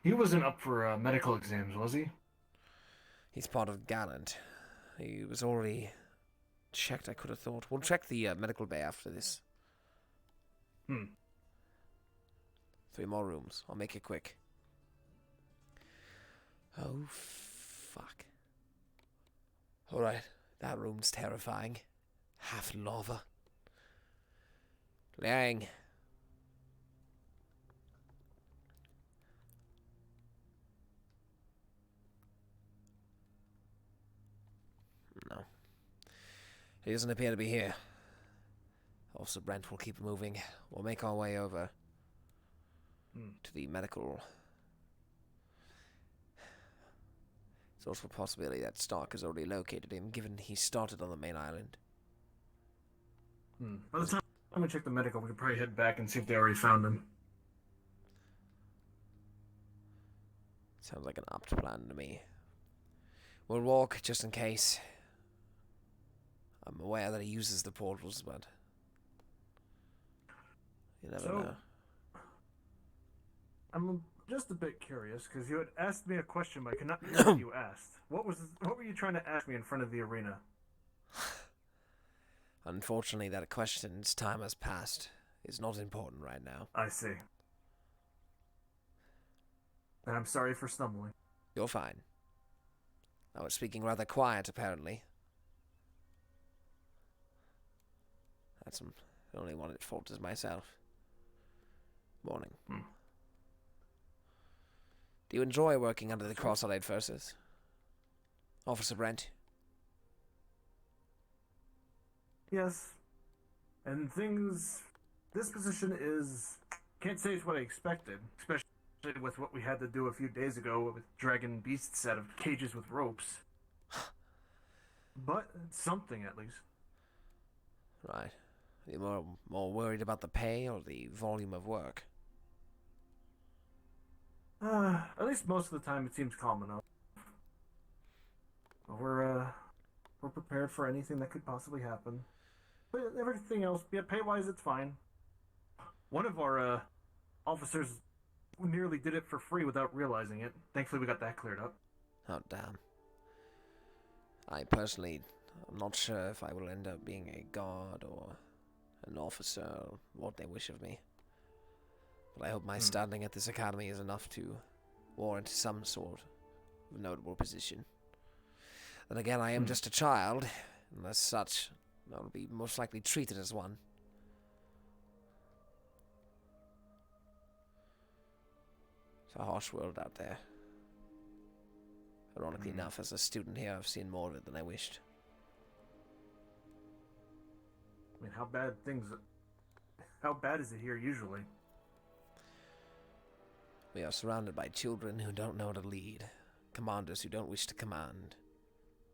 He wasn't up for medical exams, was he? He's part of Gallant. He was already checked, I could have thought. We'll check the medical bay after this. 3 more rooms. I'll make it quick. Oh, fuck. Alright, that room's terrifying. Half lava. Liang. No. He doesn't appear to be here. Officer Brent will keep moving. We'll make our way over to the medical. It's also a possibility that Stark has already located him, given he started on the main island. By the time we check the medical, we could probably head back and see if they already found him. Sounds like an apt plan to me. We'll walk just in case. I'm aware that he uses the portals, but you never know. I'm just a bit curious because you had asked me a question, but I cannot hear what you asked. What were you trying to ask me in front of the arena? Unfortunately, that question's time has passed. Is not important right now. I see. And I'm sorry for stumbling. You're fine. I was speaking rather quiet, apparently. The only one at fault is myself. Morning. Do you enjoy working under the Cross-Allied forces, Officer Brent? Yes. And this position is, can't say it's what I expected, especially with what we had to do a few days ago with dragging beasts out of cages with ropes. But it's something, at least. Right. Are you more worried about the pay or the volume of work? At least most of the time it seems calm enough. We're prepared for anything that could possibly happen. But everything else, yeah, pay-wise, it's fine. One of our officers nearly did it for free without realizing it. Thankfully, we got that cleared up. Oh, damn. I personally, I'm not sure if I will end up being a guard or an officer or what they wish of me. But I hope my standing at this academy is enough to warrant some sort of notable position. Then again, I am just a child, And as such, I'll be most likely treated as one. It's a harsh world out there. Ironically enough, as a student here, I've seen more of it than I wished. I mean, how bad is it here usually? We are surrounded by children who don't know how to lead, commanders who don't wish to command,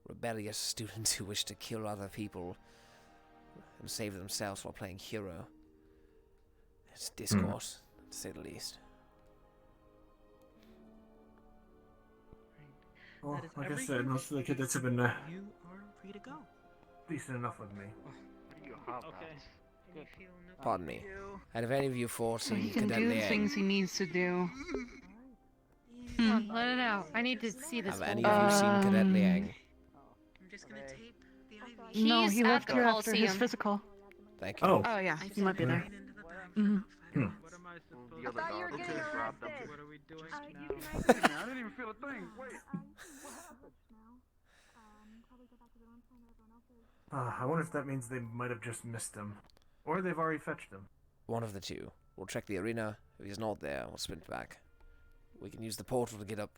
rebellious students who wish to kill other people and save themselves while playing hero. It's discourse, to say the least. Well, That is like I everything said, most of the cadets have been you are free to go. decent enough with me. Okay. Pardon me. Have any of you four So seen he can Cadet do the Liang? things he needs to do. Come on, let it out. I need to see this. Have any of you seen Cadet Liang? I'm just gonna tape the IV. No, He's he at left the here after his Coliseum. physical. Thank you. Oh. Oh yeah, he might be there. Mm-hmm. The other guard getting just grabbed them. What are we doing I now? didn't even feel a thing. Wait. I wonder if that means they might have just missed him. Or they've already fetched him. One of the two. We'll check the arena. If he's not there, we'll sprint back. We can use the portal to get up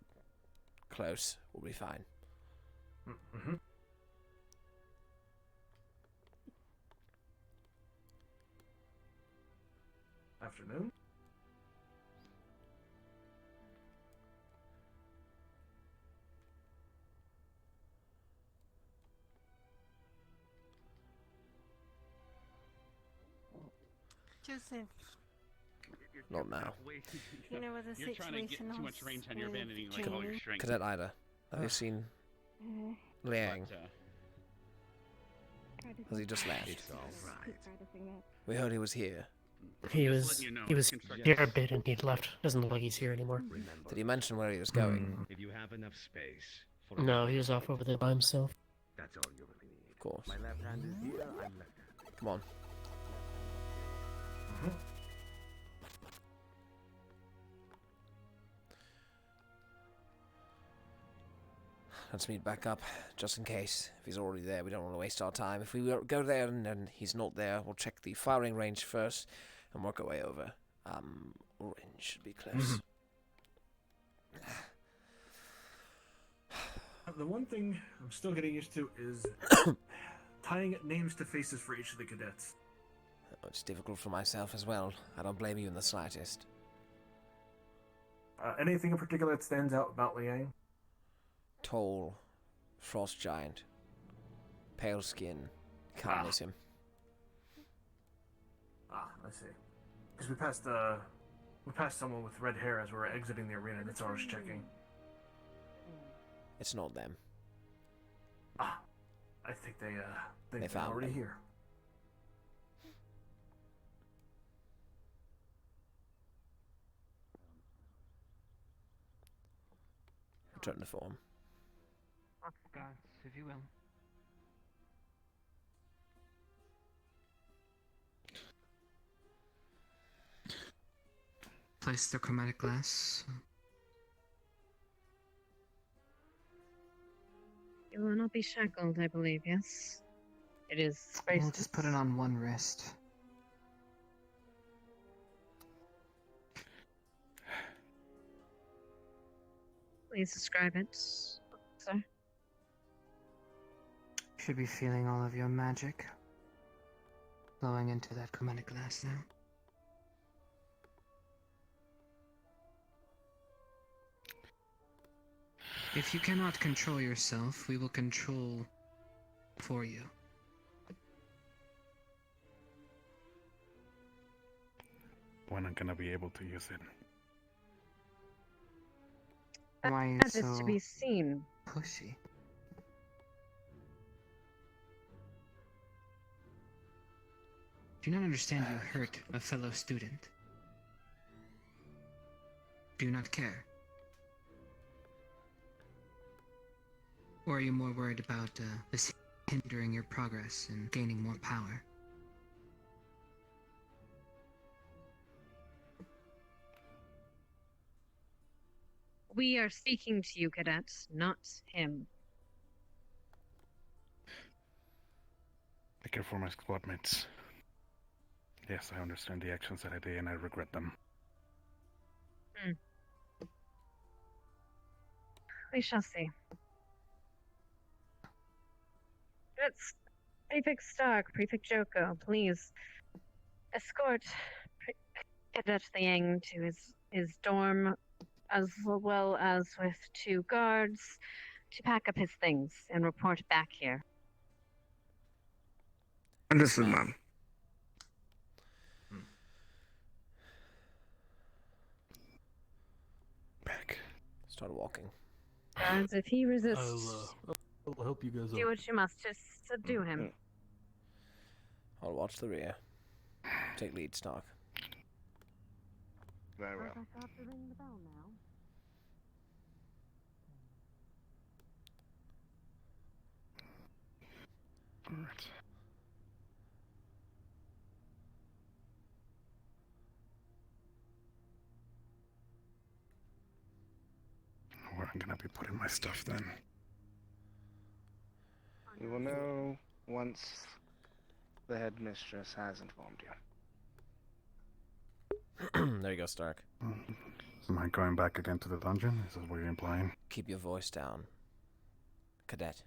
close. We'll be fine. Mm-hmm. Afternoon? Joseph, Not now. you know what the You're trying to get situation too much is range on your with abandoning like all your training? strength. Cadet Ida, have you seen Liang? Has he just left? It's all right. We heard he was here. He was letting you know, he was construction- here a bit and he left. Doesn't look like he's here anymore. Did he mention where he was going? If you have enough space for No, he was off over there by himself. that's all you really need. Of course. My left hand is here, I'm left hand. Come on. Let's meet back up, just in case. If he's already there, we don't want to waste our time. If we go there and then he's not there, we'll check the firing range first and work our way over. Orange should be close. The one thing I'm still getting used to is tying names to faces for each of the cadets. It's difficult for myself as well. I don't blame you in the slightest. Anything in particular that stands out about Liang? Tall, frost giant, pale skin. Can't miss him. I see. Because we passed someone with red hair as we were exiting the arena. That's what I was checking. It's not them. I think they're found already me. here. Return to form. Gods, if you will. Place the chromatic glass. You will not be shackled, I believe, yes? It is. We'll just put it on one wrist. Please describe it, sir. Should be feeling all of your magic flowing into that chromatic glass now. If you cannot control yourself, we will control for you. When I'm gonna be able to use it. Why are you That is so to be seen. pushy? Do you not understand you hurt a fellow student? Do you not care? Or are you more worried about this hindering your progress and gaining more power? We are speaking to you, cadets, not him. care for my squad mates. Yes, I understand the actions that I did and I regret them. We shall see. It's Prefect Stark, Prefect Joko, please escort Cadet Liang to his dorm, as well as with 2 guards, to pack up his things and report back here. Understood, ma'am. Back. Start walking. Guards, if he resists, I'll help you guys do what you must to subdue him. I'll watch the rear. Take lead, Stark. Very well. I have to ring the bell now. Alright. Where I'm gonna be putting my stuff then. You will know once the headmistress has informed you. There you go, Stark. Am I going back again to the dungeon? Is that what you're implying? Keep your voice down, Cadet.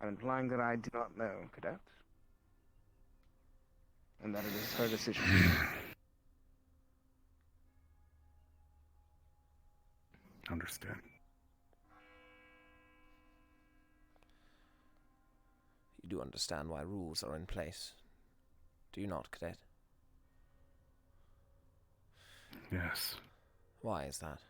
I'm implying that I do not know, Cadet. And that it is her decision. Understand. You do understand why rules are in place, do you not, Cadet? Yes. Why is that?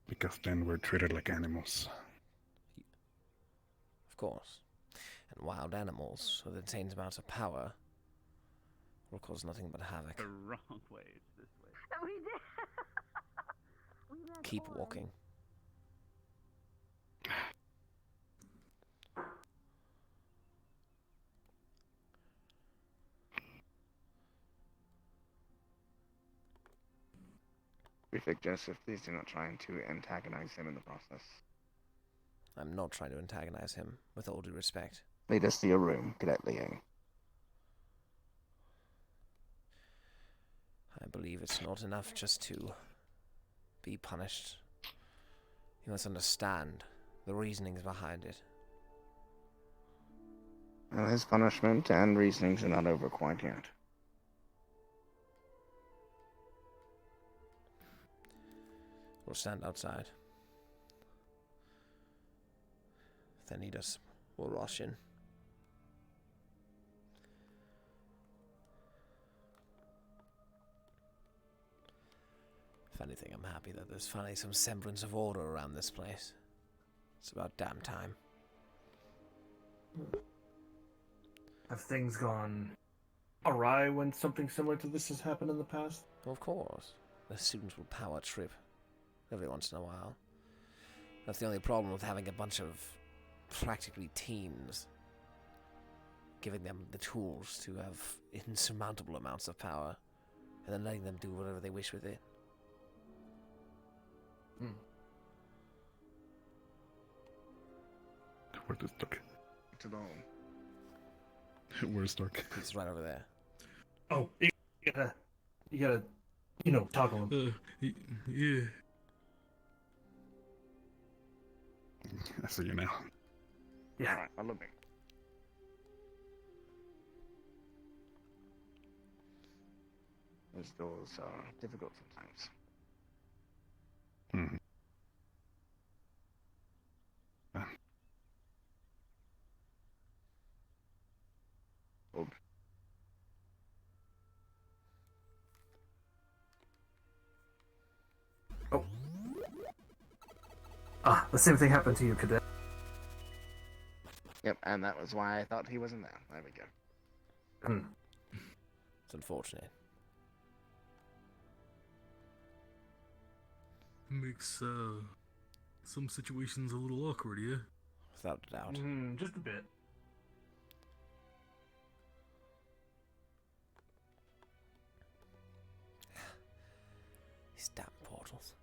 Because then we're treated like animals. Of course. And wild animals, with insane amounts of power, will cause nothing but havoc. The wrong way. It's this way. We did. Keep walking. Prefect Joseph, please do not try to antagonize him in the process. I'm not trying to antagonize him, with all due respect. Lead us to your room, Cadet Liang. I believe it's not enough just to be punished. You must understand the reasonings behind it. Well, his punishment and reasonings are not over quite yet. We'll stand outside. If they need us, we'll rush in. If anything, I'm happy that there's finally some semblance of order around this place. It's about damn time. Have things gone awry when something similar to this has happened in the past? Of course. The students will power trip every once in a while. That's the only problem with having a bunch of practically teens. Giving them the tools to have insurmountable amounts of power, and then letting them do whatever they wish with it. Where is Stark? It's alone. Where's Stark? He's right over there. Oh, you gotta, toggle him. Yeah. I see you now. Yeah. Alright, follow me. Those doors are difficult sometimes. Hmm. Hold. Oh. Ah, the same thing happened to you, Cadet. Yep, and that was why I thought he wasn't there. There we go. It's unfortunate. Makes some situations a little awkward, yeah? Without a doubt. Just a bit. These damn portals.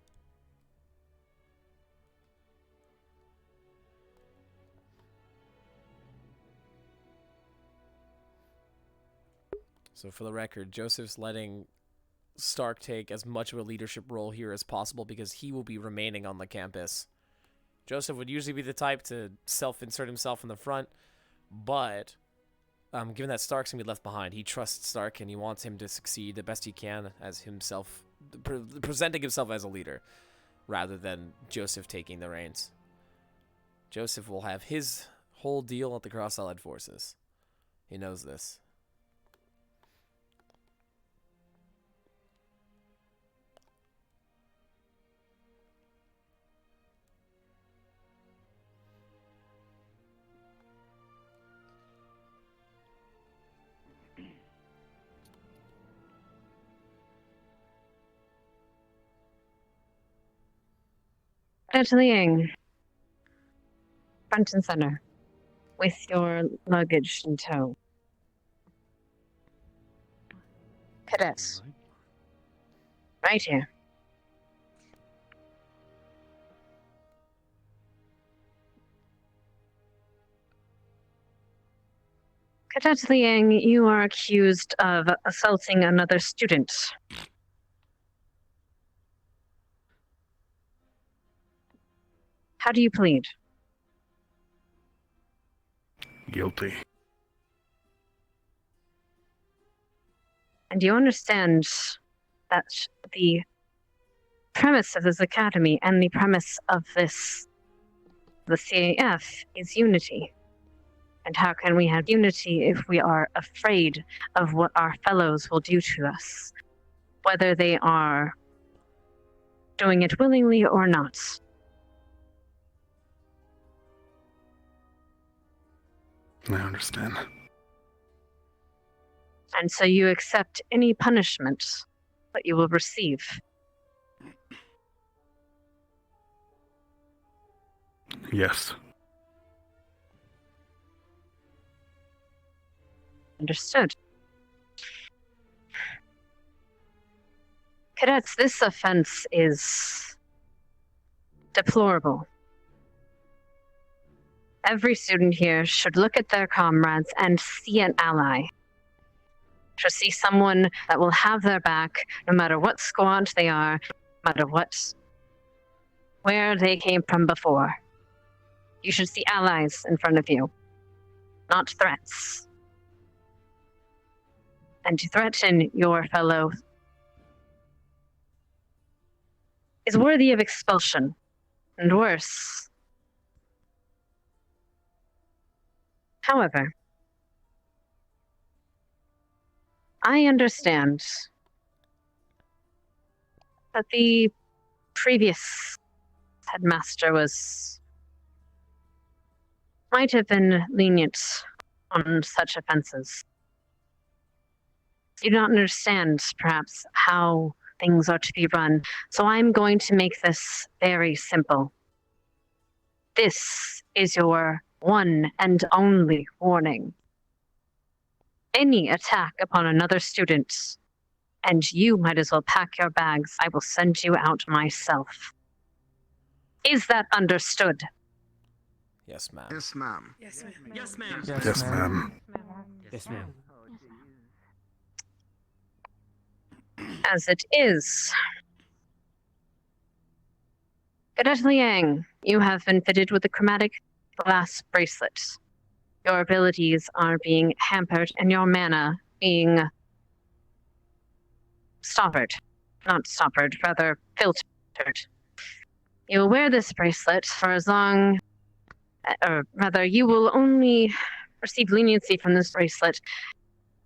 So for the record, Joseph's letting Stark take as much of a leadership role here as possible because he will be remaining on the campus. Joseph would usually be the type to self-insert himself in the front, but given that Stark's going to be left behind, he trusts Stark and he wants him to succeed the best he can as himself, presenting himself as a leader, rather than Joseph taking the reins. Joseph will have his whole deal at the Cross-Allied Forces. He knows this. Settling front and center, with your luggage in tow. Cadets. Right here. Cadet Liang, you are accused of assaulting another student. How do you plead? Guilty. And you understand that the premise of this academy and the premise of the CAF is unity. And how can we have unity if we are afraid of what our fellows will do to us, whether they are doing it willingly or not? I understand. And so you accept any punishment that you will receive. Yes. Understood. Cadets, this offense is deplorable. Every student here should look at their comrades and see an ally. Should see someone that will have their back no matter what squad they are, no matter where they came from before. You should see allies in front of you, not threats. And to threaten your fellow is worthy of expulsion, and worse. However, I understand that the previous headmaster might have been lenient on such offenses. You do not understand, perhaps, how things are to be run, so I'm going to make this very simple. This is your one and only warning. Any attack upon another student, and you might as well pack your bags. I will send you out myself. Is that understood? Yes, ma'am. Yes, ma'am. Yes, ma'am. Yes, ma'am. Yes, ma'am. Yes, ma'am. As it is. Cadet Liang, you have been fitted with a chromatic glass bracelet. Your abilities are being hampered and your mana being rather filtered. You will wear this bracelet for as long, or rather, you will only receive leniency from this bracelet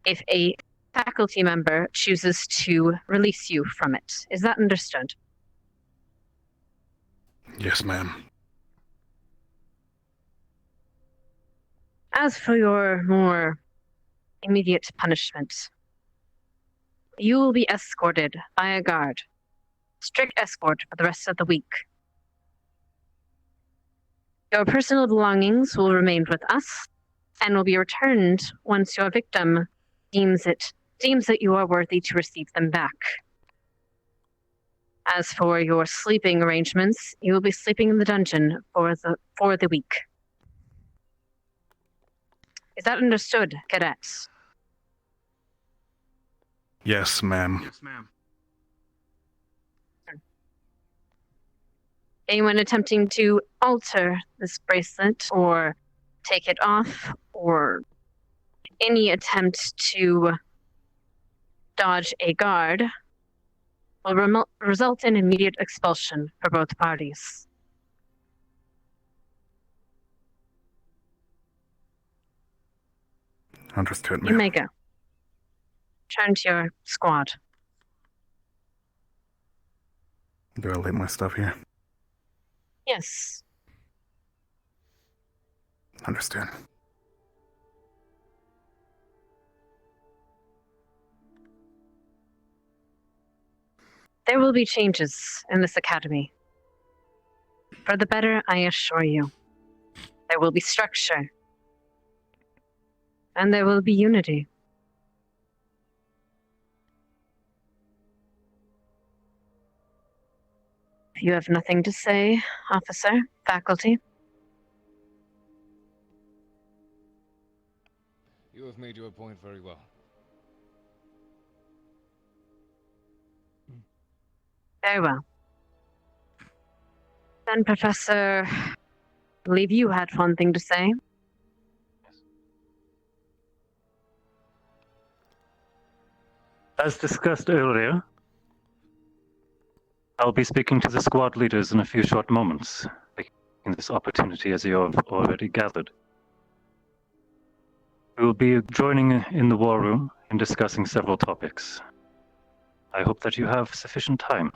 if a faculty member chooses to release you from it. Is that understood? Yes, ma'am. As for your more immediate punishment, you will be escorted by a guard. Strict escort for the rest of the week. Your personal belongings will remain with us and will be returned once your victim deems that you are worthy to receive them back. As for your sleeping arrangements, you will be sleeping in the dungeon for the week. Is that understood, cadets? Yes, ma'am. Yes, ma'am. Anyone attempting to alter this bracelet or take it off, or any attempt to dodge a guard will result in immediate expulsion for both parties. Understood, You ma'am. may go. Turn to your squad. Do I leave my stuff here? Yes. Understood. There will be changes in this academy. For the better, I assure you. There will be structure. And there will be unity. If you have nothing to say, officer, faculty. You have made your point very well. Very well. Then, Professor, I believe you had one thing to say. As discussed earlier, I'll be speaking to the squad leaders in a few short moments, taking this opportunity as you have already gathered. We will be joining in the war room and discussing several topics. I hope that you have sufficient time.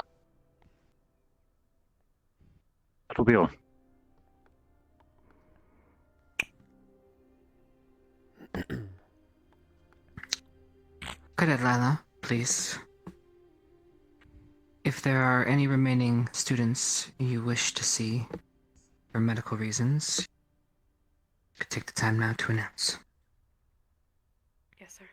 That will be all. Cadet Lila, please. If there are any remaining students you wish to see for medical reasons, you could take the time now to announce. Yes, sir.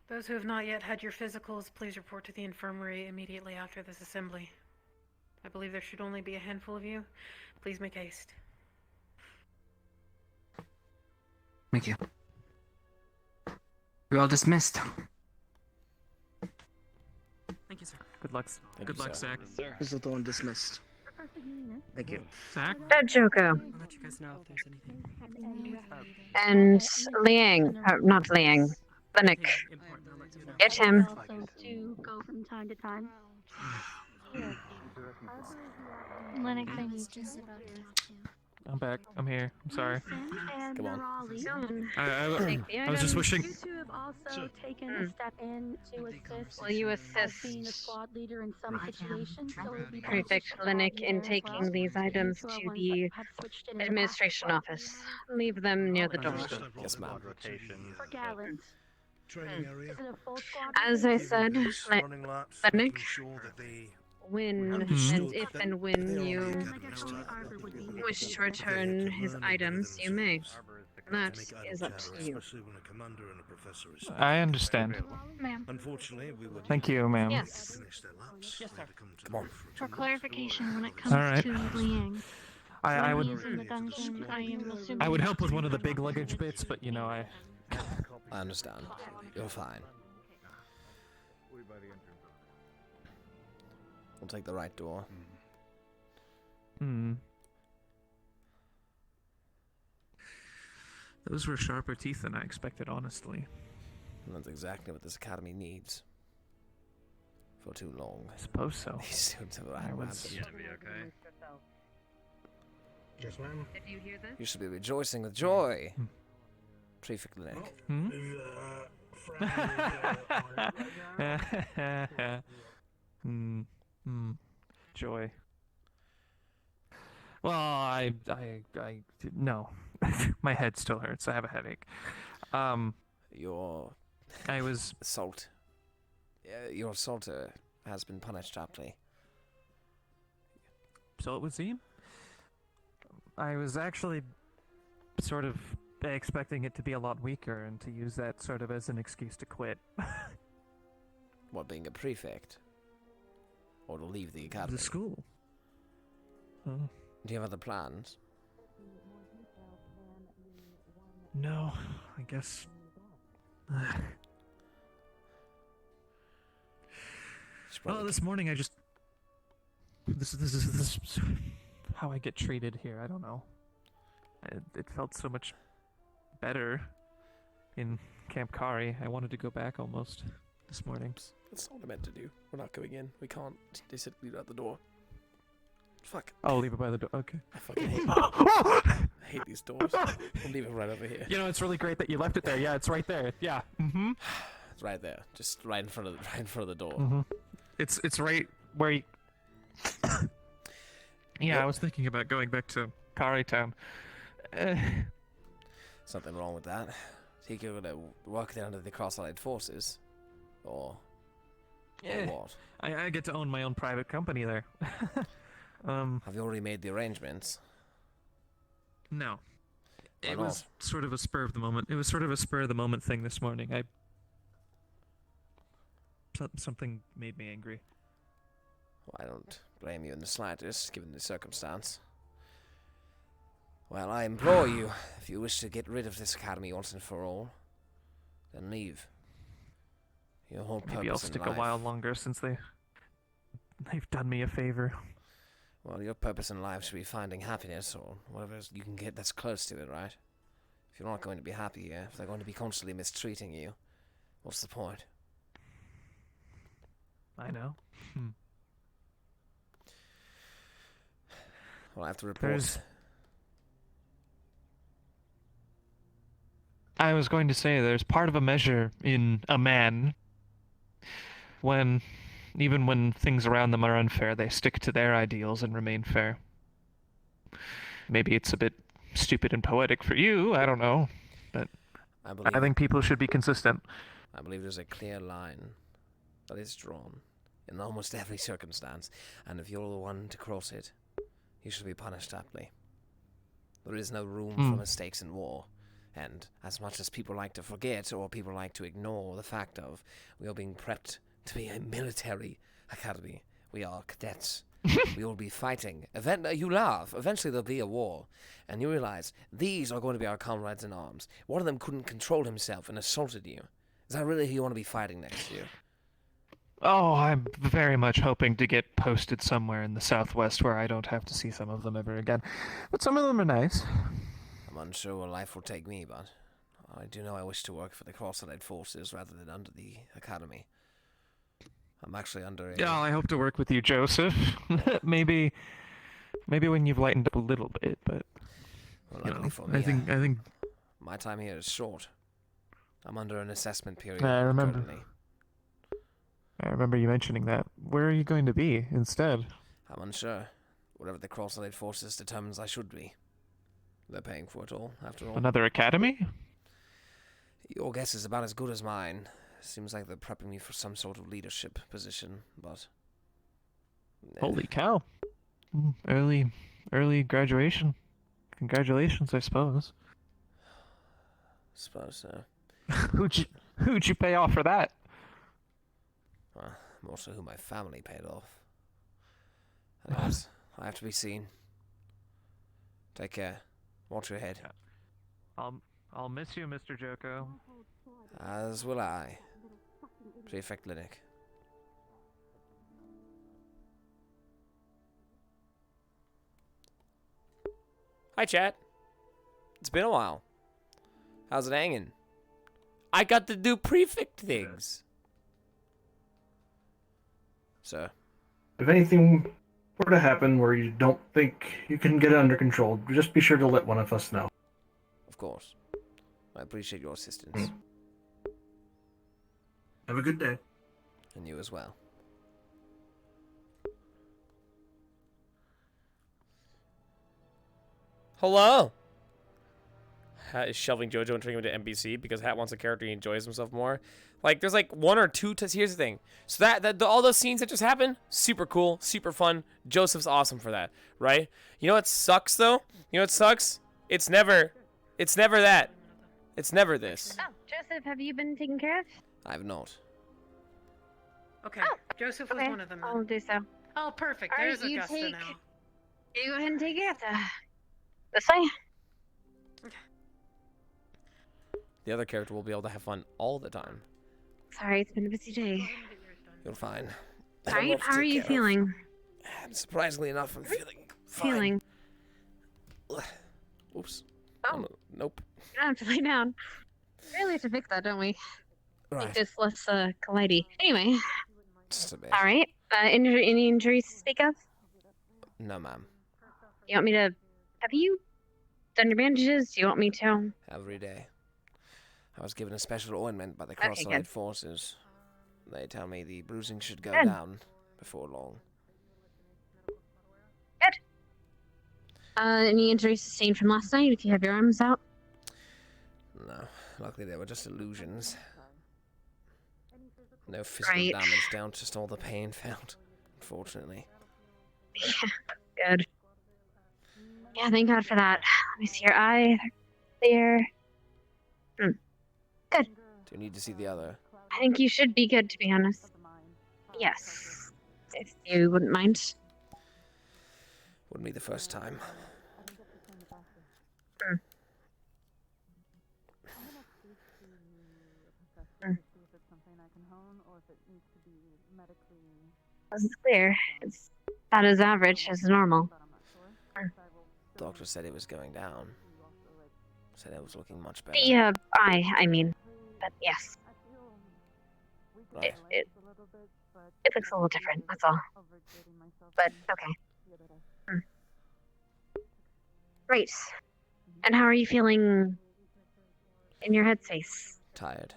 Those who have not yet had your physicals, please report to the infirmary immediately after this assembly. I believe there should only be a handful of you. Please make haste. Thank you. You're all dismissed. Thank you, sir. Good luck. Good luck, Zach. This is the one dismissed. Thank you. Zach? Joko. I'll let you guys know if there's anything. And Liang, not Liang, Linux. Get him. Also do go from time to time. Lennox, I I need was you. just about to talk to you. I'm back. I'm here. I'm sorry. And Come on. Raleigh. I was just wishing. You two have also taken a step in to assist. Will you as assist being a squad leader in some situations? So it would be Prefect beneficial Linux to in have you there as taking well. these items You two are to ones the that have switched in the past. administration office. Leave them near the door. Yes, ma'am. For Gallant. Training area. Is it a full squad? As I said, Running laps, Linux, making sure that they when Understood. and if and when you wish to return his items, you may. That is up to you. especially when a commander and a professor is. I understand. Ma'am. Unfortunately, we would. Thank you, ma'am. Yes. Finish their laps. Yes, sir. Come on. For clarification, when it comes Alright. to Liang, I when would. he's in the dungeon, I am assuming. I would help with one of the big luggage bits, but you know, I understand. You're fine. We'll take the right door. Those were sharper teeth than I expected, honestly. And that's exactly what this academy needs. For too long. I suppose so. These students have I was- rampant. Yes, ma'am. Did you hear this? You should be rejoicing with joy. Prefect Linux. Joy. Well, no. My head still hurts. I have a headache. Your I was assault. Your assaulter has been punished aptly. So it would seem. I was actually sort of expecting it to be a lot weaker and to use that sort of as an excuse to quit. What, being a prefect? Or to leave the academy? The school. Oh. Do you have other plans? No, I guess. Well, this morning I just... This is how I get treated here, I don't know. It felt so much better in Camp Kari. I wanted to go back almost this morning. That's not what I meant to do. We're not going in. We can't. They said leave it at the door. Fuck. I'll leave it by the door. Okay. I fucking hate I hate these doors. I'll leave it right over here. You know, it's really great that you left it there. Yeah, it's right there. Yeah. Mm-hmm. It's right there. Just right in front of the door. Mm-hmm. It's right where you... Yeah, I was thinking about going back to Kari Town. Something wrong with that. Think you're gonna work there under the Cross-Allied Forces? Or what? I get to own my own private company there. Have you already made the arrangements? No. Why It not? was sort of a spur of the moment. It was sort of a spur of the moment thing this morning. Something made me angry. Well, I don't blame you in the slightest, given the circumstance. Well, I implore you, if you wish to get rid of this academy once and for all, then leave. Your whole purpose Maybe I'll in stick life. a while longer since they've done me a favor. Well, your purpose in life should be finding happiness, or whatever you can get that's close to it, right? If you're not going to be happy here, if they're going to be constantly mistreating you, what's the point? I know. Well, I have to report. I was going to say, there's part of a measure in a man when, even when things around them are unfair, they stick to their ideals and remain fair. Maybe it's a bit stupid and poetic for you, I don't know, but I think people should be consistent. I believe there's a clear line that is drawn in almost every circumstance, and if you're the one to cross it, you should be punished aptly. There is no room for mistakes in war. And as much as people like to forget or people like to ignore the fact of we are being prepped to be a military academy, we are cadets. We will be fighting. You laugh. Eventually there'll be a war. And you realize these are going to be our comrades in arms. One of them couldn't control himself and assaulted you. Is that really who you want to be fighting next year? Oh, I'm very much hoping to get posted somewhere in the southwest where I don't have to see some of them ever again. But some of them are nice. I'm unsure where life will take me, but I do know I wish to work for the Cross-Allied Forces rather than under the Academy. I'm actually under a... Yeah, I hope to work with you, Joseph. maybe when you've lightened up a little bit, but Well, you luckily know, for me, I think my time here is short. I'm under an assessment period. I remember. currently. I remember you mentioning that. Where are you going to be instead? I'm unsure. Whatever the Cross-Allied Forces determines I should be. They're paying for it all, after all. Another academy? Your guess is about as good as mine. Seems like they're prepping me for some sort of leadership position, but... Holy cow. Early graduation. Congratulations, I suppose. Suppose so. Who'd you pay off for that? More so who my family paid off. Anyways, I have to be seen. Take care. Watch your head. I'll miss you, Mr. Joko. As will I. Prefect Linux. Hi, chat. It's been a while. How's it hanging? I got to do prefect things. So, If anything were to happen where you don't think you can get it under control, just be sure to let one of us know. of course. I appreciate your assistance. Have a good day. And you as well. Hello! Hat is shelving JoJo and turning him into NPC because Hat wants a character he enjoys himself more. Like, there's like one or two. Here's the thing. So all those scenes that just happened, super cool, super fun. Joseph's awesome for that, right? You know what sucks though? You know what sucks? It's never that. It's never this. Oh, Joseph, have you been taken care of? I've not. Okay, Joseph was one of them. Then. I'll do so. Oh, perfect. All right, There's Augusta now. You go ahead and take it. This way. The other character will be able to have fun all the time. Sorry, it's been a busy day. You're fine. Alright, how are you feeling? And surprisingly enough, I'm feeling fine. Oops. Oh. Nope. You don't have to lay down. We really have to fix that, don't we? Right. Make this less collidey. Anyway. Just a bit. Alright. Any injuries to speak of? No, ma'am. You want me to... Have you done your bandages? Do you want me to? Every day. I was given a special ointment by the Okay, Cross-Allied good. Forces. They tell me the bruising should go Good. down before long. Good. Any injuries sustained from last night if you have your arms out? No. Luckily, they were just illusions. No physical Right. damage down, just all the pain felt, unfortunately. Yeah, good. Yeah, thank God for that. Let me see your eye. There. Good. Do you need to see the other? I think you should be good, to be honest. Yes. If you wouldn't mind. Wouldn't be the first time. This is clear. It's about as average as normal. Doctor said it was going down. Said it was looking much better. The eye, I mean. But yes. Right. It looks a little different, that's all. But okay. Right. And how are you feeling in your headspace? Tired.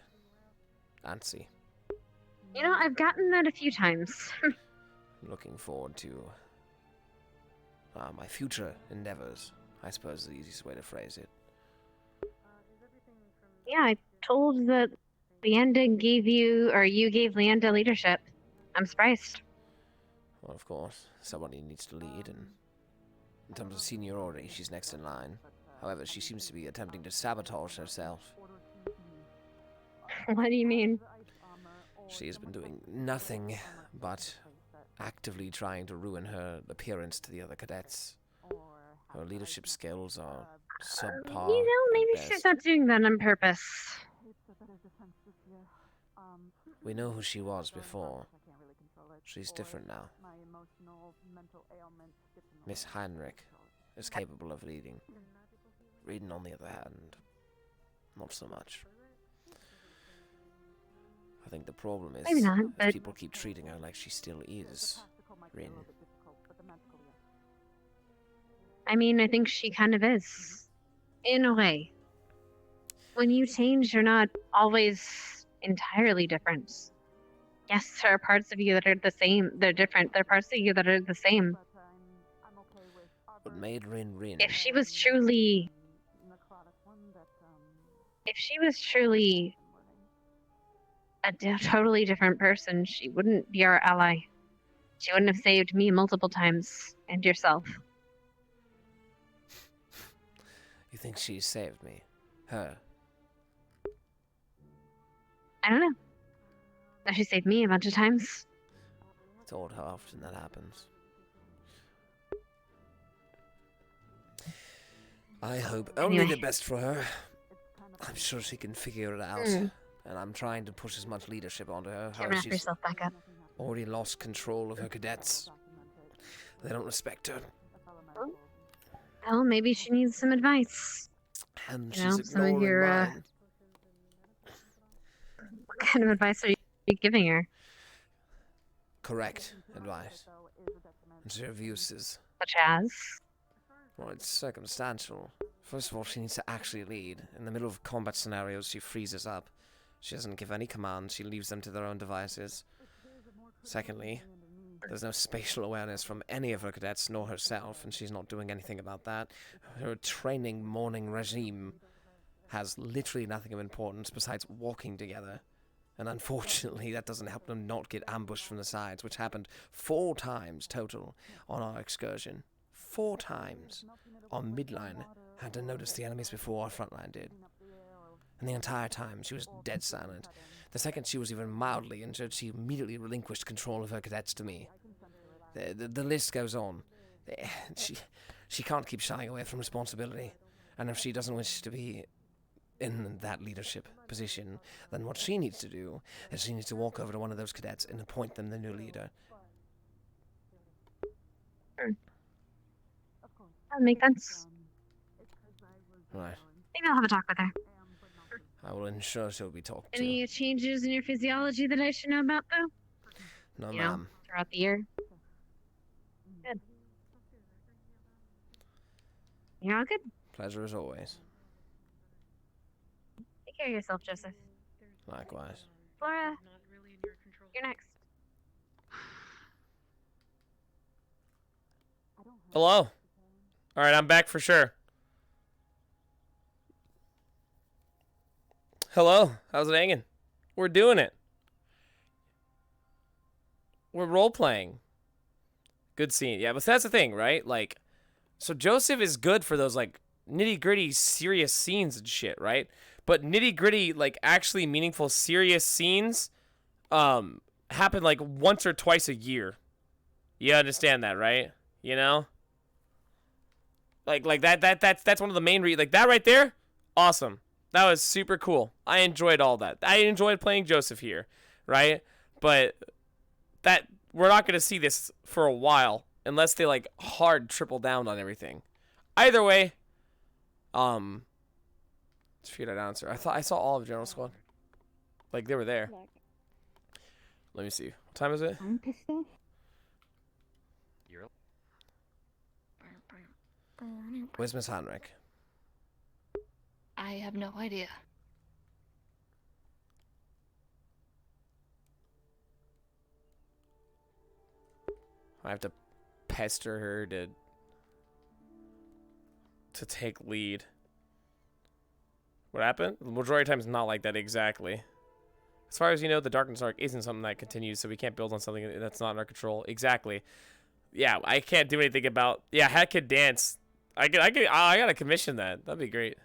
Antsy. You know, I've gotten that a few times. Looking forward to my future endeavors, I suppose is the easiest way to phrase it. Yeah, I told that Leanda gave you, or you gave Leanda leadership. I'm surprised. Well, of course, somebody needs to lead, and in terms of seniority, she's next in line. However, she seems to be attempting to sabotage herself. What do you mean? She has been doing nothing but actively trying to ruin her appearance to the other cadets. Her leadership skills are subpar. You know, maybe at she's best. not doing that on purpose. We know who she was before. She's different now. Miss Heinrich is capable of leading. Reading, on the other hand, not so much. I think the problem is Maybe not, if but... people keep treating her like she still is Rin. I mean, I think she kind of is. In a way. When you change, you're not always entirely different. Yes, there are parts of you that are the same. They're different. There are parts of you that are the same. What made Rin Rin? If she was truly... a totally different person, she wouldn't be our ally. She wouldn't have saved me multiple times, and yourself. You think she saved me? Her? I don't know. Now she saved me a bunch of times. It's odd how often that happens. I hope only Anyway. the best for her. I'm sure she can figure it out. And I'm trying to push as much leadership onto her. Can't wrap yourself back up. Already lost control of her cadets. They don't respect her. Well, maybe she needs some advice. And You know, she's some of ignoring your, mine. What kind of advice are you giving her? Correct advice. And her abuses. Such as? Well, it's circumstantial. First of all, she needs to actually lead. In the middle of combat scenarios, she freezes up. She doesn't give any commands, she leaves them to their own devices. Secondly, there's no spatial awareness from any of her cadets, nor herself, and she's not doing anything about that. Her training morning regime has literally nothing of importance besides walking together. And unfortunately, that doesn't help them not get ambushed from the sides, which happened 4 times total on our excursion. 4 times. On midline, had to notice the enemies before our frontline did. And the entire time, she was dead silent. The second she was even mildly injured, she immediately relinquished control of her cadets to me. The list goes on. She can't keep shying away from responsibility. And if she doesn't wish to be in that leadership position, then what she needs to do is she needs to walk over to one of those cadets and appoint them the new leader. That makes sense. Right. Maybe I'll have a talk with her. I will ensure she'll be talked to. Any changes in your physiology that I should know about, though? No, You know, ma'am. throughout the year? Good. You're all good. Pleasure as always. Take care of yourself, Joseph. Likewise. Flora, you're next. Hello. All right, I'm back for sure. Hello. How's it hanging? We're doing it. We're role playing. Good scene. Yeah, but that's the thing, right? Like, so Joseph is good for those like nitty gritty serious scenes and shit, right? But nitty gritty, like actually meaningful serious scenes, happen like once or twice a year. You understand that, right? You know? Like that's one of the main like that right there. Awesome. That was super cool. I enjoyed all that. I enjoyed playing Joseph here, right? But that we're not gonna see this for a while unless they like hard triple down on everything. Either way, let's figure that out, answer. I thought I saw all of General Squad. Like they were there. Let me see. What time is it? Where's Miss Heinrich? I have no idea. I have to pester her to take lead. What happened? The majority of times not like that exactly. As far as you know, the Darkness arc isn't something that continues, so we can't build on something that's not in our control. Exactly. Yeah, I can't do anything about. Yeah, HatKid dance. I gotta commission that. That'd be great.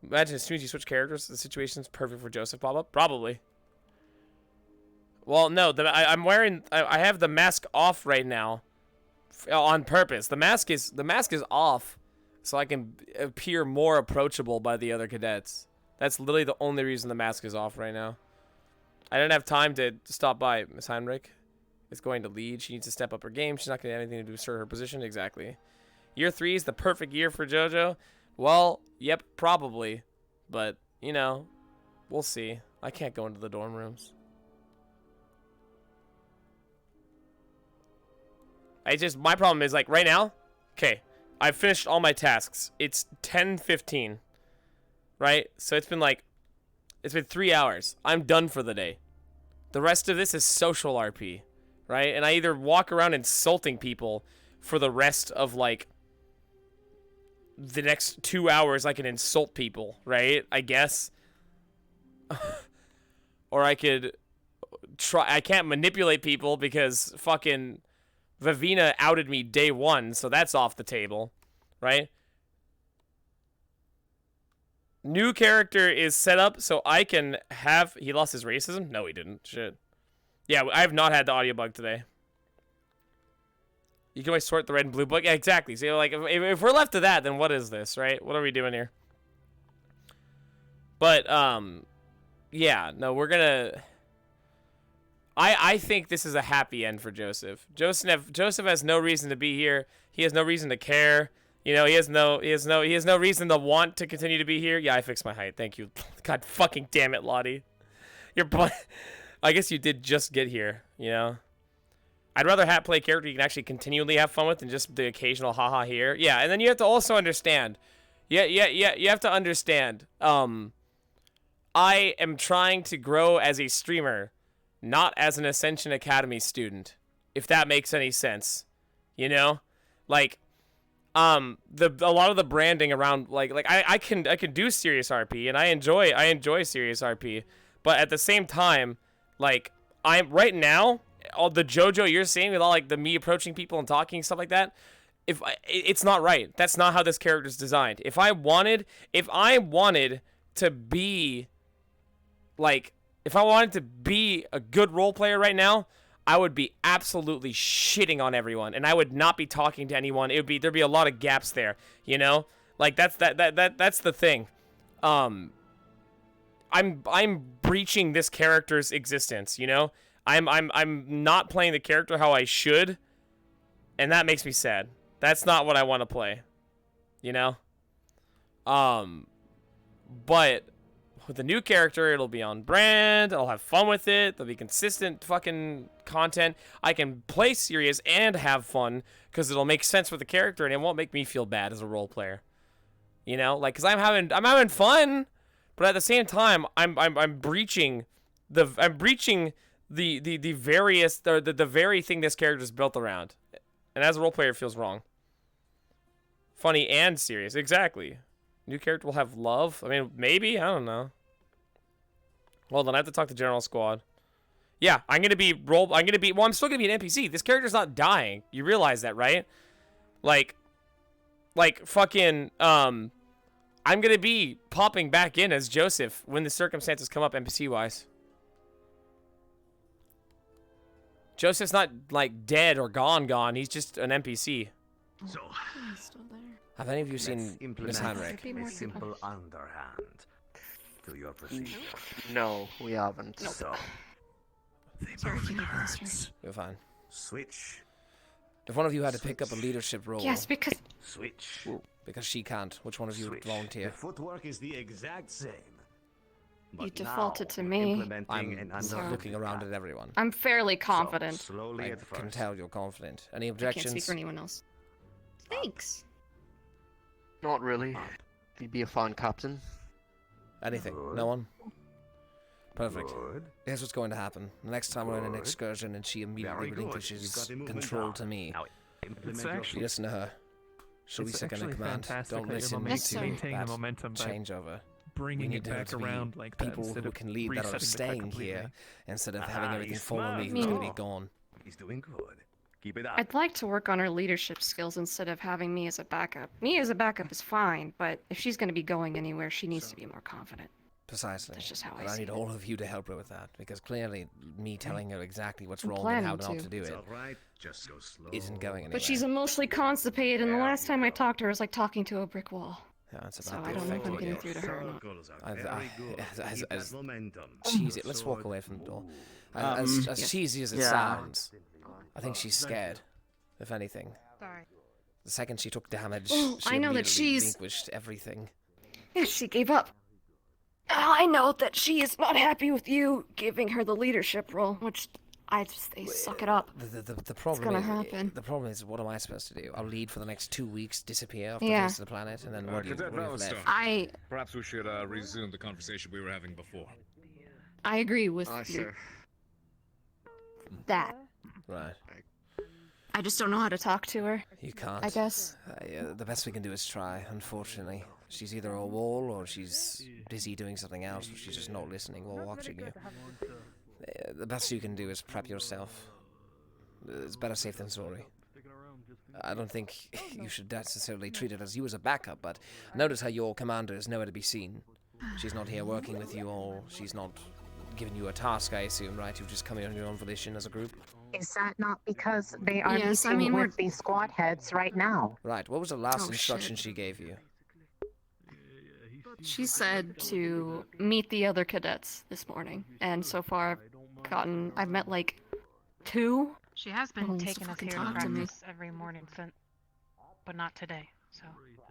Imagine as soon as you switch characters, the situation's perfect for Joseph pop up. Probably. Well, no, I'm wearing. I have the mask off right now, on purpose. The mask is off, so I can appear more approachable by the other cadets. That's literally the only reason the mask is off right now. I didn't have time to stop by. Miss Heinrich is going to lead. She needs to step up her game. She's not going to have anything to do with her position. Exactly. Year 3 is the perfect year for JoJo. Well, yep, probably. But, you know, we'll see. I can't go into the dorm rooms. My problem is, like, right now, okay, I've finished all my tasks. It's 10:15, right? So it's been 3 hours. I'm done for the day. The rest of this is social RP, right? And I either walk around insulting people for the rest of, like, the next 2 hours. I can insult people, right? I guess. Or I could try. I can't manipulate people because fucking Vivina outed me day 1, so that's off the table, right? New character is set up so I can have. He lost his racism? No, he didn't. Shit. Yeah, I have not had the audio bug today. You can always sort the red and blue book. Yeah, exactly. So, like, if we're left to that, then what is this, right? What are we doing here? But, yeah, no, we're gonna. I think this is a happy end for Joseph. Joseph has no reason to be here. He has no reason to care. You know, he has no reason to want to continue to be here. Yeah, I fixed my height. Thank you. God fucking damn it, Lottie. I guess you did just get here, you know? I'd rather play a character you can actually continually have fun with than just the occasional haha here. Yeah, and then you have to also understand. Yeah, you have to understand. I am trying to grow as a streamer, not as an Ascension Academy student, if that makes any sense. You know? Like, a lot of the branding around, I can do serious RP, and I enjoy serious RP, but at the same time, like, I'm right now, all the JoJo you're seeing with all like the me approaching people and talking stuff like that, it's not right. That's not how this character's designed. If I wanted to be like, if I wanted to be a good role player right now, I would be absolutely shitting on everyone, and I would not be talking to anyone. There'd be a lot of gaps there, you know? Like that's the thing. I'm breaching this character's existence, you know? I'm not playing the character how I should, And that makes me sad. That's not what I want to play. You know? But with the new character, it'll be on brand. I'll have fun with it. There'll be consistent fucking content. I can play serious and have fun because it'll make sense for the character and it won't make me feel bad as a role player. You know, like, cause I'm having fun, but at the same time, I'm breaching the very thing this character is built around, and as a role player, it feels wrong. Funny and serious, exactly. New character will have love. I mean, maybe, I don't know. Well, then I have to talk to General Squad. Yeah, I'm still gonna be an NPC. This character's not dying. You realize that, right? Like fucking, I'm gonna be popping back in as Joseph when the circumstances come up NPC-wise. Joseph's not, like, dead or gone. He's just an NPC. So, have any of you seen Miss Heinrich? A simple underhand to your procedure. No, we haven't. So, You're fine. switch. If one of you had to pick up a leadership role. Yes, because Switch. Because she can't. Which one of you would volunteer? The footwork is the exact same. you defaulted to me. I'm looking around at everyone. I'm fairly confident. Slowly I at first. can tell you're confident. Any I objections? can't speak for anyone else. Thanks. Not really. You'd be a fine captain. Anything? Good. No one? Perfect. Good. Here's what's going to happen. The next time we're in an Good. excursion and she immediately Very good. You've relinquishes got the movement control down. to me. Now, implement It's your actually- You listen to her. She'll be It's second in actually command. fantastic Don't that you're listen maintaining to the that momentum by changeover. bringing We it need there back to be around like that people instead who of can lead that are resetting the staying track here completely. instead of having everything he's follow me smart. who's going to mean- be gone. He's doing good. Keep it up. I'd like to work on her leadership skills instead of having me as a backup. Me as a backup is fine, but if she's going to be going anywhere, she needs to be more confident. Precisely. That's just how I And I see need it. all of you to help her with that, because clearly me telling her exactly what's I'm wrong and how planning not to do It's it all right. Just go slow. isn't going anywhere. But she's emotionally constipated, and the last time I talked to her was like talking to a brick wall. Yeah, that's So about I the don't know if effect I'm it getting gets. through to her or not. Circles are I've- very good. as- Keep as- that momentum. Cheesy. Let's walk away from the door. As cheesy as it sounds, I think she's scared, if anything. Sorry. The second she took damage, Oh, she I know that immediately she's- relinquished everything. Yeah, she gave up. I know that she is not happy with you giving her the leadership role, which I just say suck it up. The problem gonna is, happen. The problem is, what am I supposed to do? I'll lead for the next 2 weeks, disappear off the Yeah. face of the planet, and then what do you Cadet what do you have Valentine. left? Perhaps we should resume the conversation we were having before. I agree with Aye, your- sir. that. Right. I just don't know how to talk to her. You can't. I guess. The best we can do is try, unfortunately. She's either a wall, or she's busy doing something else, or she's just not listening while watching you. The best you can do is prep yourself. It's better safe than sorry. I don't think you should necessarily treat it as you as a backup, but notice how your commander is nowhere to be seen. She's not here working with you all. She's not giving you a task, I assume, right? You've just come here on your own volition as a group. Is that not because they are Yes, I meeting mean, with the squad heads right now? Right, what was the last Oh, instruction shit. she gave you? She said to meet the other cadets this morning, and so far I've met like 2. She has No been one wants to taking us fucking here to talk to me. practice every morning since, but not today. So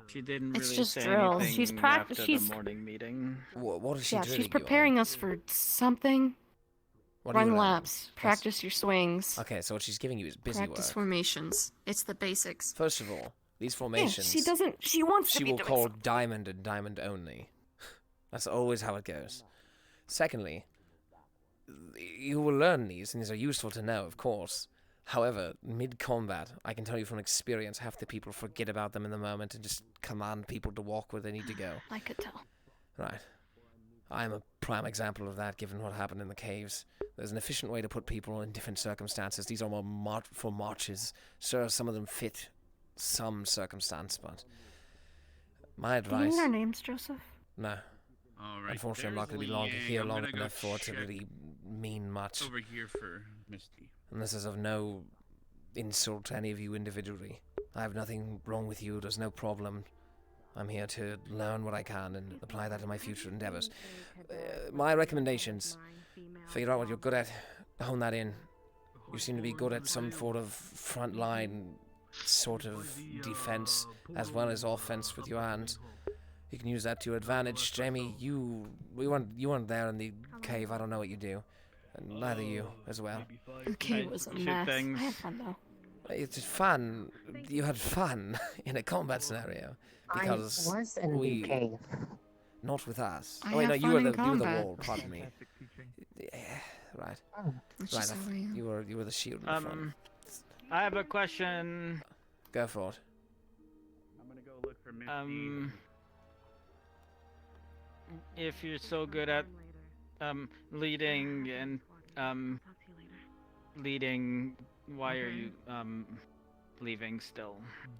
She didn't It's really just say drills. anything She's after she's the morning meeting. What is she yeah, drilling she's you on? preparing us for something. What are you Run learning? laps, practice your swings, Okay, so what she's giving you is busy practice work. formations. It's the basics. First of all, these Yeah, formations... she doesn't. She wants she to be will doing call something. diamond and diamond only. That's always how it goes. Secondly, you will learn these, and these are useful to know, of course. However, mid-combat, I can tell you from experience, half the people forget about them in the moment and just command people to walk where they need to go. I could tell. Right. I'm a prime example of that, given what happened in the caves. There's an efficient way to put people in different circumstances. These are more for marches. Sure, some of them fit some circumstance, but my Do you advice... need our names, Joseph? No. All right. Unfortunately, I'm not going to be there's long Liang. here I'm long gonna go enough for it to check really mean much. Over here for Misty. And this is of no insult to any of you individually. I have nothing wrong with you. There's no problem. I'm here to learn what I can and apply that to my future endeavors. My recommendations: figure out what you're good at, hone that in. You seem to be good at some sort of frontline sort of defense as well as offense with your hands. You can use that to your advantage. Jamie, you weren't there in the cave. I don't know what you do. And neither you as well. The cave was a mess. I had fun though. It's fun. You had fun in a combat scenario because I was in the cave. not with us. I Oh wait, no, have you fun were in the combat. wall. Pardon me. Yeah, right. That's Right. just how I am. You were the shield in the front. I have a question. Go for it. I'm gonna go look for Miss If you're so good at leading and leading, why are you leaving still?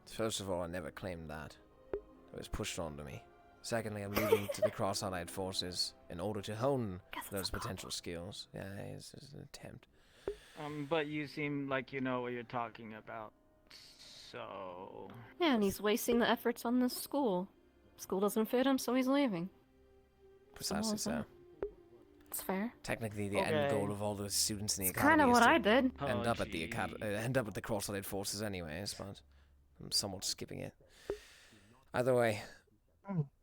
First of all, I never claimed that. It was pushed onto me. Secondly, I'm leaving to the Cross-Allied forces in order to hone those potential skills. Yeah, it's an attempt. But you seem like you know what you're talking about. So. Yeah, and he's wasting the efforts on this school. School doesn't fit him, so he's leaving. Precisely so. It's fair. Technically, the end goal of all the students in the It's academy kinda is what to I did. End up at the end up at the Cross-Allied forces, anyways. But I'm somewhat skipping it. Either way,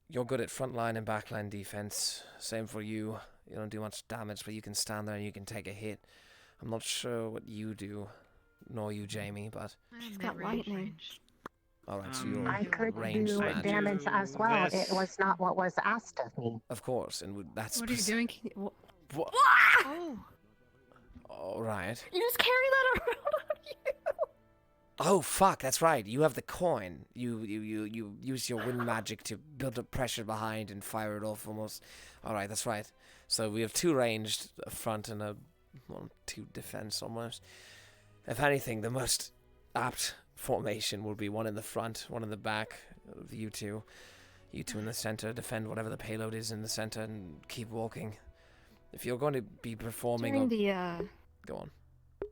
you're good at frontline and backline defense. Same for you. You don't do much damage, but you can stand there and you can take a hit. I'm not sure what you do, nor you, Jamie, but She's got lightning. alright, so you're I could ranged do magic. damage as well. It was not what was asked of me. Of course, and that's What are you doing? What? Oh. Alright. You just carry that around on you. Oh fuck, that's right. You have the coin. You use your wind magic to build up pressure behind and fire it off almost. Alright, that's right. So we have two ranged, a front and two defense almost. If anything, the most apt formation will be one in the front, one in the back of you two. You two in the center, defend whatever the payload is in the center and keep walking. If you're going to be performing During the Go on.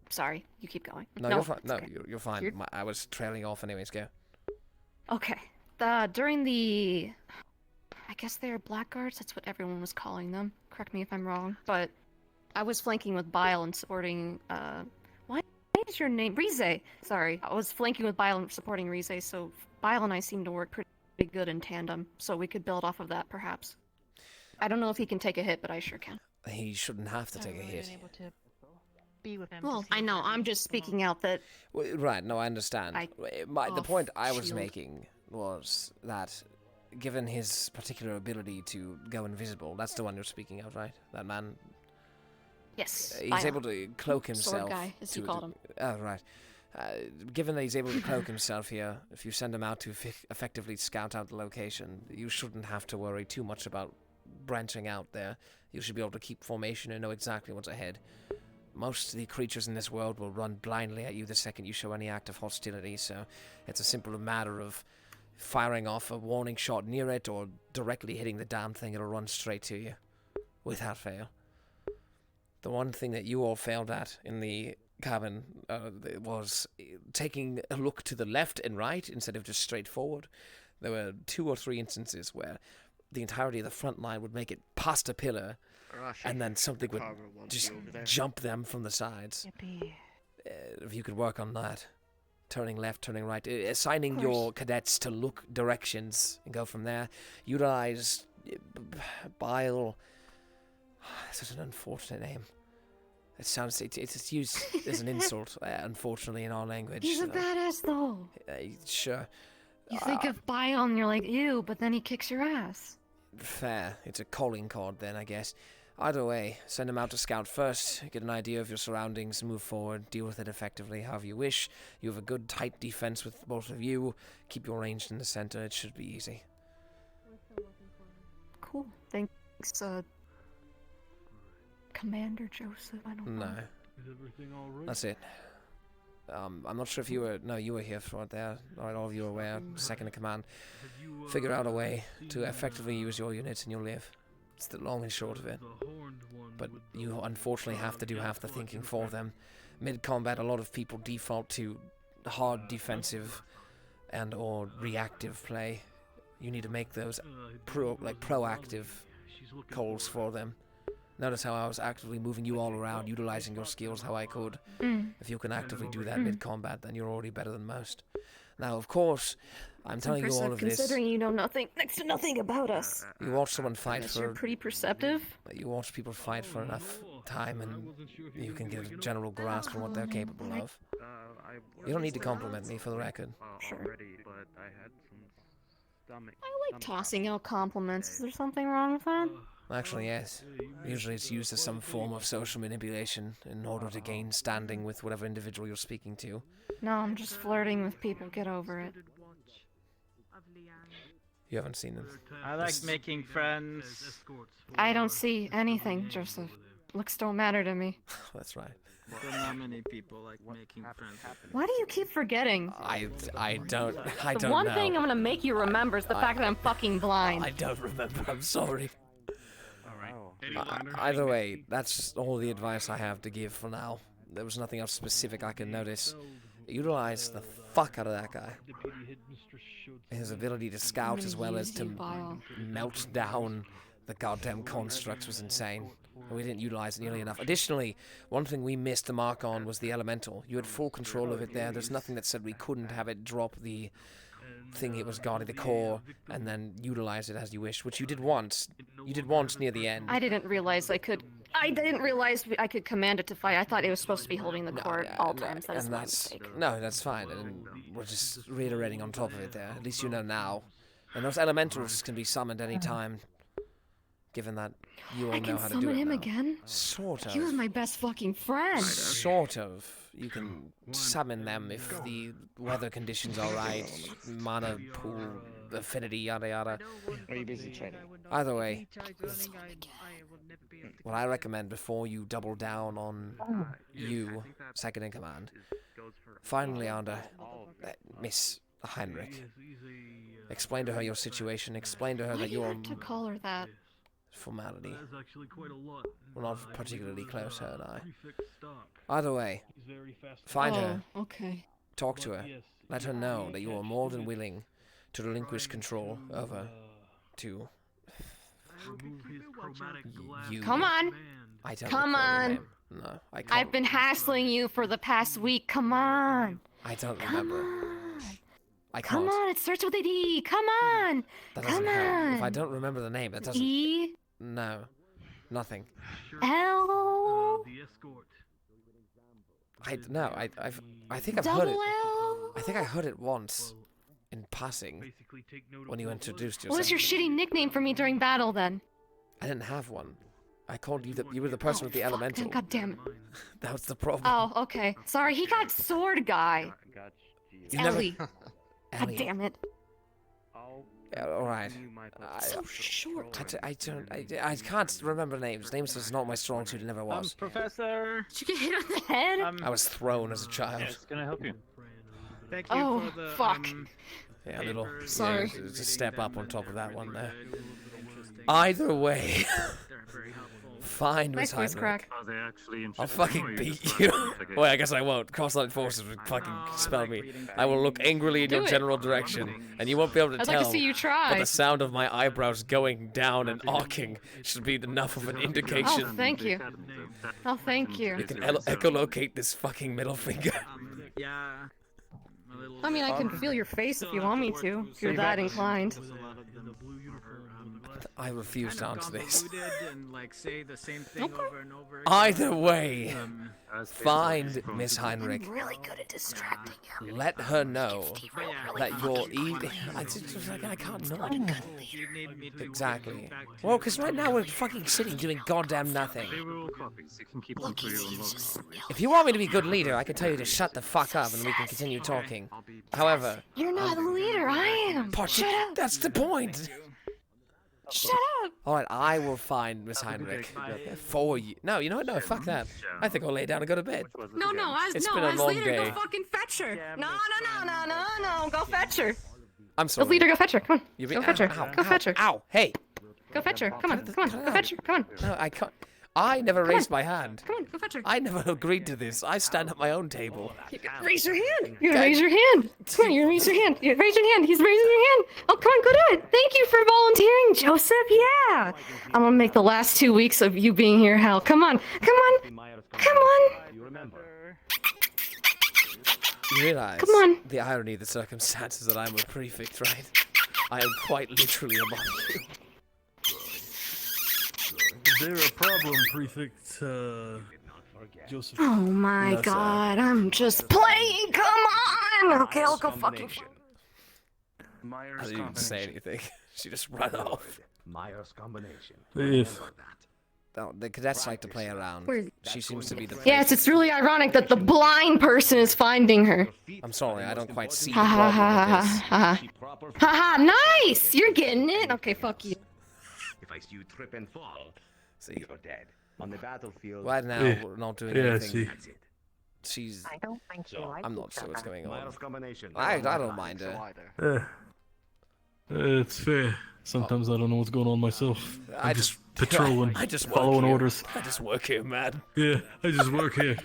Sorry, you keep going. No, you're fine. No, okay. you're fine. I was trailing off anyways, go. Okay. During the, I guess they're blackguards. That's what everyone was calling them. Correct me if I'm wrong, but I was flanking with Bile and supporting. What is your name? Rize. Sorry, I was flanking with Bile and supporting Rize. So Bile and I seem to work pretty good in tandem. So we could build off of that, perhaps. I don't know if he can take a hit, but I sure can. He shouldn't have to take a hit. Be with him. Well, I know. I'm just speaking out that. Well, right, no, I understand. The point I was shield. making was that, given his particular ability to go invisible, that's the one you're speaking of, right? That man. Yes. He's Bile. able to cloak himself. Sword guy, as you called him. Oh, right. Given that he's able to cloak himself here, if you send him out to effectively scout out the location, you shouldn't have to worry too much about branching out there. You should be able to keep formation and know exactly what's ahead. Most of the creatures in this world will run blindly at you the second you show any act of hostility, so it's a simple matter of firing off a warning shot near it or directly hitting the damn thing. It'll run straight to you, without fail. The one thing that you all failed at in the cabin was taking a look to the left and right instead of just straight forward. There were 2 or 3 instances where the entirety of the front line would make it past a pillar, and then something would just jump them from the sides. If you could work on that, turning left, turning right, assigning your cadets to look directions and go from there. Utilize Bile. Such an unfortunate name. It sounds it's used as an insult, unfortunately, in our language. He's a badass, though. Sure. You think of Bile and you're like, ew, but then he kicks your ass. Fair. It's a calling card then, I guess. Either way, send him out to scout first, get an idea of your surroundings, move forward, deal with it effectively however you wish. You have a good, tight defense with both of you. Keep your ranged in the center. It should be easy. Cool. Thanks, Commander Joseph. I don't know. No. Is everything all right? That's it. I'm not sure if you were... No, you were here for it there. Alright, all of you are aware. Second in command. Figure out a way to effectively use your units and you'll live. It's the long and short of it. But you unfortunately have to do half the thinking for them. Mid-combat, a lot of people default to hard defensive and or reactive play. You need to make those proactive calls for them. Notice how I was actively moving you all around, utilizing your skills how I could. Mm. If you can actively do that mid-combat, then you're already better than most. Now, of course, I'm telling you all of this. Considering you know nothing, next to nothing about us. You watch someone fight You're for... pretty perceptive. You watch people fight for enough time and you can get a general grasp on what they're capable of. You don't need to compliment me, for the record. Sure. I like tossing out compliments. Is there something wrong with that? Actually, yes. Usually it's used as some form of social manipulation in order to gain standing with whatever individual you're speaking to. No, I'm just flirting with people. Get over it. You haven't seen them. I like making friends. I don't see anything, Joseph. Looks don't matter to me. That's right. There are not many people like making friends. Why do you keep forgetting? I don't know. The one thing I'm gonna make you remember is the fact that I'm fucking blind. I don't remember. I'm sorry. Either way, that's all the advice I have to give for now. There was nothing else specific I could notice. Utilize the fuck out of that guy. His ability to scout as well as to melt down the goddamn constructs was insane. We didn't utilize it nearly enough. Additionally, one thing we missed the mark on was the elemental. You had full control of it there. There's nothing that said we couldn't have it drop the thing it was guarding, the core, and then utilize it as you wish, which you did once. You did once near the end. I didn't realize I could command it to fight. I thought it was supposed to be holding the core at all times. That is my mistake. No, that's fine. And we're just reiterating on top of it there. At least you know now. And those elementals can be summoned any time, given that you all know how to do it. I can summon him again? Sort of. He was my best fucking friend. Sort of. You can summon them if the weather conditions are right, mana pool, affinity, yada yada. Are you busy training? Either way, what I recommend before you double down on you, second in command, find Leander, Miss Heinrich. Explain to her your situation. Explain to her that you're... Why do you have to call her that? Formality. We're not particularly close, her and I. Either way, find her. Okay. Talk to her. Let her know that you are more than willing to relinquish control over to you. Come on. I don't Come recall your on. name. No, I can't. I've been hassling you for the past week. Come on. I don't remember. I can't. Come on. It starts with a D. Come on. That doesn't Come help. on. If I don't remember the name, that doesn't... E. No. Nothing. L. I think I've heard it. I think I heard it once in passing when you introduced yourself. What was your shitty nickname for me during battle then? I didn't have one. I called you you were the person with the elemental. God damn it. That was the problem. Oh, okay. Sorry, he got sword guy. It's Ellie. God Ellie. damn it. Yeah, all right. So short. I can't remember names. Names is not my strong suit. It never was. Professor. Did you get hit on the head? I was thrown as a child. Yes, can I help you? Thank you Oh, for the, fuck. Yeah, a little. Sorry. Yeah, just step up on top of that one there. Either way, find Miss Nice voice Heinrich. crack. Are they actually I'll interested fucking or are you beat just you. trying to get- Wait, I guess I won't. Cross-line forces would fucking spell me. I will look angrily in Do your it. general direction, and you won't be able to I'd tell. like to see you try. But the sound of my eyebrows going down and arcing should be enough of an indication. Oh, thank you. Oh, thank you. You can echolocate this fucking middle finger. Yeah. I mean, I can feel your face if you want me to, if you're that inclined. I refuse to answer this. And, like, say the same thing over and over Either way, find Miss Heinrich. I'm really good at distracting him. Let her know that you're eating. I can't not. Exactly. Well, because right now we're fucking sitting doing goddamn nothing. They were all copies. You can keep them for your own log. If you want me to be good leader, I can tell you to shut the fuck up and we can continue talking. However, You're not the leader, I am. Shut up. that's the point. Shut up. Alright, I will find Miss Heinrich for you. No, you know what? No, fuck that. I think I'll lay down and go to bed. No, It's been a long leader, day. go fucking fetch her. No, go fetch her. I'm sorry. As leader, go fetch her. Come on. You Go fetch her. Ow, Go ow, fetch her. Ow, hey. Go fetch her. Come on. Go fetch her. Come on. No, I can't. I never raised my hand. Come on, go fetch her. I never agreed to this. I stand at my own table. Raise your hand. You raise your hand. Come on, you raise your hand. You raise your hand. He's raising your hand. Oh, come on, go do it. Thank you for volunteering, Joseph. Yeah. I'm gonna make the last 2 weeks of you being here hell. Come on. Come on. Come on. You realize Come on. the irony of the circumstances that I'm a prefect, right? I am quite literally among you. Is there a problem, Prefect, Joseph? Oh my Yes, god, I'm just playing. Come on. Okay, I'll go fucking. I didn't even say anything. She just ran off. Myers combination. Yes. No, the cadets like to play around. Where- She seems to be the. Yes, it's really ironic that the blind person is finding her. I'm sorry, I don't quite see the Ha ha problem ha with this. ha ha. Ha ha, nice! You're getting it. Okay, fuck you. If I see you trip and fall, see, you're dead. On the battlefield. Right now, Yeah. we're not doing Yeah, anything. see. She's. I don't think you like I'm not each sure what's other. going on. Myers combination. I don't mind her. It's fair. Sometimes I don't know what's going on myself. I I'm just patrolling, I just work following here. orders. I just work here, man. Yeah, I just work here.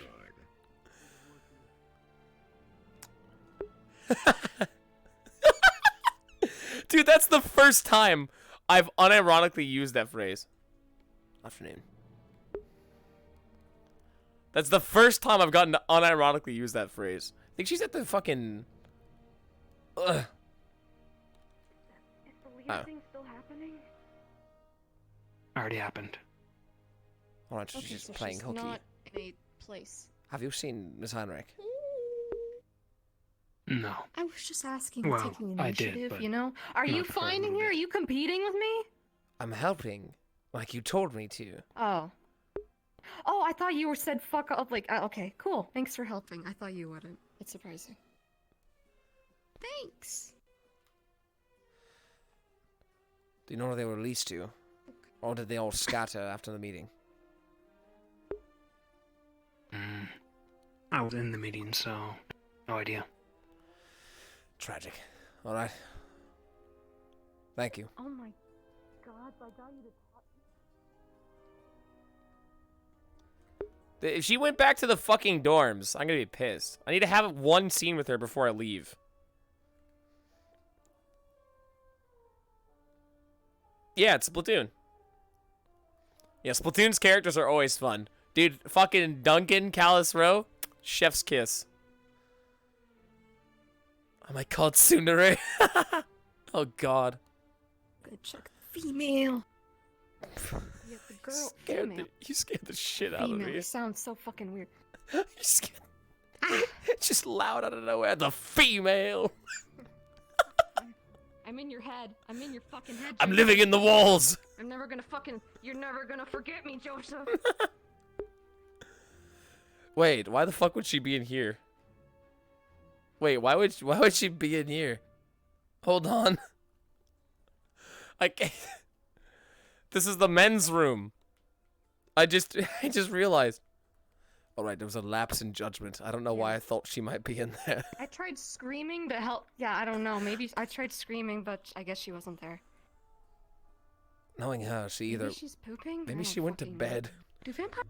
Dude, that's the first time I've unironically used that phrase. Afternoon. That's the first time I've gotten to unironically use that phrase. I think she's at the fucking. Ugh. Is the leader Oh. thing still happening? Already happened. Alright, she's Okay, just so playing she's hooky. not in a place. Have you seen Miss Heinrich? No. I was just asking, Well, taking I did, initiative, but you know? Are you not for a finding little her? Are you competing with me? I'm helping, like you told me to. Oh. Oh, I thought you were said fuck up. Like, okay, cool. Thanks for helping. I thought you wouldn't. It's surprising. Thanks. Do you know where they were released to? Or did they all scatter after the meeting? I was in the meeting, so no idea. Tragic. Alright. Thank you. Oh my god, I got you to talk. If she went back to the fucking dorms, I'm gonna be pissed. I need to have one scene with her before I leave. Yeah, it's Splatoon. Yeah, Splatoon's characters are always fun. Dude, fucking Duncan, Callus Row, chef's kiss. Oh my god, Tsundere. Oh god. Good check. Female. Yeah, the girl. Female. You scared the shit out of Female. me. It sounds so fucking weird. You scared. Just loud out of nowhere. The female. I'm in your head. I'm in your fucking head. I'm Joseph. living in the walls. I'm never gonna fucking. You're never gonna forget me, Joseph. Wait, why the fuck would she be in here? Wait, why would she be in here? Hold on. I can't. This is the men's room. I just realized. All right, there was a lapse in judgment. I don't know why I thought she might be in there. I tried screaming to help. Yeah, I don't know. Maybe I tried screaming, but I guess she wasn't there. Knowing her, she either Maybe she's pooping. I maybe don't she went to fucking know. bed. Do vampires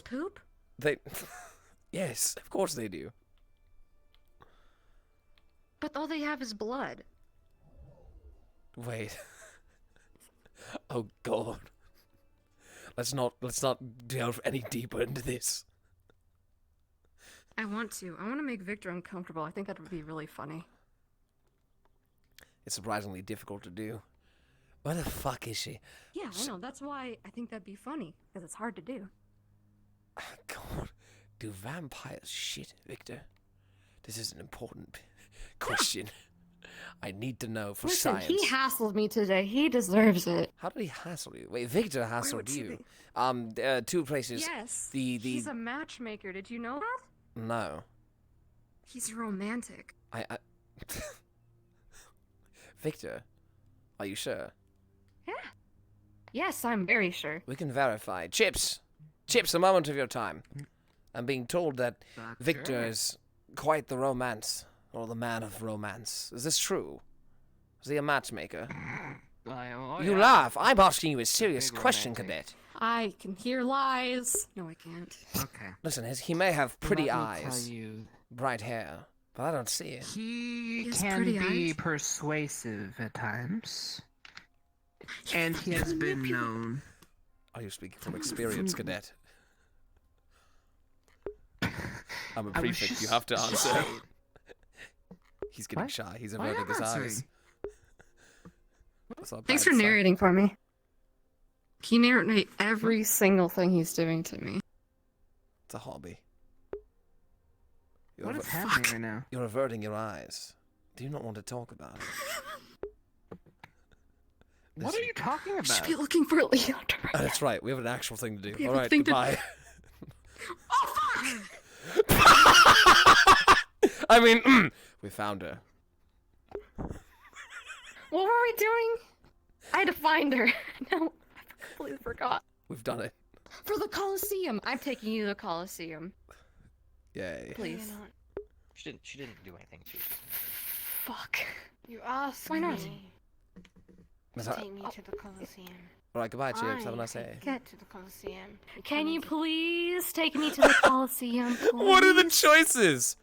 poop? They, yes, of course they do. But all they have is blood. Wait. Oh god. Let's not delve any deeper into this. I want to. I want to make Victor uncomfortable. I think that would be really funny. It's surprisingly difficult to do. Where the fuck is she? Yeah, I know. That's why I think that'd be funny, because it's hard to do. God, do vampires shit, Victor? This is an important question. I need to know for Listen, science. he hassled me today. He deserves it. How did he hassle you? Wait, Victor hassled you. Two places. Yes. He's a matchmaker. Did you know that? No. He's romantic. I Victor, are you sure? Yeah. Yes, I'm very sure. We can verify. Chips, a moment of your time. I'm being told that Victor is quite the romance, or the man of romance. Is this true? Is he a matchmaker? You laugh. I'm asking you a serious question, cadet. I can hear lies. No, I can't. Okay. Listen, he may have pretty Let me eyes, tell you, bright hair, but I don't see it. he He has can pretty be eyes. persuasive at times. And he has been known. Are you speaking from experience, cadet? I'm a I was prefect. You just- have to answer. He's getting What? shy. He's Why averting am his I eyes. answering? That's not Thanks bad for sign. narrating for me. Can you narrate every single thing he's doing to me? It's a hobby. What is happening right now? You're averting your eyes. Do you not want to talk about it? What are you talking I should about? be looking for Leander right Oh, that's right. We have an actual thing to do. We have All a right, thing to- goodbye. Oh, fuck! I mean, we found her. What were we doing? I had to find her. No, I completely forgot. We've done it. For the Coliseum. I'm taking you to the Coliseum. Yay. Please. She didn't do anything to you. Fuck. You asked Why not? me That's to all right. take me to the Coliseum. All right, goodbye, Chips. Have a I nice day. get to the Coliseum. Can you please take me to the Coliseum, please? What are the choices?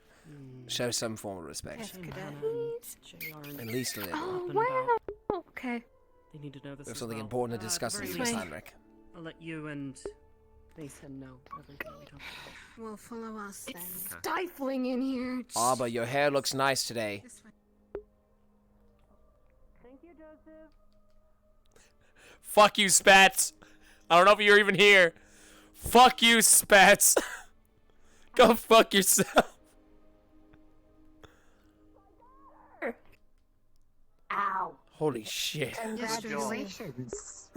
Show some form of respect. Yes, cadet. At least a little. Oh, wow. Okay. They need to know this. We have as something well. important to discuss at with the you, very Miss least, Heinrich. I'll let you and Nathan know everything we talked about. Well, follow us then. Stifling in here. Ah, but your hair looks nice today. Thank you, Joseph. Fuck you, Spats. I don't know if you're even here. Fuck you, Spats. Go fuck yourself. Ow. Holy shit. Congratulations.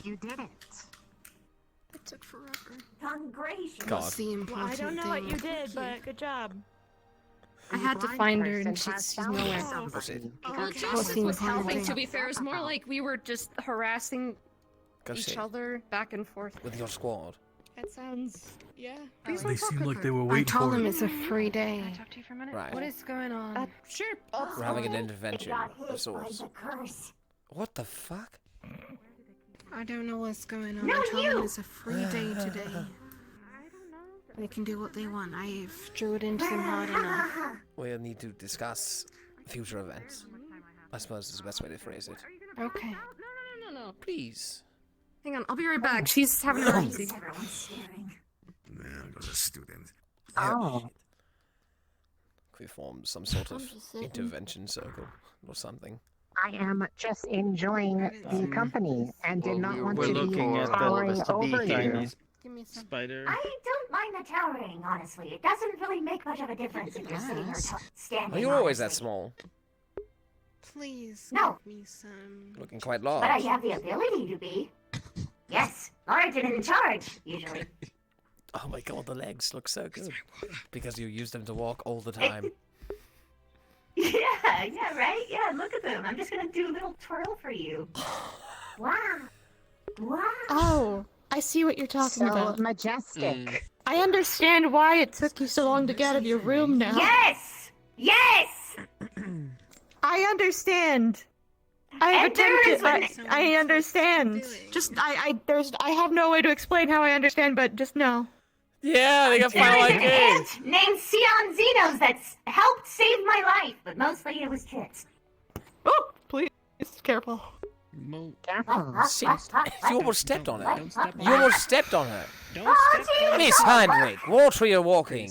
You did it. It took forever. Congratulations. God. That's the important Well, I don't know what you thing. did, but good job. I had to blind find her person and has she's found nowhere. somebody. Oh, Well, Joseph Joseph was helping. helping. To be fair, it's more like we were just harassing Go each see. other back and forth. With your squad. That sounds. Yeah. Please They seemed like they were waiting I told for him it. it's a free day. Can I talk to you for a minute? Right. What is going on? Sure. We're having an It intervention got of hit by sorts. the curse. What the fuck? I don't know what's going on. No, I told you! them it's a free day today. They can do what they want. I've drew it into them hard enough. We'll need to discuss future events. I suppose is the best way to phrase it. Okay. No. Please. Hang on, I'll be right back. She's having an emergency. Everyone's staring. There goes a student. Oh. Can we form some sort of I'm just sitting. intervention circle or something? I am just enjoying the company and did not want We're to be looking at towering the over you. tiny Give me some. spider. I don't mind the towering, honestly. It doesn't really make much of a difference if you're sitting or standing. Are you always honestly. that small? Please No. give me some. Looking quite But I large. have the ability to be. Yes, large and in charge, usually. Oh my god, the legs look so good. Because you use them to walk all the time. Yeah, right? Yeah, look at them. I'm just gonna do a little twirl for you. Wow. Wow. Oh, I see what you're talking So about. majestic. I understand why it took you so long to get out of your room now. Yes! Yes! I understand. I have And there is attempted. one- I understand. Just I have no way to explain how I understand, but just know. Yeah, they got There final is an ID. ant named Sion Xenos that's helped save my life, but mostly it was tricks. Oh, please, careful. Careful. You almost stepped on her. Don't step on You almost stepped on her. Don't step on Miss Heinrich, watch where you're walking.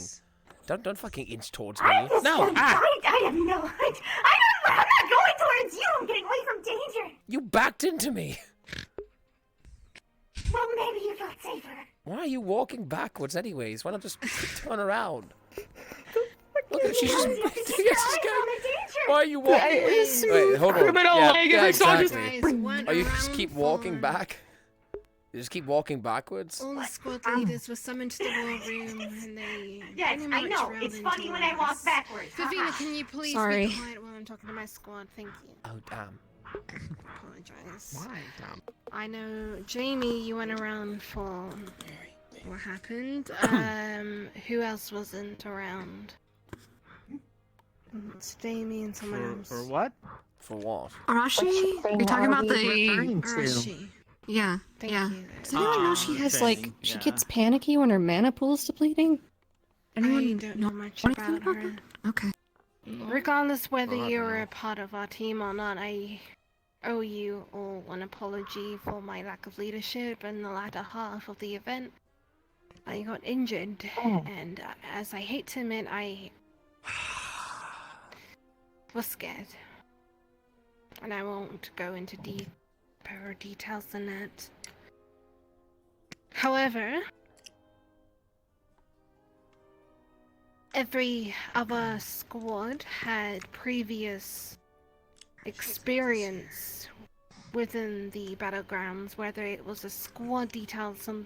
Don't fucking inch towards me. No, I have no. I'm not going towards you. I'm getting away from danger. You backed into me. Well, maybe you felt safer. Why are you walking backwards anyways? Why not just turn around? Look at she's just Why are you walking? Wait, hold on. Criminal Yeah, leg yeah, every song just- exactly. Oh, you just keep walking back? You just keep walking backwards? All the squad leaders were summoned to the war room, and they. Yes, pretty I much know. railed It's into funny when I walk us. backwards. Vivina, can you please Sorry. be quiet while I'm talking to my squad? Thank you. Oh, damn. Apologize. Why, Tom? I know, Jamie, you went around for what happened. Who else wasn't around? It's Jamie and someone else. For what? For what? Arashi? Which thing You're talking are about we the referring to? Arashi. Yeah, Thank yeah. you. Does anyone know she has like training, she yeah. gets panicky when her mana pool is depleting? Anyone I don't know much anything about her. that? Okay. Regardless whether Well, I don't you're know. a part of our team or not, I owe you all an apology for my lack of leadership in the latter half of the event. I got injured, and as I hate to admit, I was scared. And I won't go into deeper details than that. However, every other squad had previous experience within the battlegrounds, whether it was a squad detail, some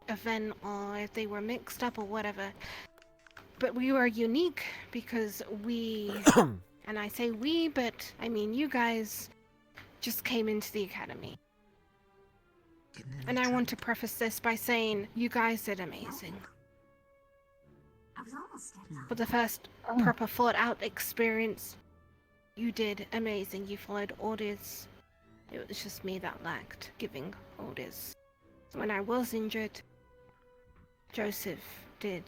event, or if they were mixed up or whatever. But we were unique because we, and I say we, but I mean you guys, just came into the academy. And I want to preface this by saying you guys did amazing. For the first proper thought out experience, you did amazing. You followed orders. It was just me that lacked giving orders. When I was injured, Joseph did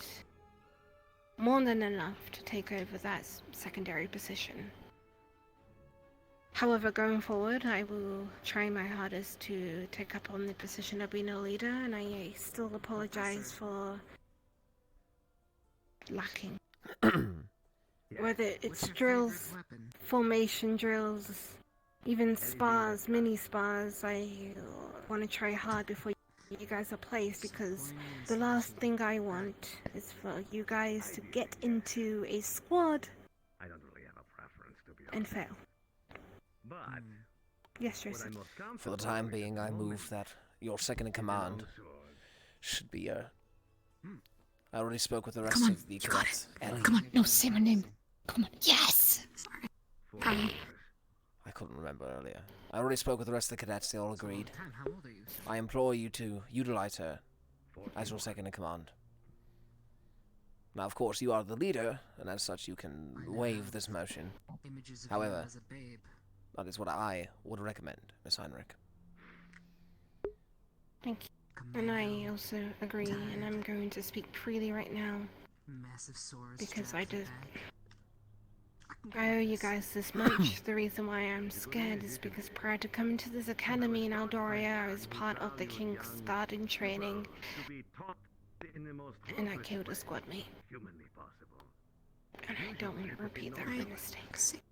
more than enough to take over that secondary position. However, going forward, I will try my hardest to take up on the position of being a leader, and I still apologize for lacking. Whether it's drills, formation drills, even spars, mini spars, I want to try hard before you guys are placed, because the last thing I want is for you guys to get into a squad I don't really have a preference, to be honest. and fail. But Yes, Joseph. For the time being, I move that your second in command should be I already spoke with the rest of the cadets. Ellie. Come on, no, say my name. Come on. Yes! Sorry. I couldn't remember earlier. I already spoke with the rest of the cadets, they all agreed. I implore you to utilize her as your second in command. Now, of course, you are the leader, and as such you can waive this motion. However, that is what I would recommend, Miss Heinrich. Thank you. And I also agree, and I'm going to speak freely right now. Because I owe you guys this much. The reason why I'm scared is because prior to coming to this academy in Aldoria, I was part of the King's Guard in training. And I killed a squad mate. And I don't want to repeat that mistake.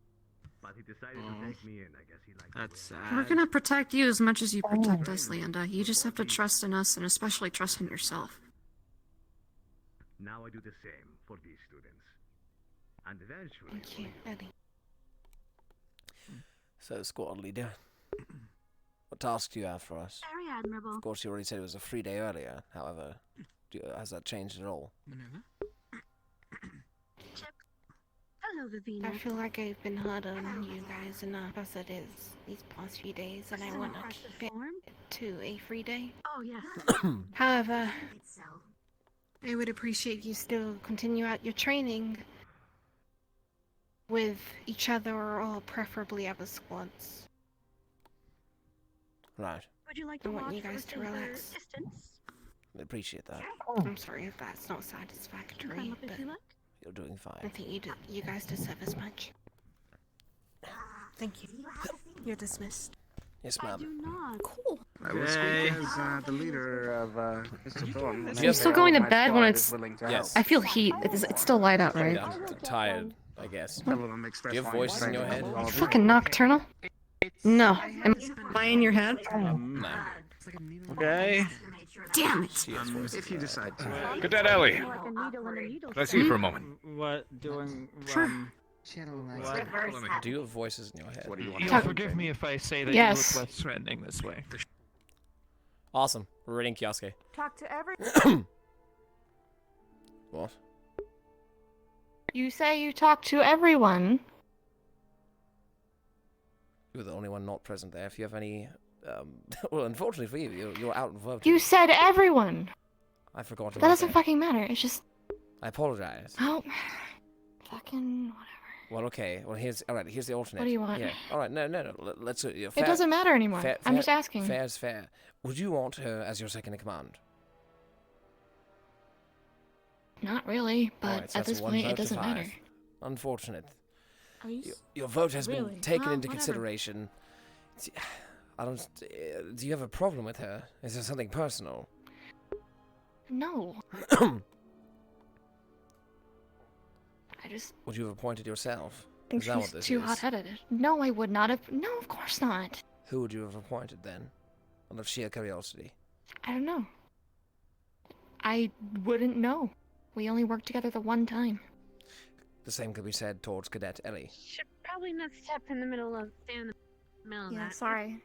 But he decided to take me in. I guess he liked That's sad. We're gonna protect you as much as you protect us, Leanda. You just have to trust in us, and especially trust in yourself. Now I do the same for these students. And eventually... Thank you, Eddie. So, squad leader, what task do you have for us? Very admirable. Of course, you already said it was a free day earlier. However, has that changed at all? Hello, Vivina. I feel like I've been hard on you guys enough as it is these past few days, and I want to keep it to a free day. Oh, yes. However, I would appreciate you still continue out your training with each other or preferably other squads. Right. Would you like to I want watch you guys to from a safer relax. distance? I appreciate that. I'm sorry if that's not satisfactory, Climb up if but you like. You're doing I fine. think you guys deserve as much. Thank you. You're dismissed. Yes, I ma'am. do not. Cool. I will speak as the leader of Mr. Thorne. Are you still going to bed when it's... Yes. I feel heat. It's still light out, right? I'm tired, I guess. Some of them express Do you have voices in your head? Fucking nocturnal? No. Am I in your head? No. Okay. Damn it! If you decide to. Cadet Ellie, Like a needle in a needle. can I see you for a moment? What doing? Sure. What? Do you have voices in your head? What do you want? You'll forgive me if I say that Yes. you look less threatening this way. Awesome. We're reading Kioske. Talk to every. What? You say you talk to everyone. You're the only one not present there. If you have any... well, unfortunately for you, you're out of work. You said everyone. I forgot to That write doesn't fucking matter. It's just... I apologize. Oh. Fucking whatever. Well, okay. Well, here's the alternate. What do you want? Yeah. All right. No. Let's. It doesn't matter anymore. I'm just asking. Fair's fair. Would you want her as your second in command? Not really, but All right, so at that's this one point, vote it to doesn't 5. matter. Unfortunate. Are you Your vote has really? been taken into Whatever. consideration. I don't. Do you have a problem with her? Is there something personal? No. I just Would you have appointed yourself? think Is that what she's this too is? hot-headed. No, I would not have. No, of course not. Who would you have appointed then? Out of sheer curiosity. I don't know. I wouldn't know. We only worked together the one time. The same could be said towards Cadet Ellie. Should probably not step in the middle of stand in the middle of Yeah, that. sorry.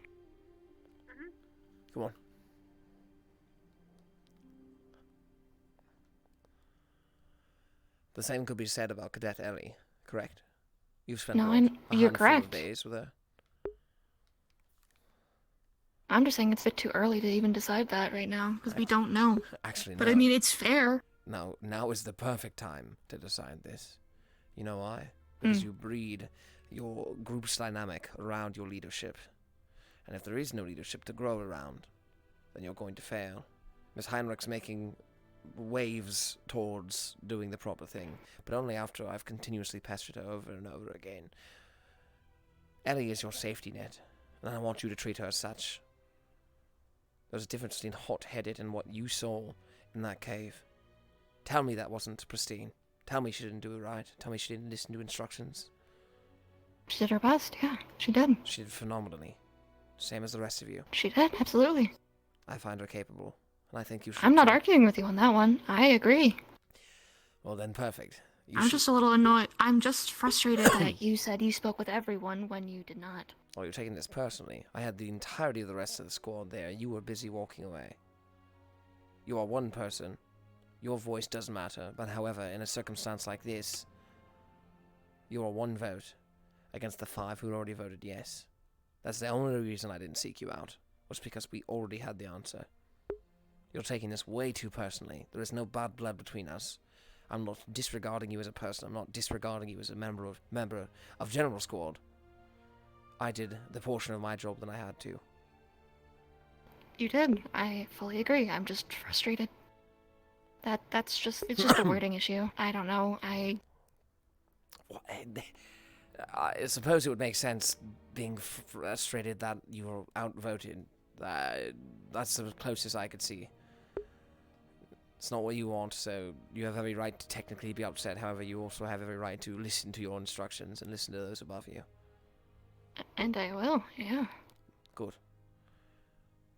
Come on. The same could be said about Cadet Ellie, correct? You've spent No, what, I'm- a you're handful of correct. days with her. I'm just saying it's a bit too early to even decide that right now, because we don't know. Actually, But no. I mean, it's fair. Now is the perfect time to decide this. You know why? Because you breed your group's dynamic around your leadership. And if there is no leadership to grow around, then you're going to fail. Miss Heinrich's making waves towards doing the proper thing, but only after I've continuously pestered her over and over again. Ellie is your safety net, and I want you to treat her as such. There's a difference between hot-headed and what you saw in that cave. Tell me that wasn't pristine. Tell me she didn't do it right. Tell me she didn't listen to instructions. She did her best, yeah, she did. She did phenomenally. Same as the rest of you. She did, absolutely. I find her capable, and I think you should. I'm not too. arguing with you on that one. I agree. Well then, perfect. You I'm should- just a little annoyed. I'm just frustrated that you said you spoke with everyone when you did not. Oh, you're taking this personally. I had the entirety of the rest of the squad there. You were busy walking away. You are one person. Your voice does matter, but however, in a circumstance like this, you are one vote against the 5 who already voted yes. That's the only reason I didn't seek you out, was because we already had the answer. You're taking this way too personally. There is no bad blood between us. I'm not disregarding you as a person. I'm not disregarding you as a member of General Squad. I did the portion of my job that I had to. You did. I fully agree. I'm just frustrated. It's just a wording issue. I don't know. I suppose it would make sense being frustrated that you were outvoted. That's the closest I could see. It's not what you want, so you have every right to technically be upset. However, you also have every right to listen to your instructions and listen to those above you. And I will, yeah. Good.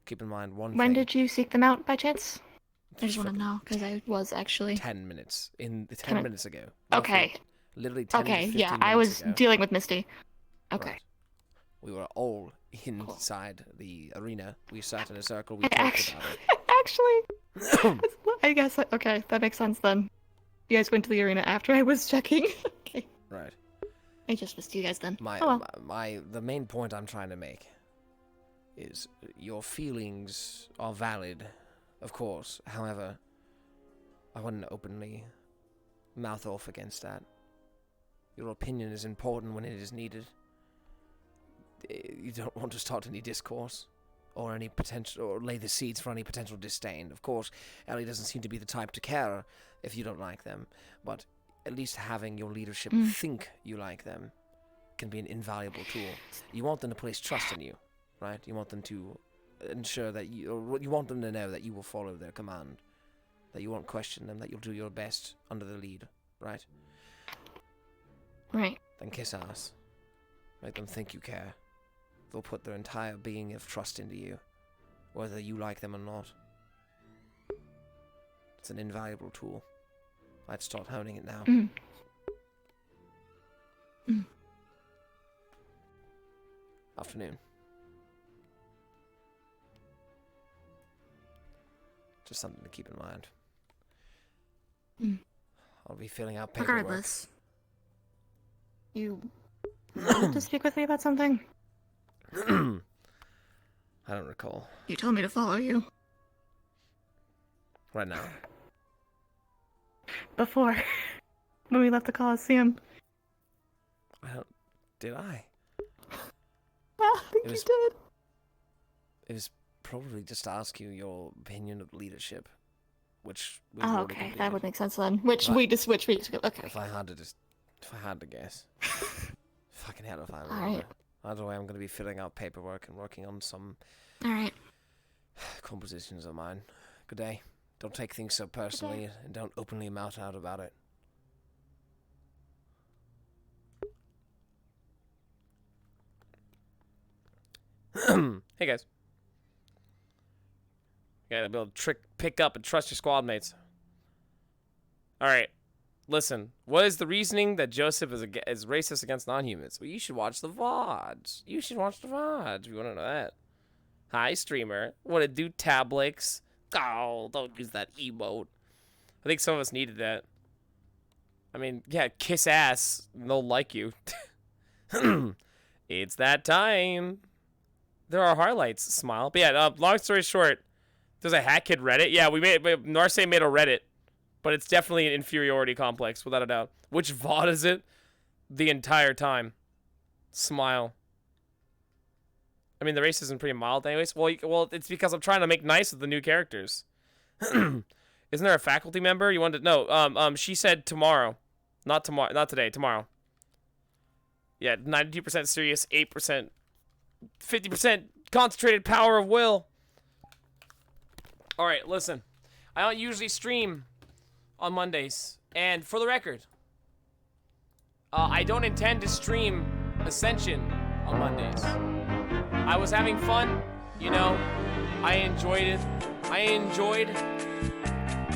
Keep in mind one When thing. did you seek them out by chance? I just want to Fucking know, because I was actually... 10 minutes. 10 Kinda- minutes ago. Okay. Roughly, literally 10 Okay, to 15 yeah, I minutes was ago. dealing with Misty. Okay. Right. We were all inside the arena. We sat in a circle. We I talked actually, about it. I guess, okay, that makes sense then. You guys went to the arena after I was checking. Okay. Right. I just missed you guys then. The main point I'm trying to make is your feelings are valid, of course. However, I wouldn't openly mouth off against that. Your opinion is important when it is needed. You don't want to start any discourse or any potential, or lay the seeds for any potential disdain. Of course, Ellie doesn't seem to be the type to care if you don't like them, but at least having your leadership think you like them can be an invaluable tool. You want them to place trust in you, right? You want them to ensure that you want them to know that you will follow their command, that you won't question them, that you'll do your best under the lead, right? Right. Then kiss ass. Make them think you care. They'll put their entire being of trust into you, whether you like them or not. It's an invaluable tool. I'd start honing it now. Afternoon. Just something to keep in mind. I'll be filling out paperwork. Regardless. You wanted to speak with me about something? I don't recall. You told me to follow you. Right now. Before, when we left the Coliseum. I don't. Did I? I think you did. It was probably just to ask you your opinion of leadership, which. we've Oh, already okay, completed. that would make sense then. Which But we just switch weeks ago. Okay. If I had to guess, fucking hell if I remember. Alright. Either way, I'm gonna be filling out paperwork and working on some Alright. compositions of mine. Good day. Don't take things so personally, and don't openly mouth out about it. Hey guys. You gotta be able to pick up and trust your squad mates. Alright. Listen, what is the reasoning that Joseph is racist against non-humans? Well, you should watch the Vods. You should watch the Vods if you want to know that. Hi, streamer. What it do, Tablix? Oh, don't use that emote. I think some of us needed that. I mean, yeah, kiss ass. They'll like you. It's that time. There are highlights. Smile. But yeah, long story short, there's a HatKid Reddit. Yeah, Narse made a Reddit. But it's definitely an inferiority complex, without a doubt. Which VOD is it? The entire time. Smile. I mean, the racism is pretty mild anyways. Well, it's because I'm trying to make nice with the new characters. Isn't there a faculty member? You wanted to know? She said tomorrow. Not tomorrow. Not today. Tomorrow. Yeah, 92% serious, 8%, 50% concentrated power of will. All right, listen. I don't usually stream on Mondays, and for the record, I don't intend to stream Ascension on Mondays. I was having fun, you know. I enjoyed it. I enjoyed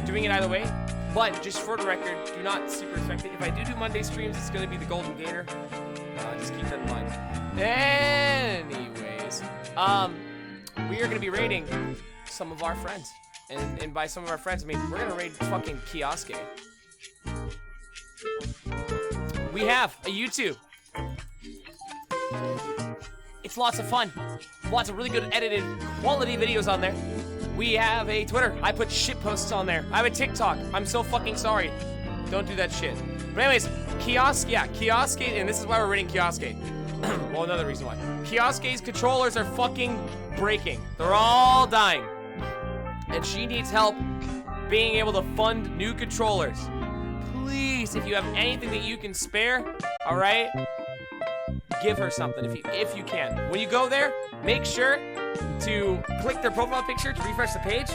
doing it either way. But just for the record, do not super expect it. If I do Monday streams, it's going to be the Golden Gator. Just keep that in mind. Anyways, we are going to be raiding some of our friends. And by some of our friends, I mean, we're going to raid fucking Kioske. We have a YouTube. It's lots of fun. Lots of really good edited quality videos on there. We have a Twitter. I put shit posts on there. I have a TikTok. I'm so fucking sorry. Don't do that shit. But anyways, Kioske, and this is why we're raiding Kioske. Well, another reason why. Kioske's controllers are fucking breaking. They're all dying. And she needs help being able to fund new controllers. Please, if you have anything that you can spare, all right, give her something if you can. When you go there, make sure to click their profile picture to refresh the page.